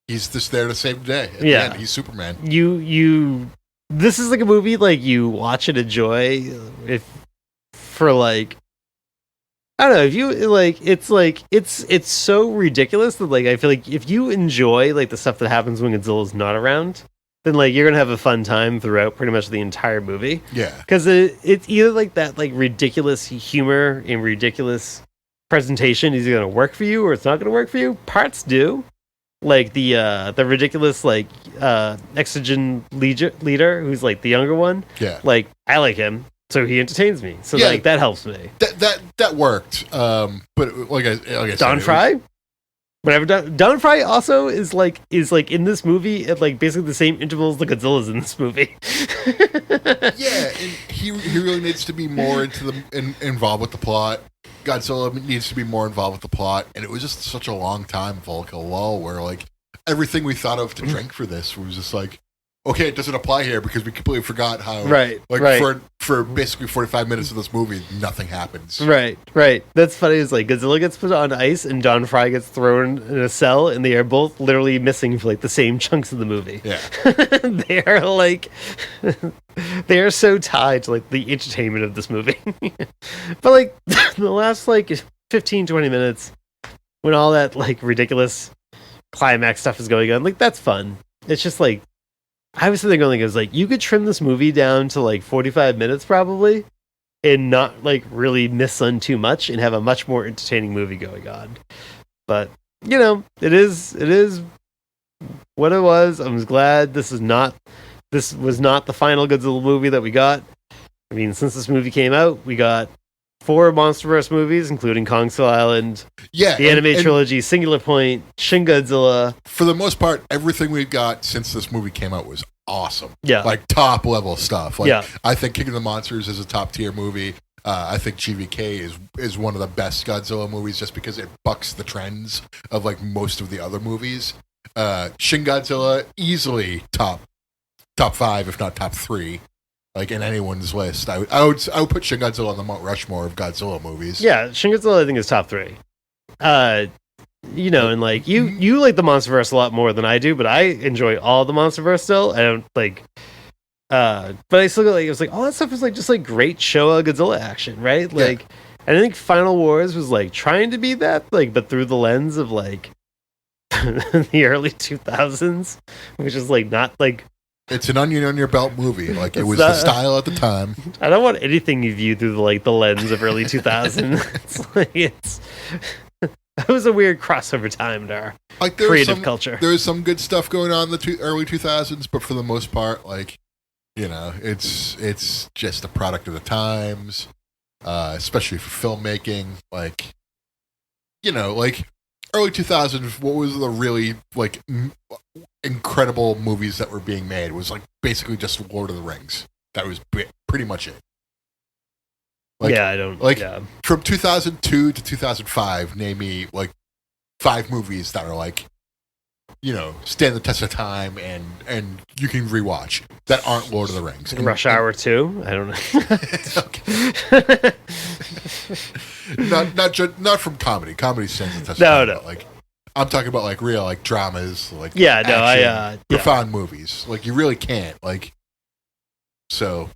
He's just there to save the day. At the end, he's Superman. This is like a movie like you watch and enjoy for like I don't know if you like it's so ridiculous that like I feel like if you enjoy like the stuff that happens when Godzilla's not around, then like you're gonna have a fun time throughout pretty much the entire movie. Yeah, because it's either like that like ridiculous humor and ridiculous presentation is either gonna work for you or it's not gonna work for you. Parts do. Like the ridiculous like Exogen leader who's like the younger one. Yeah. Like I like him, so he entertains me. So like that helps me. That worked. But like I said, Don Fry. Whatever. Don Fry also is like in this movie at like basically the same intervals that Godzilla's in this movie. Yeah, and he really needs to be more involved with the plot. Godzilla needs to be more involved with the plot, and it was just such a long time for like a lull where like everything we thought of to drink for this was just like, okay, it doesn't apply here because we completely forgot how for basically 45 minutes of this movie nothing happens. Right. That's funny. Is like Godzilla gets put on ice and Don Fry gets thrown in a cell, and they are both literally missing for like the same chunks of the movie. Yeah. They are like they are so tied to like the entertainment of this movie. But like the last like 15-20 minutes when all that like ridiculous climax stuff is going on, like that's fun. It's just like I was sitting there going, like, you could trim this movie down to like 45 minutes probably and not like really miss on too much and have a much more entertaining movie going on. But, it is what it was. I was glad this was not the final Godzilla movie that we got. I mean, since this movie came out, we got 4 MonsterVerse movies, including Kong Skull Island, the anime trilogy, Singular Point, Shin Godzilla. For the most part, everything we've got since this movie came out was awesome. Yeah. Like top level stuff. Like, yeah. I think King of the Monsters is a top tier movie. I think GVK is one of the best Godzilla movies just because it bucks the trends of like most of the other movies. Shin Godzilla, easily top 5, if not top 3. Like in anyone's list, I would put Shin Godzilla on the Mount Rushmore of Godzilla movies. Yeah, Shin Godzilla I think is top 3. And like you like the MonsterVerse a lot more than I do, but I enjoy all the MonsterVerse still. I don't like, but I still like it was like all that stuff was like just like great Showa Godzilla action, right? Like, and I think Final Wars was like trying to be that, like, but through the lens of like the early 2000s, which is like not like. It's an onion on your belt movie. Like, it was the style at the time. I don't want anything you view through the lens of early 2000. That was a weird crossover time in our creative culture. There was some good stuff going on in the early 2000s, but for the most part, like, it's just a product of the times, especially for filmmaking. Like, like early 2000s, what was the really like incredible movies that were being made? It was like basically just Lord of the Rings. That was pretty much it. Like, yeah, I don't like yeah. From 2002 to 2005. Name me like 5 movies that are like, stand the test of time and you can rewatch that aren't Lord of the Rings. Rush Hour 2. I don't know. not from comedy. Comedy stands the test No. of time. But, like, I'm talking about like real like dramas, like profound movies. Like you really can't like. So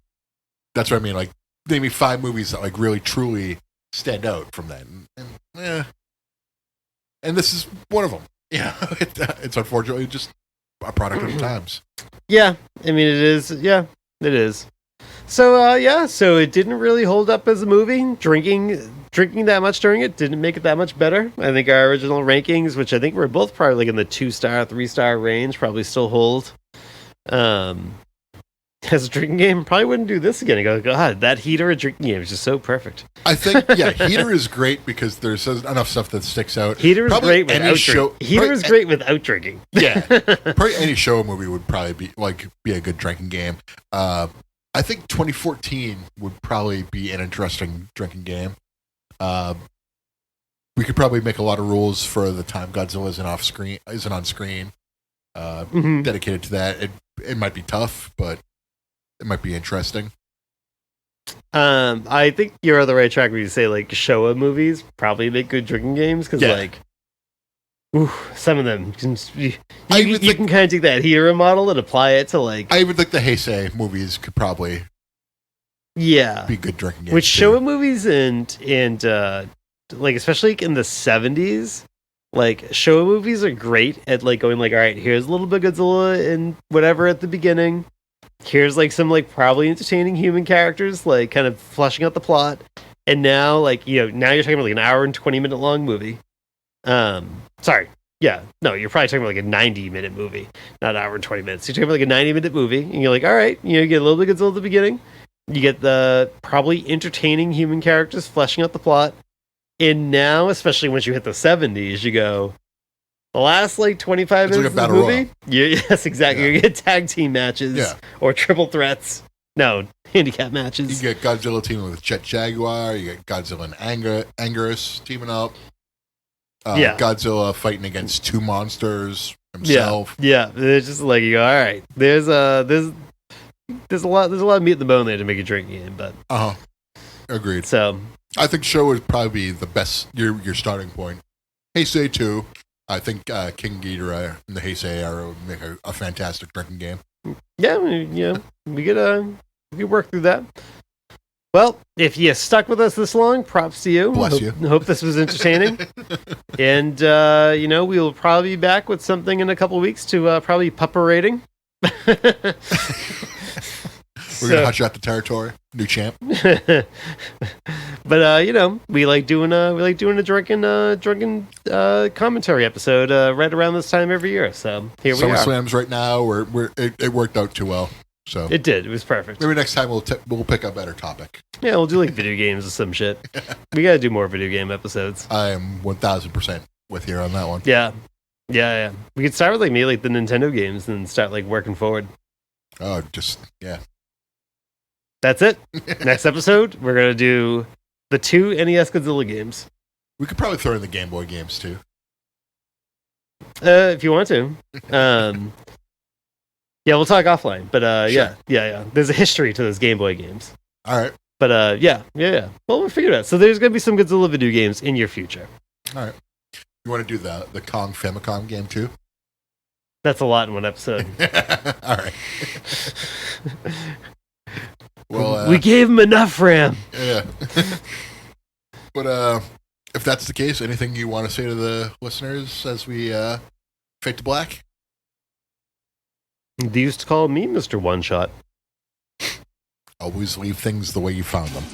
that's what I mean. Like name me 5 movies that like really truly stand out from that. And this is one of them. Yeah, it's unfortunately just a product of the times. Yeah, I mean, it is. Yeah, it is. So, so it didn't really hold up as a movie. Drinking that much during it didn't make it that much better. I think our original rankings, which I think were both probably like in the 2-star, 3-star range, probably still hold. As a drinking game, probably wouldn't do this again. You go, God, that Heater a drinking game is just so perfect. I think, yeah, Heater is great because there's enough stuff that sticks out. Heater is Probably great any without show. drinking. Heater is great without drinking. Yeah, probably any show or movie would probably be a good drinking game. I think 2014 would probably be an interesting drinking game. We could probably make a lot of rules for the time Godzilla isn't on screen. Dedicated to that. It might be tough, but it might be interesting. I think you're on the right track when you say like Showa movies probably make good drinking games because some of them you can kind of take that hero model and apply it to like. I even think the Heisei movies could probably be good drinking games. Which Showa movies and like especially in the 70s, like Showa movies are great at like going like, all right, here's a little bit of Godzilla and whatever at the beginning. Here's like some like probably entertaining human characters, like kind of fleshing out the plot. And now like, now you're talking about like an hour and 20-minute long movie. Sorry. Yeah. No, you're probably talking about like a 90-minute movie, not an hour and 20 minutes. You're talking about like a 90-minute movie and you're like, all right, you get a little bit of Godzilla at the beginning. You get the probably entertaining human characters fleshing out the plot. And now, especially once you hit the 70s, you go, the last like 25 minutes like of the movie. Yes, exactly. Yeah. You get tag team matches or triple threats. No, handicap matches. You get Godzilla teaming with Jet Jaguar. You get Godzilla and Anguirus teaming up. Godzilla fighting against two monsters himself. Yeah. It's just like you go, all right. There's a lot of meat in the bone there to make a drinking game, but agreed. So I think Show would probably be the best your starting point. Heisei 2. I think King Ghidorah and the Heisei would make a fantastic drinking game. Yeah, we could work through that. Well, if you stuck with us this long, props to you. Bless you. Hope this was entertaining. And, we will probably be back with something in a couple of weeks to probably pupper rating. We're going to hush out the territory. New champ. But, we like doing a drunken commentary episode right around this time every year. So here we are. SummerSlam's right now. It worked out too well. So it did. It was perfect. Maybe next time we'll pick a better topic. Yeah, we'll do like video games or some shit. We got to do more video game episodes. I am 1000% with you on that one. Yeah. We could start with like maybe like the Nintendo games and start like working forward. Oh, That's it. Next episode, we're going to do the 2 NES Godzilla games. We could probably throw in the Game Boy games, too. If you want to. Yeah, we'll talk offline. But, sure. Yeah. There's a history to those Game Boy games. All right. But, yeah. Well, we'll figure it out. So there's going to be some Godzilla video games in your future. All right. You want to do the Kong Famicom game, too? That's a lot in one episode. All right. Well, we gave him enough RAM. Yeah. But if that's the case, anything you want to say to the listeners as we fade to black? They used to call me Mr. One Shot. Always leave things the way you found them.